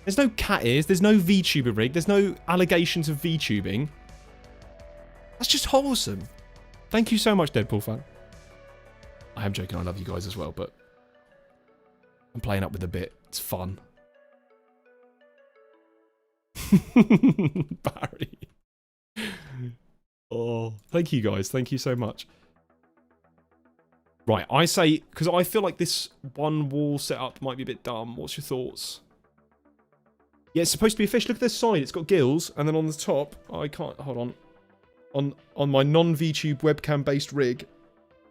There's no cat ears. There's no VTuber rig. There's no allegations of VTubing. That's just wholesome. Thank you so much, Deadpool fan. I am joking. I love you guys as well, but... I'm playing up with a bit. It's fun. Barry. Oh, thank you guys. Thank you so much. Right, I say, because I feel like this one wall setup might be a bit dumb. What's your thoughts? Yeah, it's supposed to be a fish. Look at this side. It's got gills. And then on the top, I can't, hold on. On my non-VTube webcam-based rig, can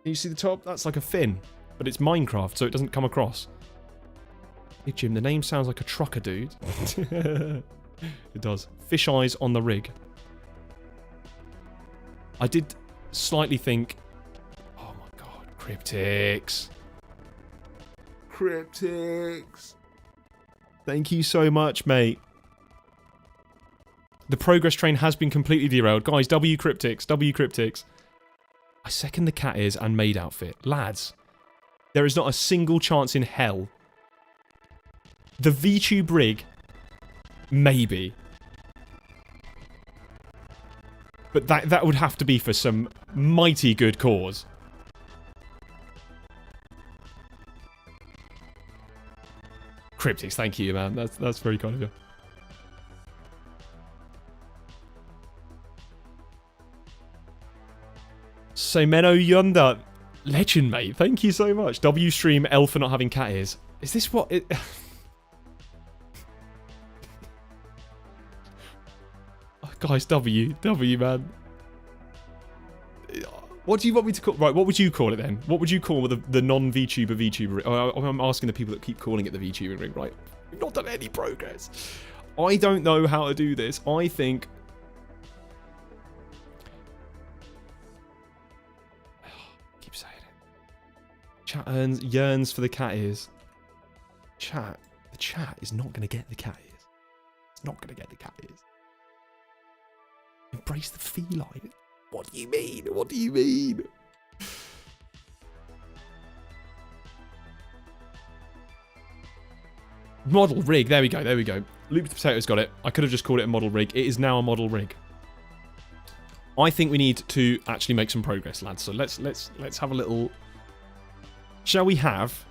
you see the top? That's like a fin. But it's Minecraft, so it doesn't come across. Hey, Jim, the name sounds like a trucker dude. It does. Fish eyes on the rig. I did slightly think... Oh my god. Cryptics. Cryptics. Thank you so much, mate. The progress train has been completely derailed. Guys, W Cryptics. W Cryptics. I second the cat ears and maid outfit. Lads, there is not a single chance in hell. The VTube rig... Maybe. But that would have to be for some mighty good cause. Cryptics, thank you, man. That's very kind of you. Semeno Yonder. Legend, mate. Thank you so much. W stream L for not having cat ears. Is this what it... Guys, W, man. What do you want me to call... Right, what would you call it then? What would you call the non-VTuber rig? I'm asking the people that keep calling it the VTuber rig, right? We've not done any progress. I don't know how to do this. I think... keep saying it. Chat yearns for the cat ears. Chat. The chat is not going to get the cat ears. It's not going to get the cat ears. Embrace the feline. What do you mean? What do you mean? Model rig. There we go. There we go. Looped Potato's got it. I could have just called it a model rig. It is now a model rig. I think we need to actually make some progress, lads. So let's have a little... Shall we have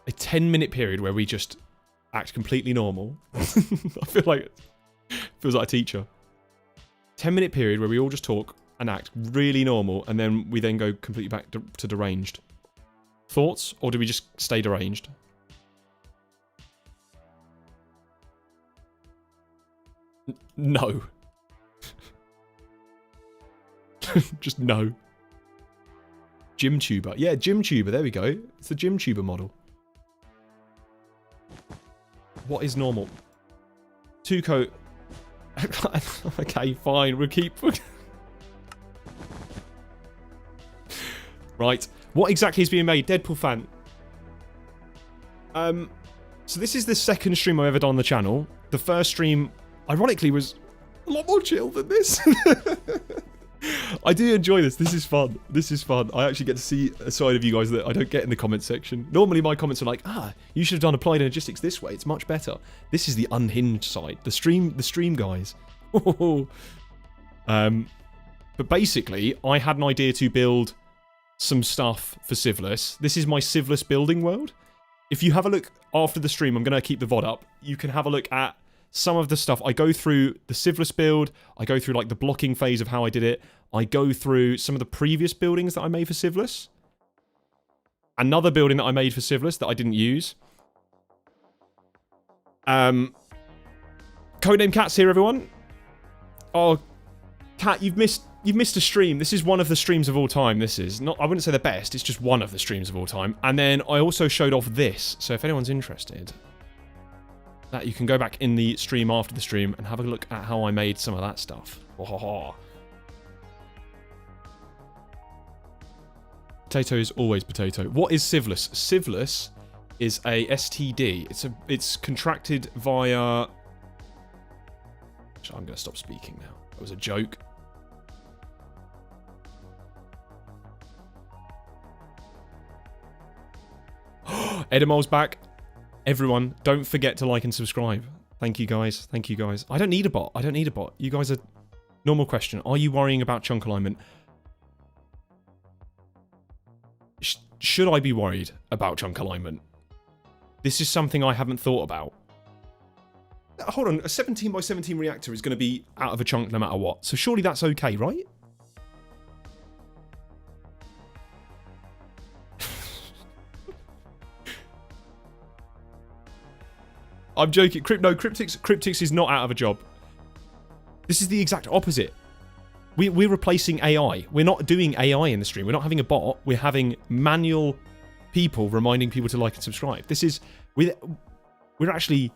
a 10-minute period where we just act completely normal? I feel like it feels like a teacher. 10-minute period where we all just talk and act really normal, and then we then go completely back to deranged. Thoughts? Or do we just stay deranged? No. Just no. Gym-tuber. Yeah, gym-tuber. There we go. It's the gym-tuber model. What is normal? Two-coat... Okay, fine. We'll keep... Right. What exactly is being made? Deadpool fan. So this is the second stream I've ever done on the channel. The first stream, ironically, was a lot more chill than this. I do enjoy this. This is fun. This is fun. I actually get to see a side of you guys that I don't get in the comment section. Normally my comments are like, you should have done applied energistics this way. It's much better. This is the unhinged side. The stream guys. But basically, I had an idea to build some stuff for Civilus. This is my Civilus building world. If you have a look after the stream, I'm going to keep the VOD up. You can have a look at some of the stuff. I go through the Civilus build. I go through like the blocking phase of how I did it. I go through some of the previous buildings that I made for Civilus. Another building that I made for Civilus that I didn't use. Codename Cat's here, everyone. Oh, Cat, you've missed a stream. This is one of the streams of all time. This is not. I wouldn't say the best. It's just one of the streams of all time. And then I also showed off this. So if anyone's interested, that you can go back in the stream after the stream and have a look at how I made some of that stuff. Oh. Potato is always potato. What is Civilus? Civilus is a STD. It's contracted via. Actually, I'm going to stop speaking now. That was a joke. Edamol's back. Everyone, don't forget to like and subscribe. Thank you, guys. Thank you, guys. I don't need a bot. I don't need a bot. You guys are... Normal question. Are you worrying about chunk alignment? Should I be worried about chunk alignment? This is something I haven't thought about. Hold on. A 17 by 17 reactor is going to be out of a chunk no matter what. So surely that's okay, right? I'm joking. No, Cryptix is not out of a job. This is the exact opposite. We're replacing AI. We're not doing AI in the stream. We're not having a bot. We're having manual people reminding people to like and subscribe. This is... We're actually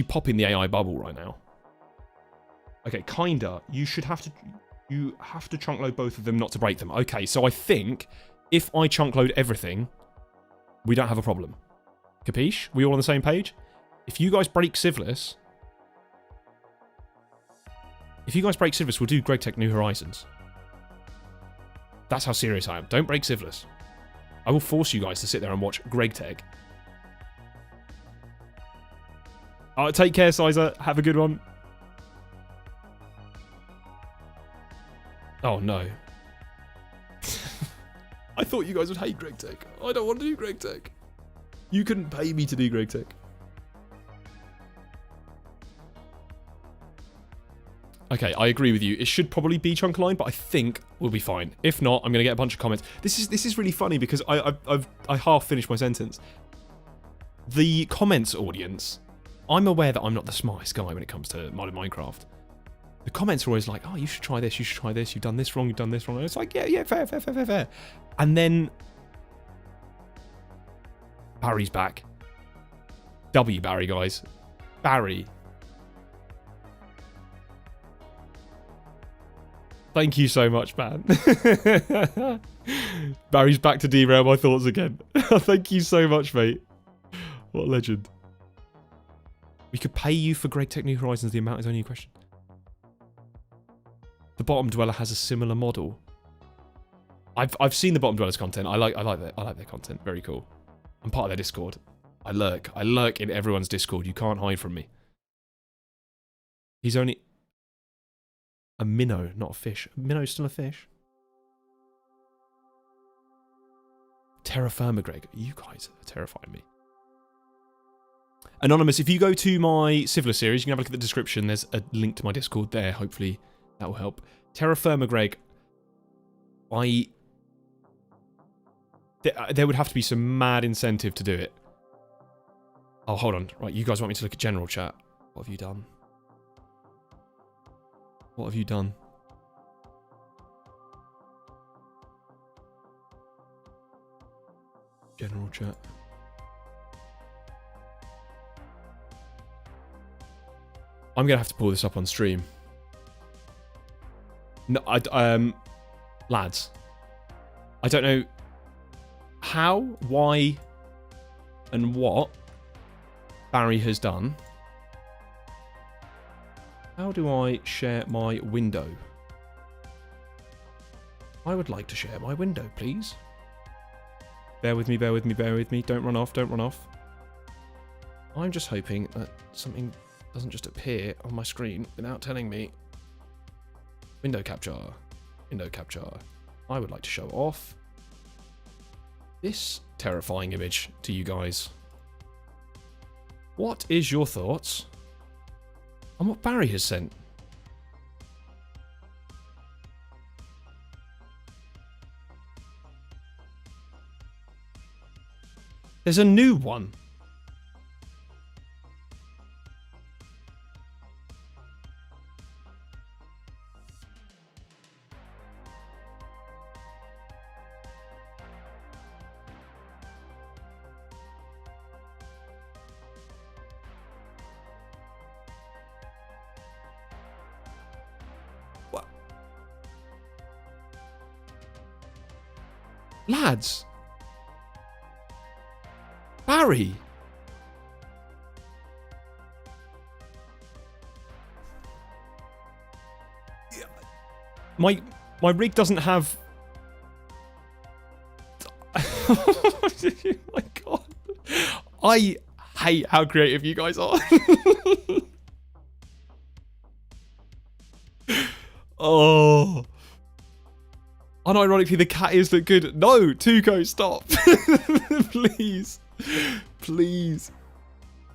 popping the AI bubble right now. Okay, kinda. You have to chunk load both of them not to break them. Okay, so I think if I chunk load everything, we don't have a problem. Capiche? We all on the same page? If you guys break Civilus... we'll do GregTech New Horizons. That's how serious I am. Don't break Civilus. I will force you guys to sit there and watch GregTech. Take care, Sizer. Have a good one. Oh, no. I thought you guys would hate GregTech. I don't want to do GregTech. You couldn't pay me to do GregTech. Okay, I agree with you. It should probably be chunk line, but I think we'll be fine. If not, I'm going to get a bunch of comments. This is really funny because I half finished my sentence. The comments audience, I'm aware that I'm not the smartest guy when it comes to modded Minecraft. The comments are always like, oh, you should try this, you should try this, you've done this wrong, you've done this wrong. And it's like, yeah, fair. And then Barry's back. W Barry, guys. Barry. Thank you so much, man. Barry's back to derail my thoughts again. Thank you so much, mate. What a legend. We could pay you for GregTech New Horizons. The amount is only a question. The Bottom Dweller has a similar model. I've seen the Bottom Dweller's content. I like their content. Very cool. I'm part of their Discord. I lurk in everyone's Discord. You can't hide from me. He's only a minnow, not a fish. Minnow's still a fish. Terra firma, Greg. You guys are terrifying me. Anonymous, if you go to my Civilus series, you can have a look at the description. There's a link to my Discord there. Hopefully that will help. Terra firma, Greg. There would have to be some mad incentive to do it. Oh, hold on. Right, you guys want me to look at general chat. What have you done? What have you done? General chat. I'm gonna have to pull this up on stream. No, lads, I don't know how, why, and what Barry has done. How do I share my window? I would like to share my window, please. Bear with me. Don't run off. I'm just hoping that something doesn't just appear on my screen without telling me. Window capture. I would like to show off this terrifying image to you guys. What is your thoughts on what Barry has sent? There's a new one. What? Lads. Barry. My rig doesn't have. Oh my god. I hate how creative you guys are. Oh. Unironically, the cat ears look good. No, Tuco, stop. Please. Please.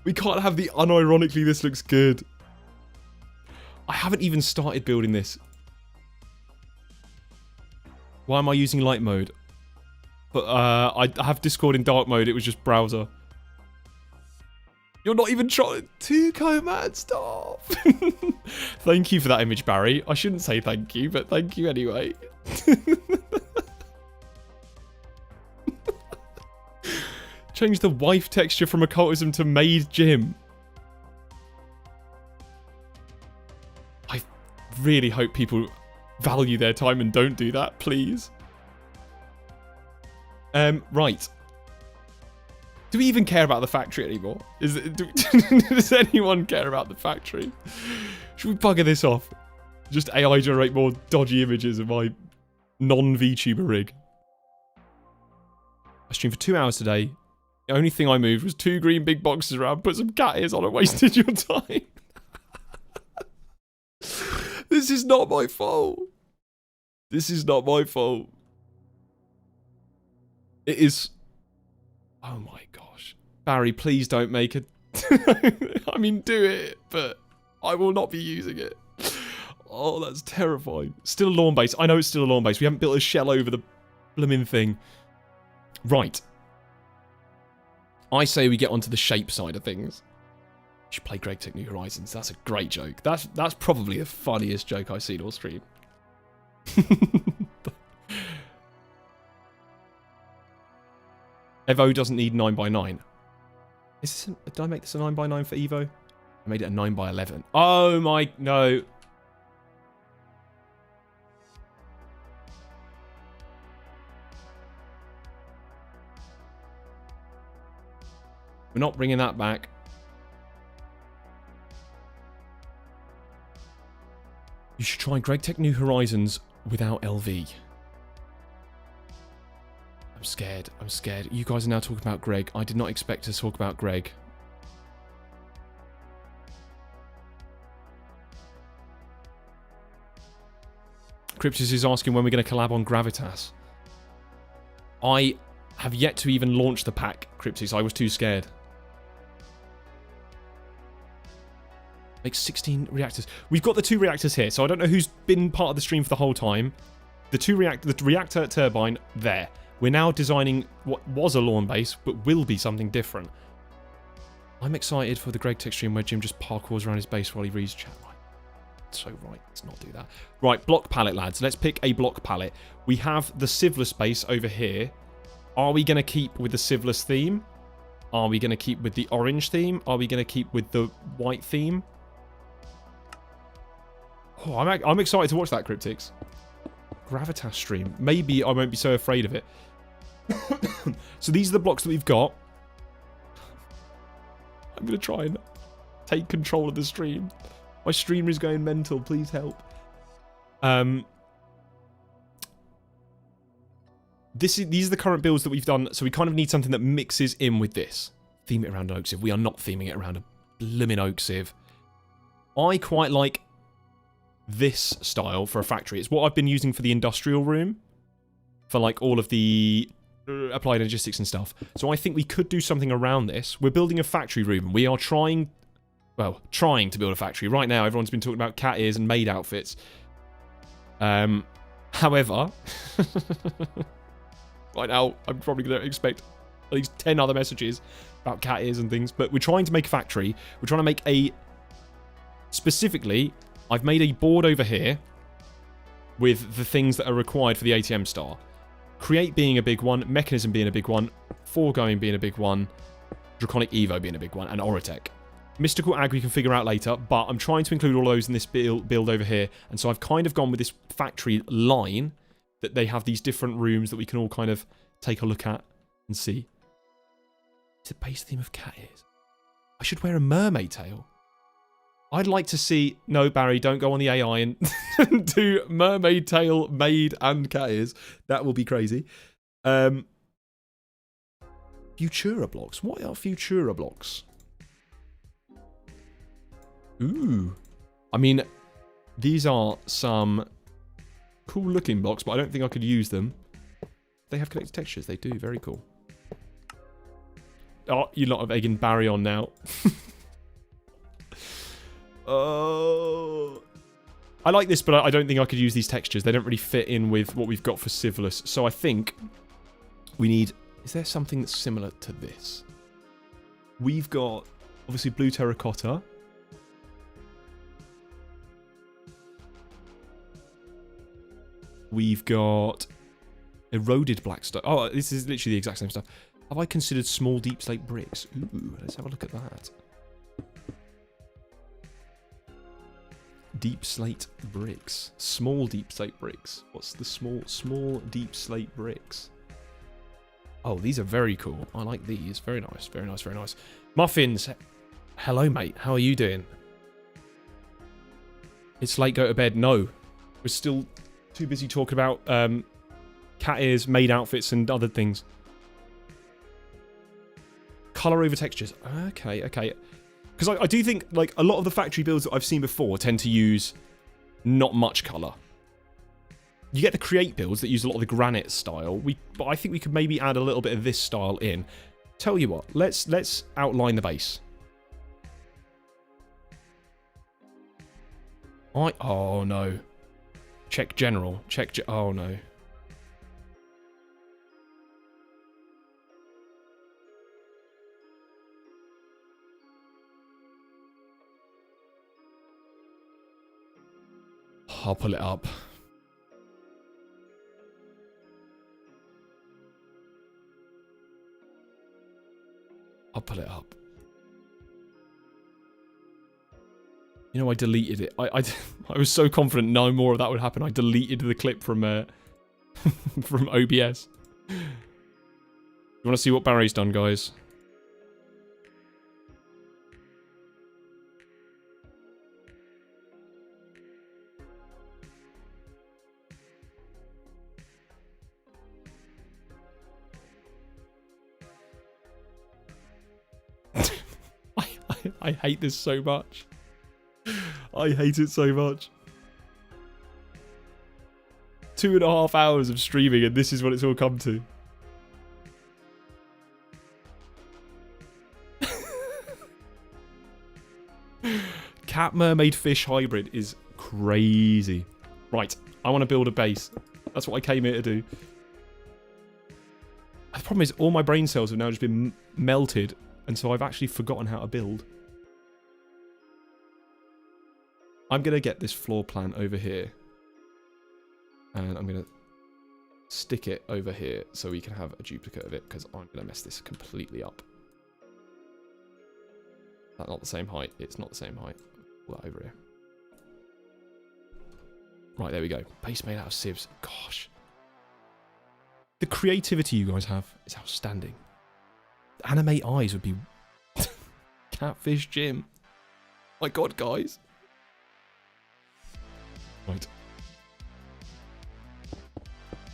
We can't have the unironically this looks good. I haven't even started building this. Why am I using light mode? But I have Discord in dark mode. It was just browser. You're not even trying. Tuco, man, stop. Thank you for that image, Barry. I shouldn't say thank you, but thank you anyway. Change the wife texture from occultism to maid Jim. I really hope people value their time and don't do that, please. Right. Do we even care about the factory anymore? Does anyone care about the factory? Should we bugger this off? Just AI generate more dodgy images of my non-VTuber rig. I streamed for 2 hours today. The only thing I moved was 2 green big boxes around, put some cat ears on and wasted your time. This is not my fault. This is not my fault. It is... Oh my gosh. Barry, please don't make it. I mean, do it, but I will not be using it. Oh, that's terrifying. Still a lawn base. I know it's still a lawn base. We haven't built a shell over the blooming thing. Right. I say we get onto the shape side of things. You should play Greg Take New Horizons. That's a great joke. That's probably the funniest joke I've seen all stream. Evo doesn't need 9x9. Is this did I make this a 9x9 for Evo? I made it a 9x11. Oh my... No. We're not bringing that back. You should try Greg Tech New Horizons without LV. I'm scared. I'm scared. You guys are now talking about Greg. I did not expect to talk about Greg. Cryptus is asking when we're going to collab on Gravitas. I have yet to even launch the pack, Cryptus. I was too scared. Make 16 reactors. We've got the 2 reactors here, so I don't know who's been part of the stream for the whole time. The reactor turbine there. We're now designing what was a lawn base, but will be something different. I'm excited for the Greg Tech stream where Jim just parkours around his base while he reads chat. Right. So right, let's not do that. Right, block palette, lads. Let's pick a block palette. We have the Civlus base over here. Are we going to keep with the Civlus theme? Are we going to keep with the orange theme? Are we going to keep with the white theme? Oh, I'm excited to watch that, Cryptix. Gravitas stream. Maybe I won't be so afraid of it. So these are the blocks that we've got. I'm going to try and take control of the stream. My streamer is going mental. Please help. These are the current builds that we've done. So we kind of need something that mixes in with this. Theme it around an oak sieve. We are not theming it around a blimmin' oak sieve. I quite like this style for a factory. It's what I've been using for the industrial room. For like all of the applied logistics and stuff. So I think we could do something around this. We're building a factory room. We are trying to build a factory. Right now, everyone's been talking about cat ears and maid outfits. However, right now, I'm probably going to expect at least 10 other messages about cat ears and things. But we're trying to make a factory. We're trying to make a... Specifically, I've made a board over here with the things that are required for the ATM star. Create being a big one, Mechanism being a big one, Foregoing being a big one, Draconic Evo being a big one, and Orotech. Mystical Ag we can figure out later, but I'm trying to include all those in this build over here. And so I've kind of gone with this factory line that they have these different rooms that we can all kind of take a look at and see. It's the base theme of cat ears. I should wear a mermaid tail. I'd like to see... No, Barry, don't go on the AI and do mermaid tail, maid, and cat ears. That will be crazy. Futura blocks. What are Futura blocks? Ooh. I mean, these are some cool-looking blocks, but I don't think I could use them. They have connected textures. They do. Very cool. Oh, you lot of egging Barry on now. Oh, I like this, but I don't think I could use these textures. They don't really fit in with what we've got for Civilus. So I think we need... Is there something that's similar to this? We've got, obviously, blue terracotta. We've got eroded black stone. Oh, this is literally the exact same stuff. Have I considered small deep slate bricks? Ooh, let's have a look at that. Deep slate bricks. Small deep slate bricks. What's the small deep slate bricks? Oh, these are very cool. I like these. Very nice, very nice, very nice. Muffins. Hello, mate. How are you doing? It's late, go to bed. No. We're still too busy talking about cat ears, maid outfits, and other things. Colour over textures. Okay, okay. Because I do think, like, a lot of the factory builds that I've seen before tend to use not much colour. You get the create builds that use a lot of the granite style, but I think we could maybe add a little bit of this style in. Tell you what, let's outline the base. Oh no. Check general. Oh no. I'll pull it up. I'll pull it up. You know, I deleted it. I was so confident no more of that would happen. I deleted the clip from from OBS. You want to see what Barry's done, guys? I hate this so much. I hate it so much. 2.5 hours of streaming and this is what it's all come to. Cat mermaid fish hybrid is crazy. Right, I want to build a base. That's what I came here to do. The problem is all my brain cells have now just been melted, and so I've actually forgotten how to build. I'm going to get this floor plan over here. And I'm going to stick it over here so we can have a duplicate of it, because I'm going to mess this completely up. That's not the same height. It's not the same height. Pull that over here. Right, there we go. Base made out of sieves. Gosh. The creativity you guys have is outstanding. Animate eyes would be... Catfish Jim. My god, guys. Right.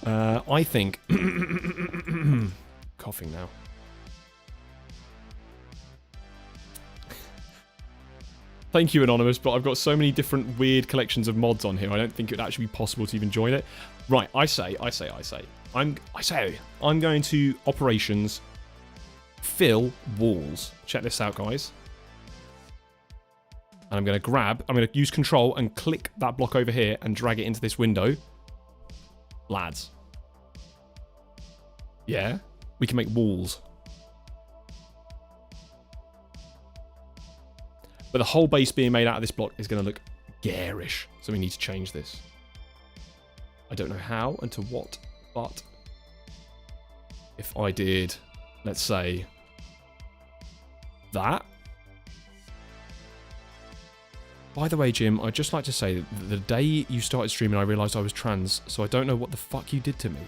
I think... Coughing now. Thank you, Anonymous, but I've got so many different weird collections of mods on here, I don't think it would actually be possible to even join it. Right, I say. I'm going to operations fill walls. Check this out, guys. And I'm going to use control and click that block over here and drag it into this window. Lads. Yeah, we can make walls. But the whole base being made out of this block is going to look garish. So we need to change this. I don't know how and to what, but if I did, let's say, that. By the way, Jim, I'd just like to say that the day you started streaming, I realised I was trans, so I don't know what the fuck you did to me.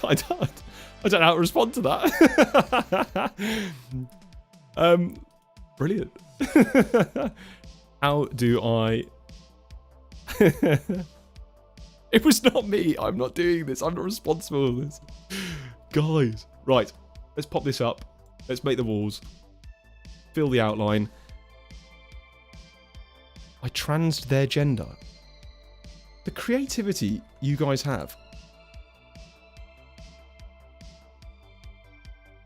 I don't know how to respond to that. Brilliant. How do I... It was not me. I'm not doing this. I'm not responsible for this. Guys. Right. Let's pop this up. Let's make the walls. Fill the outline. I transed their gender. The creativity you guys have.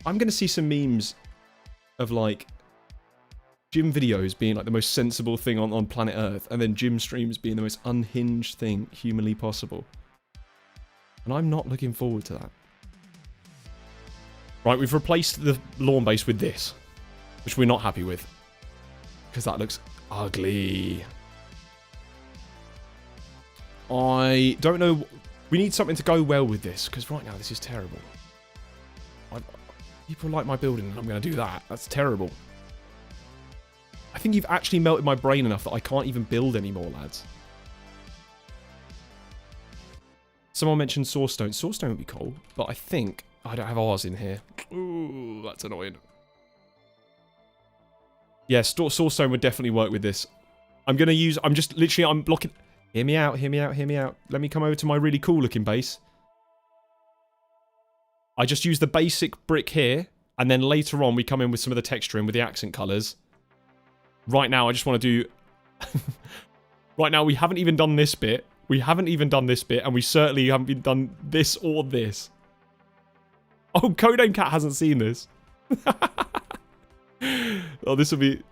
I'm going to see some memes of, like, Jim videos being, like, the most sensible thing on planet Earth, and then Jim streams being the most unhinged thing humanly possible. And I'm not looking forward to that. Right, we've replaced the lawn base with this, which we're not happy with, because that looks ugly. I don't know. We need something to go well with this, because right now this is terrible. People like my building and I'm going to do that. That's terrible. I think you've actually melted my brain enough that I can't even build anymore, lads. Someone mentioned Sourcestone. Sourcestone would be cool, but I think I don't have ours in here. Ooh, that's annoying. Yeah, Sourcestone would definitely work with this. I'm blocking... Hear me out, hear me out, hear me out. Let me come over to my really cool looking base. I just use the basic brick here, and then later on we come in with some of the texturing with the accent colours. Right now I just want to do... Right now we haven't even done this bit. We haven't even done this bit, and we certainly haven't been done this or this. Oh, Codename Cat hasn't seen this. Oh, this will be...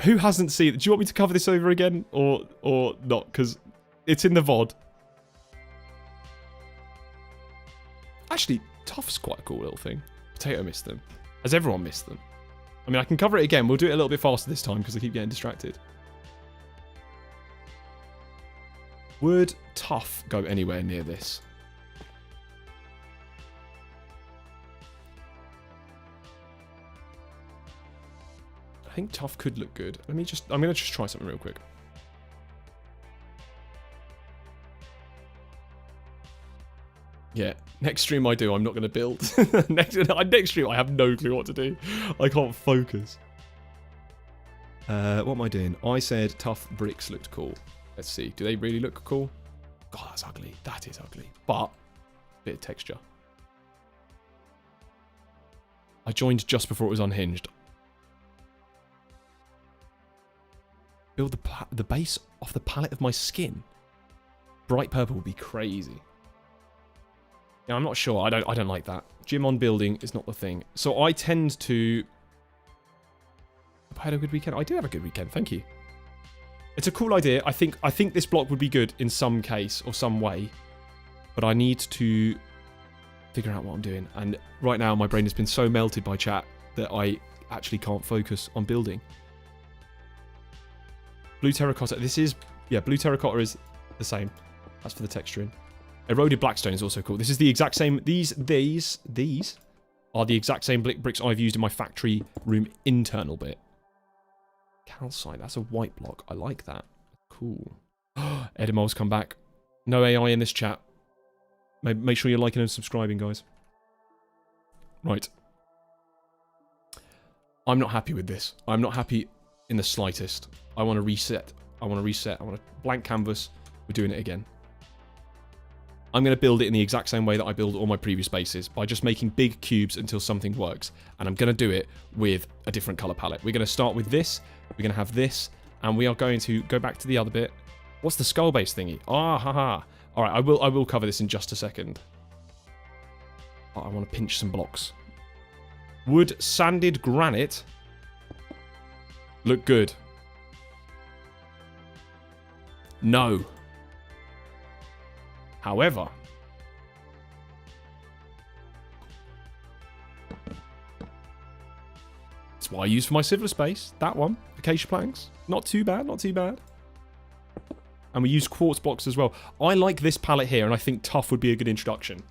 Who hasn't seen it? Do you want me to cover this over again, or not? Because it's in the VOD. Actually, Tough's quite a cool little thing. Potato missed them. Has everyone missed them? I mean, I can cover it again. We'll do it a little bit faster this time because I keep getting distracted. Would Tough go anywhere near this? I think Tough could look good. I'm going to just try something real quick. Yeah, next stream I do, I'm not going to build. next stream I have no clue what to do. I can't focus. What am I doing? I said tough bricks looked cool. Let's see. Do they really look cool? God, that's ugly. That is ugly. But, bit of texture. I joined just before it was unhinged. Build the base off the palette of my skin. Bright purple would be crazy. Yeah, I'm not sure. I don't like that. Gym on building is not the thing. So I tend to... I had a good weekend. I did have a good weekend. Thank you. It's a cool idea. I think this block would be good in some case or some way. But I need to figure out what I'm doing. And right now my brain has been so melted by chat that I actually can't focus on building. Blue terracotta. This is... Yeah, blue terracotta is the same. That's for the texturing. Eroded blackstone is also cool. This is the exact same... These are the exact same bricks I've used in my factory room internal bit. Calcite. That's a white block. I like that. Cool. Edimol's come back. No AI in this chat. Make sure you're liking and subscribing, guys. Right. I'm not happy with this. I'm not happy in the slightest. I want to reset. I want a blank canvas. We're doing it again. I'm going to build it in the exact same way that I build all my previous bases, by just making big cubes until something works. And I'm going to do it with a different color palette. We're going to start with this, we're going to have this, and we are going to go back to the other bit. What's the skull base thingy? Ah, haha. Alright, I will cover this in just a second. Oh, I want to pinch some blocks. Wood, sanded granite. Look good. No. However, that's what I use for my civil space. That one. Acacia planks. Not too bad, not too bad. And we use quartz blocks as well. I like this palette here, and I think tough would be a good introduction.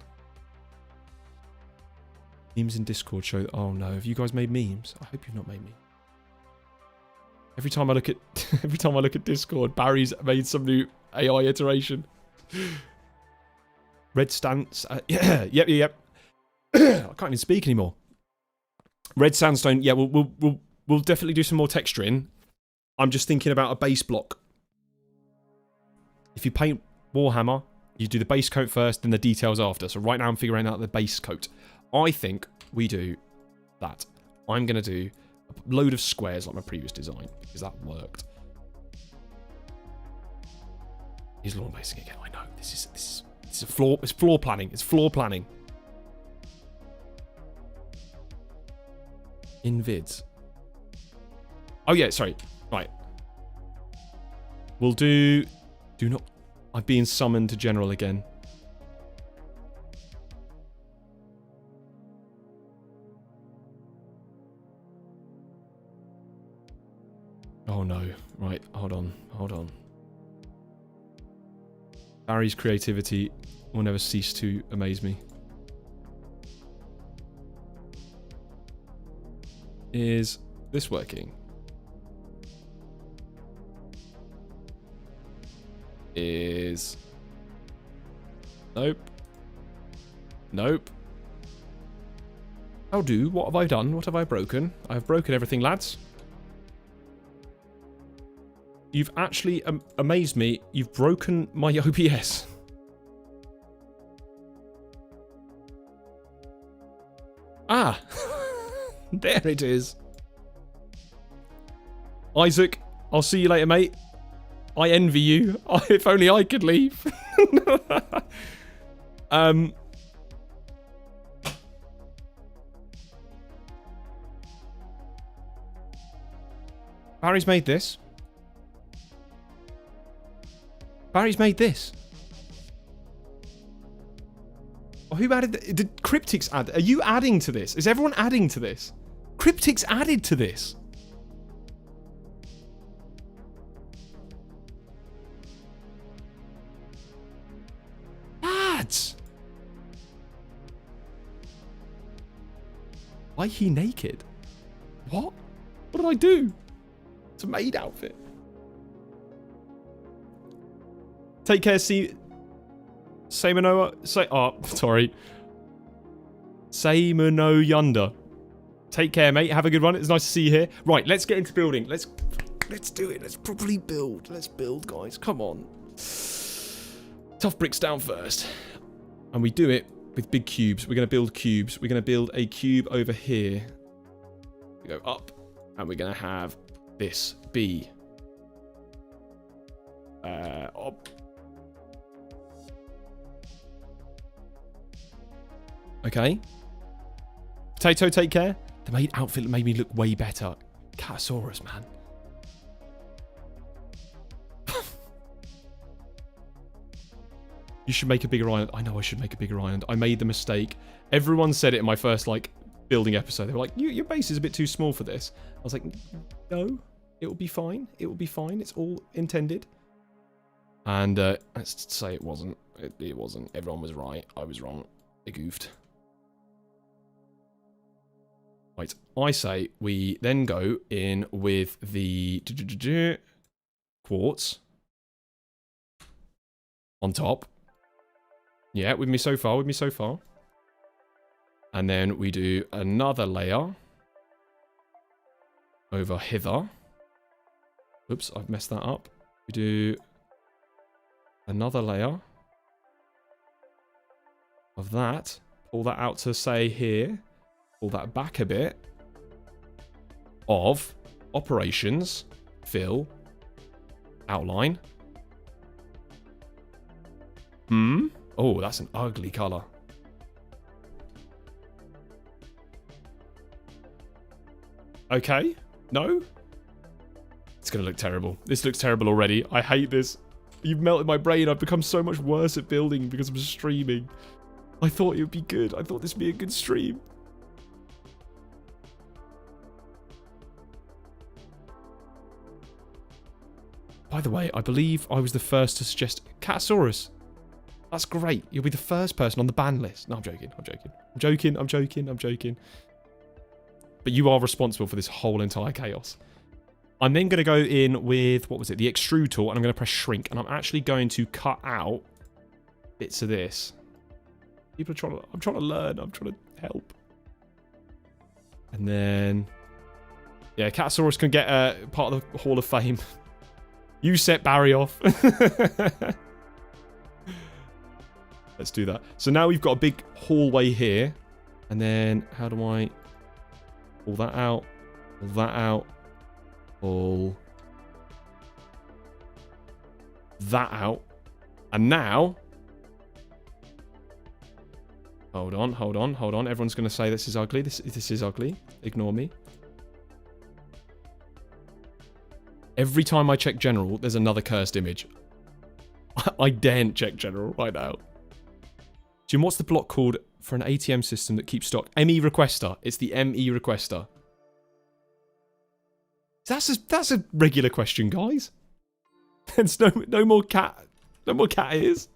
Memes in Discord show... Oh no, have you guys made memes? I hope you've not made memes. Every time I look at Discord, Barry's made some new AI iteration. Red stance. Yep. I can't even speak anymore. Red sandstone. Yeah, we'll definitely do some more texturing. I'm just thinking about a base block. If you paint Warhammer, you do the base coat first, then the details after. So right now I'm figuring out the base coat. I think we do that. I'm going to do a load of squares like my previous design, because that worked. He's lawn basing again. I know. This is a floor. It's floor planning. It's floor planning. In vids. Oh yeah, sorry. Right. We'll do not. I'm being summoned to general again. Oh no. Right, hold on. Barry's creativity will never cease to amaze me. Is this working? Is... Nope. How do? What have I done? What have I broken? I have broken everything, lads. You've actually amazed me. You've broken my OBS. Ah! There it is. Isaac, I'll see you later, mate. I envy you. If only I could leave. Barry's made this. Barry's made this. Oh, who added... Did Cryptics add... Are you adding to this? Is everyone adding to this? Cryptics added to this. Lads! Why he naked? What? What did I do? It's a maid outfit. Take care, see... Seimano... sorry. Seimano Yunda. Take care, mate. Have a good one. It's nice to see you here. Right, let's get into building. Let's do it. Let's properly build. Let's build, guys. Come on. Tough bricks down first. And we do it with big cubes. We're going to build cubes. We're going to build a cube over here. We go up. And we're going to have this be... up. Okay. Potato, take care. The maid outfit made me look way better. Catasaurus, man. You should make a bigger island. I know I should make a bigger island. I made the mistake. Everyone said it in my first, building episode. They were like, your base is a bit too small for this. I was like, no, it will be fine. It will be fine. It's all intended. And let's say it wasn't. It wasn't. Everyone was right. I was wrong. I goofed. Right, I say we then go in with the quartz on top. Yeah, with me so far, And then we do another layer over hither. Oops, I've messed that up. We do another layer of that. Pull that out to say here. Pull that back a bit. Of operations, fill, outline. Oh, that's an ugly color. Okay. No? It's going to look terrible. This looks terrible already. I hate this. You've melted my brain. I've become so much worse at building because I'm streaming. I thought it would be good. I thought this would be a good stream. By the way, I believe I was the first to suggest Catasaurus. That's great. You'll be the first person on the ban list. No, I'm joking. I'm joking. I'm joking. I'm joking. I'm joking. But you are responsible for this whole entire chaos. I'm then going to go in with, what was it? The extrude tool, and I'm going to press shrink. And I'm actually going to cut out bits of this. People are trying to, I'm trying to learn. I'm trying to help. And then, yeah, Catasaurus can get part of the Hall of Fame. You set Barry off. Let's do that. So now we've got a big hallway here. And then how do I pull that out? Pull that out. Pull that out. And now... Hold on, hold on, hold on. Everyone's going to say this is ugly. This is ugly. Ignore me. Every time I check general, there's another cursed image. I daren't check general right now. Jim, what's the block called for an ATM system that keeps stock? ME requester. It's the ME requester. That's a regular question, guys. There's no more cat ears.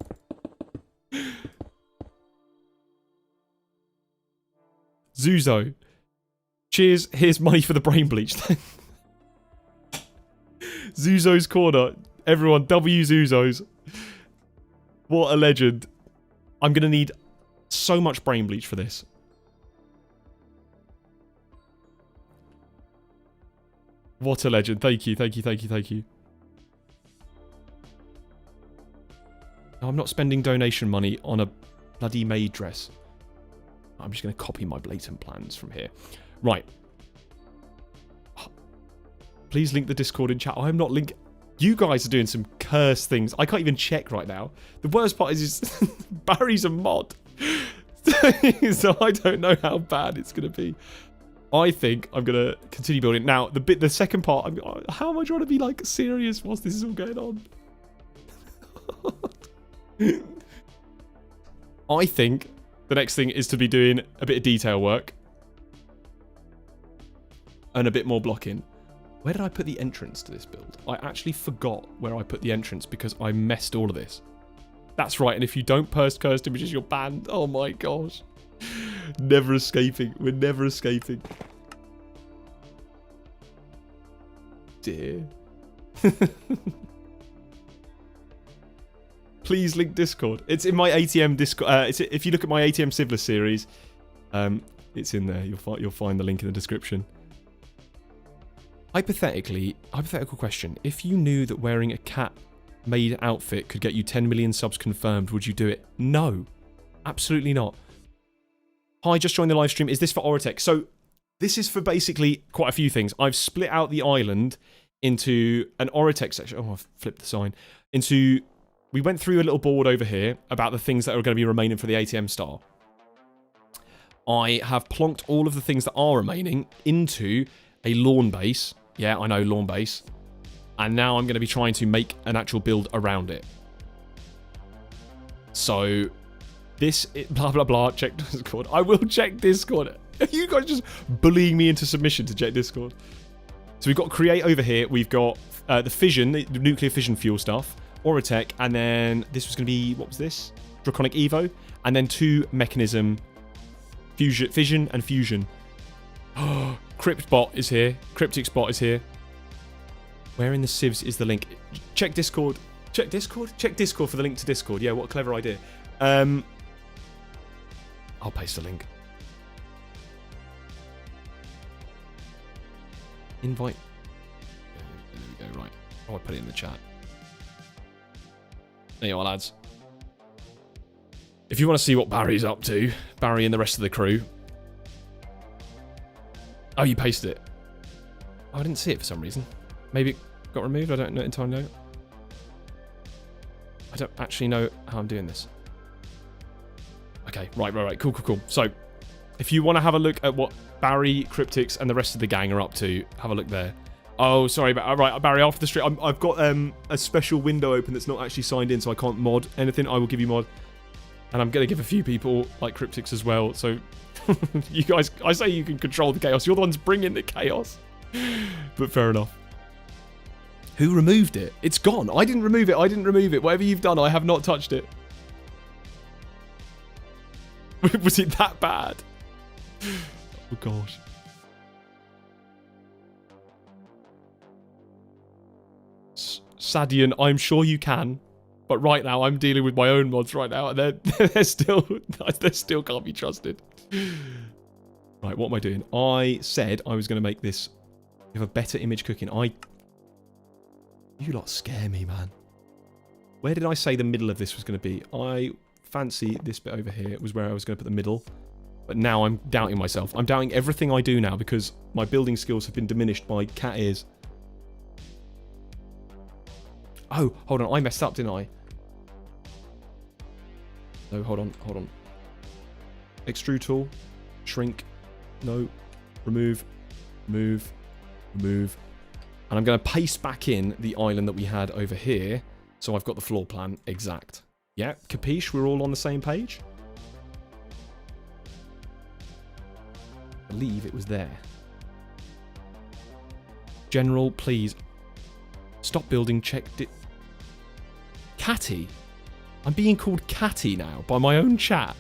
Zuzo. Cheers. Here's money for the brain bleach. Zuzo's corner. Everyone, W Zuzo's. What a legend. I'm going to need so much brain bleach for this. What a legend. Thank you, thank you, thank you, thank you. No, I'm not spending donation money on a bloody maid dress. I'm just going to copy my blatant plans from here. Right. Please link the Discord in chat. I'm not linking... You guys are doing some cursed things. I can't even check right now. The worst part is Barry's a mod. So I don't know how bad it's going to be. I think I'm going to continue building. Now, the second part, how am I trying to be like serious whilst this is all going on? I think the next thing is to be doing a bit of detail work. And a bit more blocking. Where did I put the entrance to this build? I actually forgot where I put the entrance because I messed all of this. That's right, and if you don't post cursed images, you're banned. Oh my gosh. Never escaping. We're never escaping. Dear. Please link Discord. It's in my ATM Discord. If you look at my ATM Civilist series, it's in there. You'll find the link in the description. Hypothetical question. If you knew that wearing a cat-made outfit could get you 10 million subs confirmed, would you do it? No. Absolutely not. Hi, just joined the live stream. Is this for Oratech? So, this is for basically quite a few things. I've split out the island into an Oratech section. Oh, I've flipped the sign. We went through a little board over here about the things that are going to be remaining for the ATM star. I have plonked all of the things that are remaining into a lawn base. Yeah, I know, lawn base. And now I'm going to be trying to make an actual build around it. So, this, blah, blah, blah, check Discord. I will check Discord. Are you guys just bullying me into submission to check Discord? So we've got create over here. We've got the fission, the nuclear fission fuel stuff. Oratech. And then this was going to be, what was this? Draconic Evo. And then 2 mechanism fission and fusion. Oh, Cryptbot is here. Cryptixbot is here. Where in the civs is the link? Check Discord. Check Discord? Check Discord for the link to Discord. Yeah, what a clever idea. I'll paste the link. Invite. There we go, right. Oh, I put it in the chat. There you are, lads. If you want to see what Barry's up to, Barry and the rest of the crew. Oh, you pasted it. Oh, I didn't see it for some reason. Maybe it got removed. I don't know entirely know. I don't actually know how I'm doing this. Okay, right. Cool. So, if you want to have a look at what Barry, Cryptix, and the rest of the gang are up to, have a look there. Oh, sorry. Right, Barry, after the stream, I've got a special window open that's not actually signed in, so I can't mod anything. I will give you mod. And I'm going to give a few people, like, cryptics as well. So, you guys, I say you can control the chaos. You're the ones bringing the chaos. But fair enough. Who removed it? It's gone. I didn't remove it. I didn't remove it. Whatever you've done, I have not touched it. Was it that bad? Oh, gosh. Sadian, I'm sure you can, but right now I'm dealing with my own mods right now, and they're still can't be trusted. Right, what am I doing? I said I was going to make this have a better image cooking. You lot scare me, man. Where did I say the middle of this was going to be? I fancy this bit over here was where I was going to put the middle, but now I'm doubting myself. I'm doubting everything I do now because my building skills have been diminished by cat ears. Oh, hold on. I messed up, didn't I? No, hold on. Extrude tool. Shrink. No. Remove. Remove. Remove. And I'm going to paste back in the island that we had over here. So I've got the floor plan exact. Yeah, capiche? We're all on the same page? I believe it was there. General, please. Stop building, checked it. Catty? I'm being called Catty now by my own chat.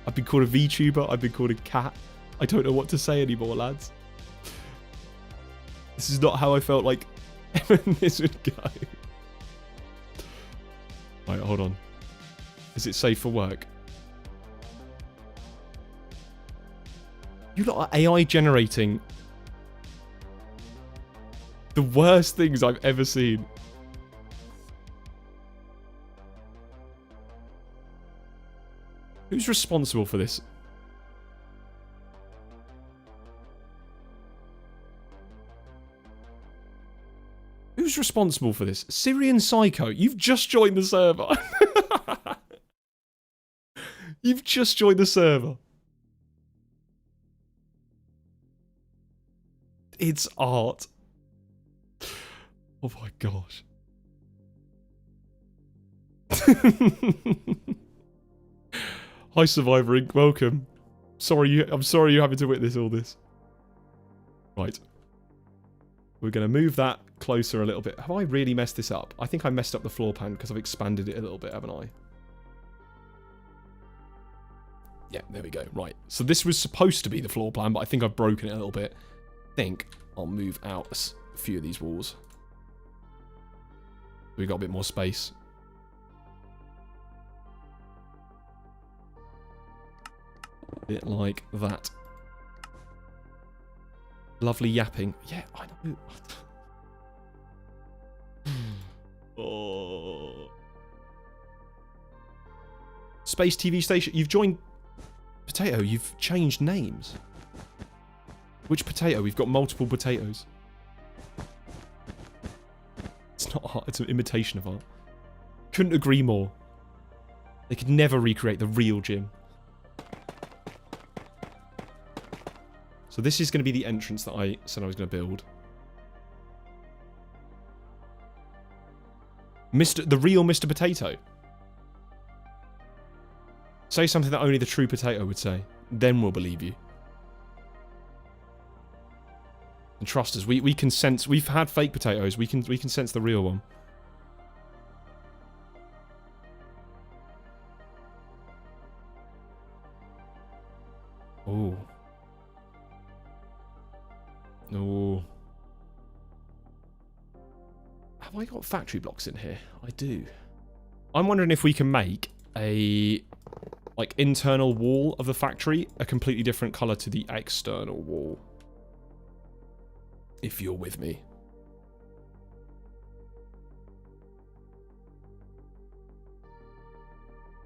I've been called a VTuber, I've been called a cat. I don't know what to say anymore, lads. This is not how I felt like this would go. Right, hold on. Is it safe for work? You lot are AI generating the worst things I've ever seen. Who's responsible for this? Who's responsible for this? Syrian Psycho, you've just joined the server. You've just joined the server. It's art. Oh my gosh. Hi Survivor Inc. Welcome. I'm sorry you're having to witness all this. Right. We're going to move that closer a little bit. Have I really messed this up? I think I messed up the floor plan because I've expanded it a little bit, haven't I? Yeah, there we go. Right. So this was supposed to be the floor plan, but I think I've broken it a little bit. I think I'll move out a few of these walls. We've got a bit more space. A bit like that. Lovely yapping. Yeah, I know. Oh. Space TV station. You've joined... Potato, you've changed names. Which potato? We've got multiple potatoes. It's not art, it's an imitation of art. Couldn't agree more. They could never recreate the real Jim. So this is going to be the entrance that I said I was going to build. The real Mr. Potato. Say something that only the true potato would say. Then we'll believe you. And trust us, we can sense... We've had fake potatoes. We can sense the real one. Oh. Oh. Have I got factory blocks in here? I do. I'm wondering if we can make a... like, internal wall of the factory a completely different colour to the external wall. If you're with me.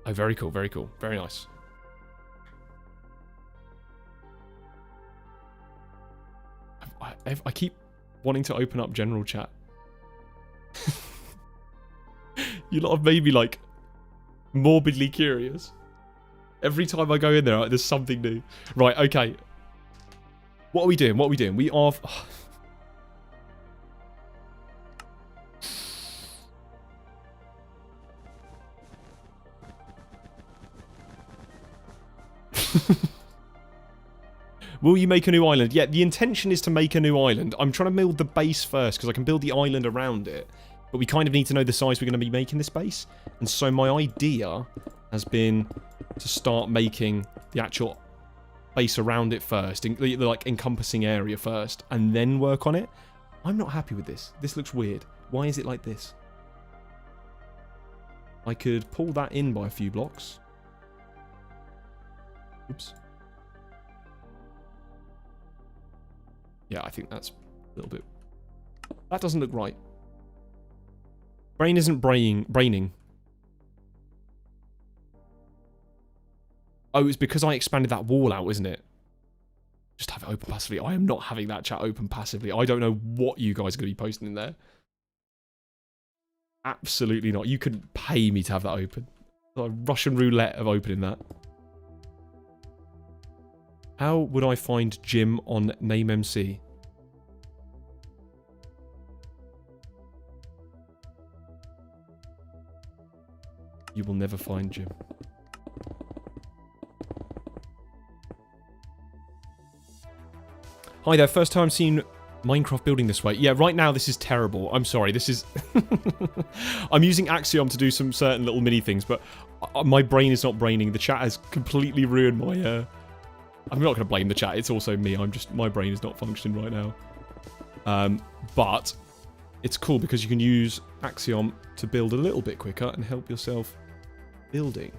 Oh, very cool, very cool. Very nice. I keep wanting to open up general chat. You lot have made me, like, morbidly curious. Every time I go in there, there's something new. Right, okay. What are we doing? What are we doing? We are... Will you make a new island? Yeah, the intention is to make a new island. I'm trying to build the base first because I can build the island around it. But we kind of need to know the size we're going to be making this base. And so my idea has been to start making the actual base around it first. The like encompassing area first. And then work on it. I'm not happy with this. This looks weird. Why is it like this? I could pull that in by a few blocks. Oops. Yeah, I think that's a little bit... That doesn't look right. Brain isn't braining. Oh, it's because I expanded that wall out, isn't it? Just have it open passively. I am not having that chat open passively. I don't know what you guys are going to be posting in there. Absolutely not. You could pay me to have that open. A Russian roulette of opening that. How would I find Jim on NameMC? You will never find Jim. Hi there, first time seeing Minecraft building this way. Yeah, right now this is terrible. I'm sorry, this is... I'm using Axiom to do some certain little mini things, but my brain is not braining. The chat has completely ruined my... I'm not going to blame the chat. It's also me. My brain is not functioning right now. But it's cool because you can use Axiom to build a little bit quicker and help yourself building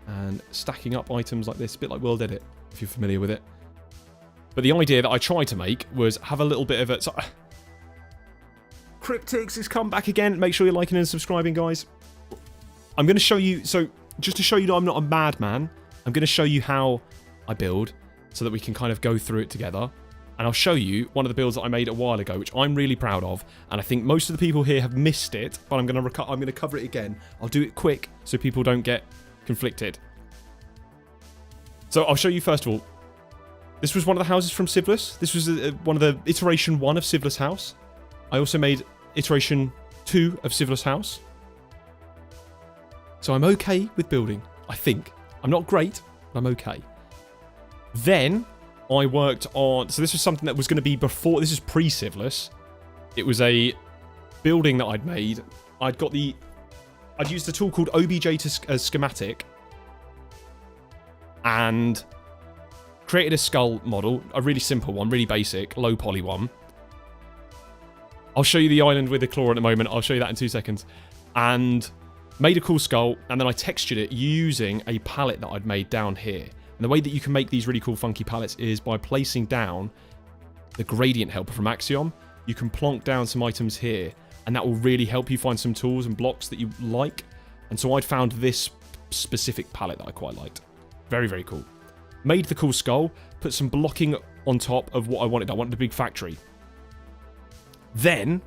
and stacking up items like this, a bit like World Edit, if you're familiar with it. But the idea that I tried to make was have a little bit of it. So, Cryptix has come back again. Make sure you're liking and subscribing, guys. I'm going to show you. So just to show you that I'm not a madman, I'm going to show you how I build, so that we can kind of go through it together. And I'll show you one of the builds that I made a while ago, which I'm really proud of. And I think most of the people here have missed it, but I'm going to cover it again. I'll do it quick so people don't get conflicted. So I'll show you first of all. This was one of the houses from Civlus. This was one of the iteration 1 of Civlus house. I also made iteration 2 of Civlus house. So I'm okay with building, I think. I'm not great, but I'm okay. Then I worked on... So this was something that was going to be before... This is pre-Civlus. It was a building that I'd made. I'd used a tool called OBJ to schematic. And created a skull model. A really simple one. Really basic. Low poly one. I'll show you the island with the claw in a moment. I'll show you that in 2 seconds. And made a cool skull. And then I textured it using a palette that I'd made down here. And the way that you can make these really cool funky palettes is by placing down the gradient helper from Axiom. You can plonk down some items here, and that will really help you find some tools and blocks that you like. And so I'd found this specific palette that I quite liked. Very, very cool. Made the cool skull, put some blocking on top of what I wanted. I wanted a big factory. Then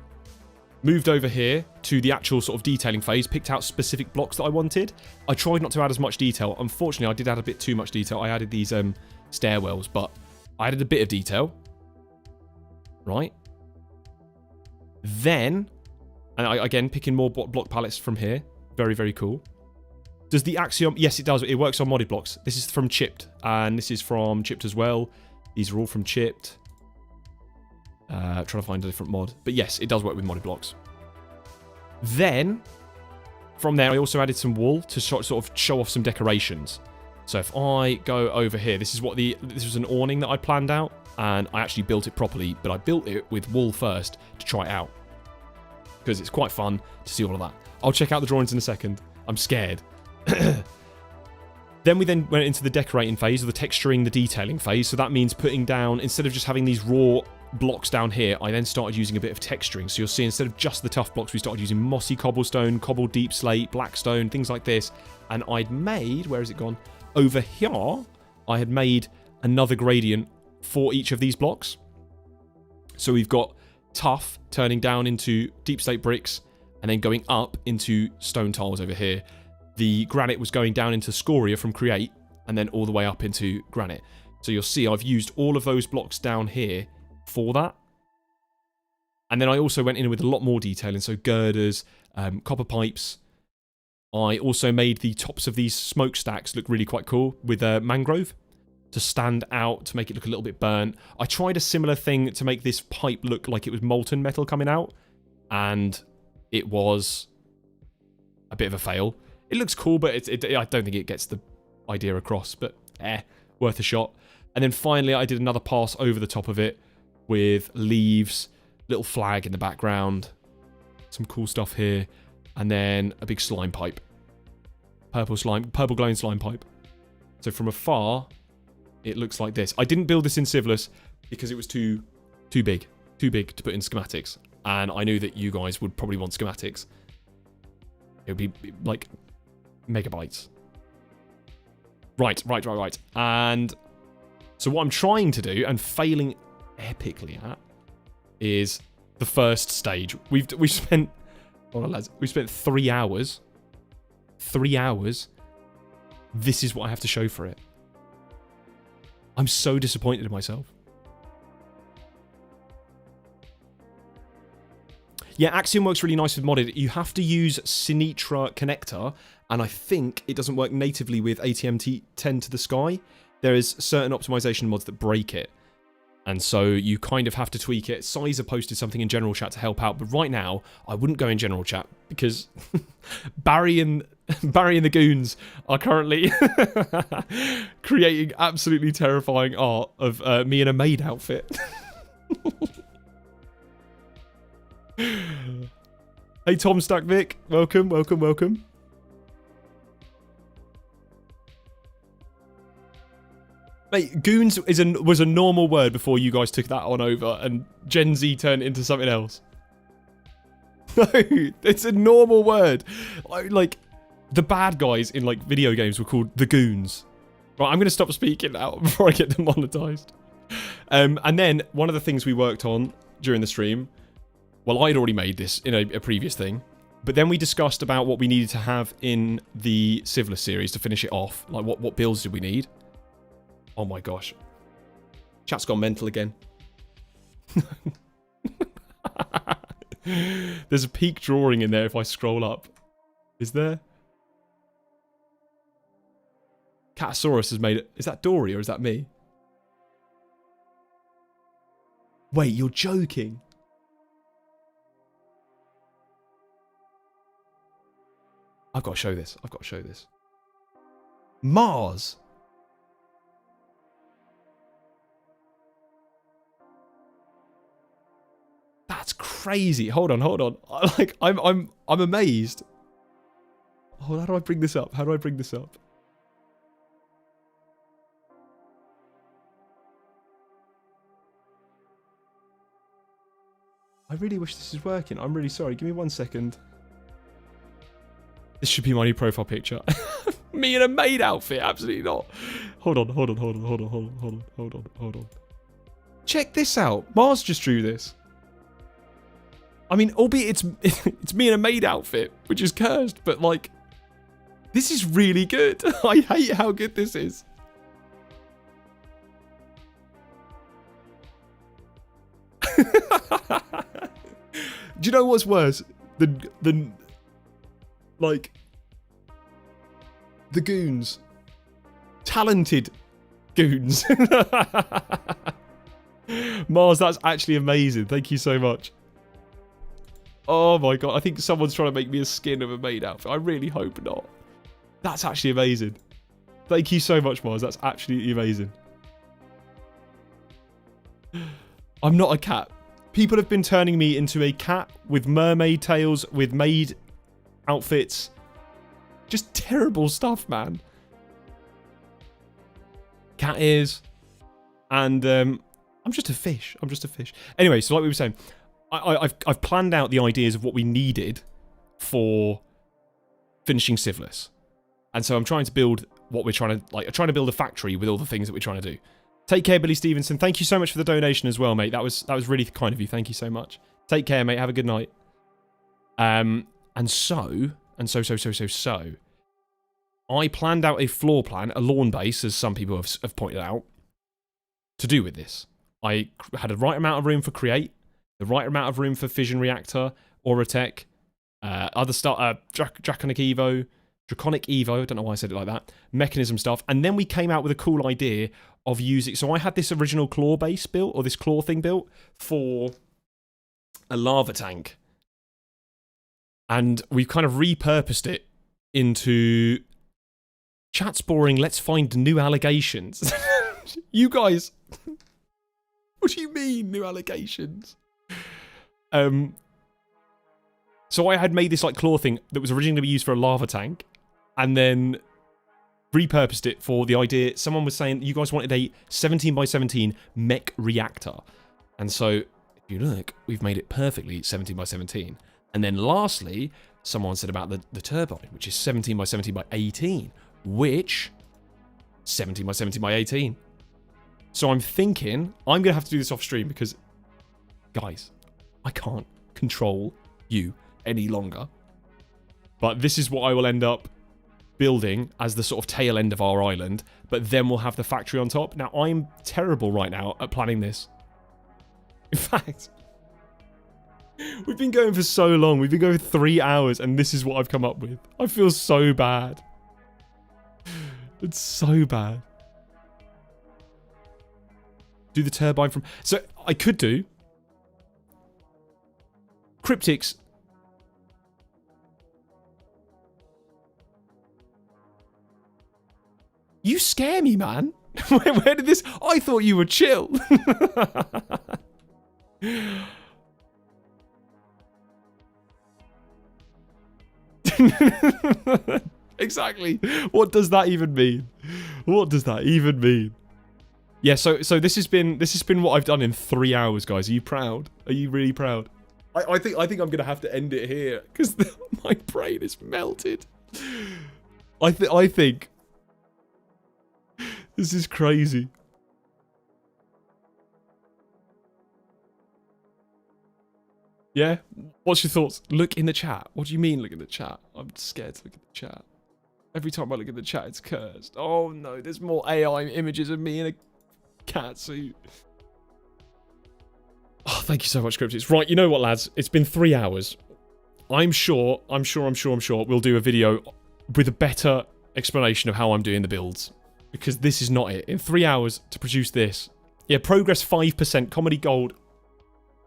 moved over here to the actual sort of detailing phase, picked out specific blocks that I wanted. I tried not to add as much detail. Unfortunately, I did add a bit too much detail. I added these stairwells, but I added a bit of detail. Right. Then, and again, picking more block palettes from here. Very, very cool. Does the Axiom... Yes, it does. It works on modded blocks. This is from Chipped, and this is from Chipped as well. These are all from Chipped. Trying to find a different mod. But yes, it does work with modded blocks. Then, from there, I also added some wool to sort of show off some decorations. So if I go over here, this was an awning that I planned out, and I actually built it properly, but I built it with wool first to try it out. Because it's quite fun to see all of that. I'll check out the drawings in a second. I'm scared. Then we went into the decorating phase, or the texturing, the detailing phase. So that means putting down, instead of just having these raw blocks down here, I then started using a bit of texturing. So you'll see instead of just the tough blocks, we started using mossy cobblestone, cobbled deep slate, blackstone, things like this. And I'd made, where has it gone? Over here, I had made another gradient for each of these blocks. So we've got tough turning down into deep slate bricks and then going up into stone tiles over here. The granite was going down into scoria from create, and then all the way up into granite. So you'll see I've used all of those blocks down here for that. And then I also went in with a lot more detailing, so girders, copper pipes. I also made the tops of these smokestacks look really quite cool with mangrove to stand out, to make it look a little bit burnt. I tried a similar thing to make this pipe look like it was molten metal coming out, and it was a bit of a fail. It looks cool, but I don't think it gets the idea across, but worth a shot. And then finally I did another pass over the top of it with leaves, little flag in the background, some cool stuff here, and then a big slime pipe. Purple glowing slime pipe. So from afar, it looks like this. I didn't build this in Civilus because it was too big to put in schematics, and I knew that you guys would probably want schematics. It would be like megabytes. Right. And so what I'm trying to do, and failing epically at, is the first stage. We've spent, hold on lads, we've spent 3 hours. 3 hours. This is what I have to show for it. I'm so disappointed in myself. Yeah, Axiom works really nice with modded. You have to use Sinitra connector, and I think it doesn't work natively with ATM10 to the sky. There is certain optimization mods that break it, and so you kind of have to tweak it. Sizer posted something in general chat to help out, but right now I wouldn't go in general chat because Barry and the goons are currently creating absolutely terrifying art of me in a maid outfit. Hey Tom Stackvic, welcome. Mate, goons was a normal word before you guys took that on over and Gen Z turned it into something else. No, it's a normal word. Like, the bad guys in, like, video games were called the goons. Right, I'm going to stop speaking now before I get demonetized. And then, one of the things we worked on during the stream, well, I'd already made this in a previous thing, but then we discussed about what we needed to have in the Civilus series to finish it off. Like, what builds did we need? Oh my gosh. Chat's gone mental again. There's a peak drawing in there if I scroll up. Is there? Catasaurus has made it. Is that Dory or is that me? Wait, you're joking? I've got to show this. Mars! That's crazy. Hold on. Like, I'm amazed. Oh, how do I bring this up? I really wish this is working. I'm really sorry. Give me 1 second. This should be my new profile picture. Me in a maid outfit. Absolutely not. Hold on. Check this out. Mars just drew this. I mean, albeit it's me in a maid outfit, which is cursed, but like, this is really good. I hate how good this is. Do you know what's worse? The goons. Talented goons. Mars, that's actually amazing. Thank you so much. Oh my god, I think someone's trying to make me a skin of a maid outfit. I really hope not. That's actually amazing. Thank you so much, Mars. That's absolutely amazing. I'm not a cat. People have been turning me into a cat with mermaid tails, with maid outfits. Just terrible stuff, man. Cat ears. And I'm just a fish. Anyway, so like we were saying, I've planned out the ideas of what we needed for finishing Civilus. And so I'm trying to build what we're trying to, like, I'm trying to build a factory with all the things that we're trying to do. Take care, Billy Stevenson. Thank you so much for the donation as well, mate. That was really kind of you. Thank you so much. Take care, mate. Have a good night. I planned out a floor plan, a lawn base, as some people have pointed out, to do with this. I had the right amount of room for create, the right amount of room for fission reactor, Auratech, other stuff, Draconic Evo, I don't know why I said it like that, mechanism stuff, and then we came out with a cool idea of using, so I had this original claw base built, or this claw thing built, for a lava tank, and we've kind of repurposed it into, chat's boring, let's find new allegations. You guys, what do you mean, new allegations? So I had made this like claw thing that was originally going to be used for a lava tank, and then repurposed it for the idea. Someone was saying you guys wanted a 17 by 17 mech reactor, and so if you look, we've made it perfectly 17 by 17. And then lastly, someone said about the turbine, which is 17 by 17 by 18, which 17 by 17 by 18. So I'm thinking I'm gonna have to do this off stream because, guys, I can't control you any longer. But this is what I will end up building as the sort of tail end of our island, but then we'll have the factory on top. Now, I'm terrible right now at planning this. In fact, we've been going for so long. We've been going for 3 hours, and this is what I've come up with. I feel so bad. It's so bad. Do the turbine from... So, I could do... Cryptics... You scare me, man. Where did this... I thought you were chill. Exactly. What does that even mean? What does that even mean? Yeah, so this has been what I've done in 3 hours, guys. Are you proud? Are you really proud? I think I'm gonna have to end it here because my brain is melted. I think this is crazy. Yeah? What's your thoughts? Look in the chat. What do you mean look in the chat? I'm scared to look at the chat. Every time I look at the chat, it's cursed. Oh no, there's more AI images of me in a cat suit. Oh, thank you so much, Cryptics. Right, you know what, lads? It's been 3 hours. I'm sure we'll do a video with a better explanation of how I'm doing the builds. Because this is not it. In 3 hours to produce this. Yeah, progress 5%, comedy gold.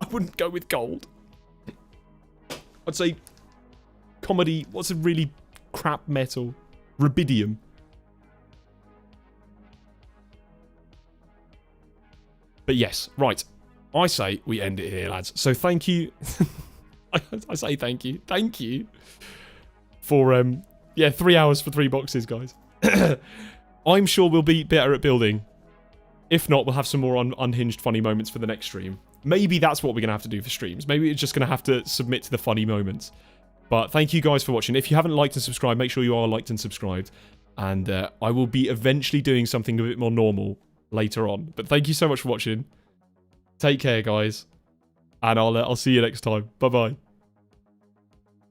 I wouldn't go with gold. I'd say comedy, what's a really crap metal? Rubidium. But yes, right. I say we end it here, lads. So thank you. I say thank you. Thank you for, yeah, 3 hours for 3 boxes, guys. I'm sure we'll be better at building. If not, we'll have some more unhinged funny moments for the next stream. Maybe that's what we're going to have to do for streams. Maybe we're just going to have to submit to the funny moments. But thank you guys for watching. If you haven't liked and subscribed, make sure you are liked and subscribed. And I will be eventually doing something a bit more normal later on. But thank you so much for watching. Take care, guys. And I'll see you next time. Bye-bye.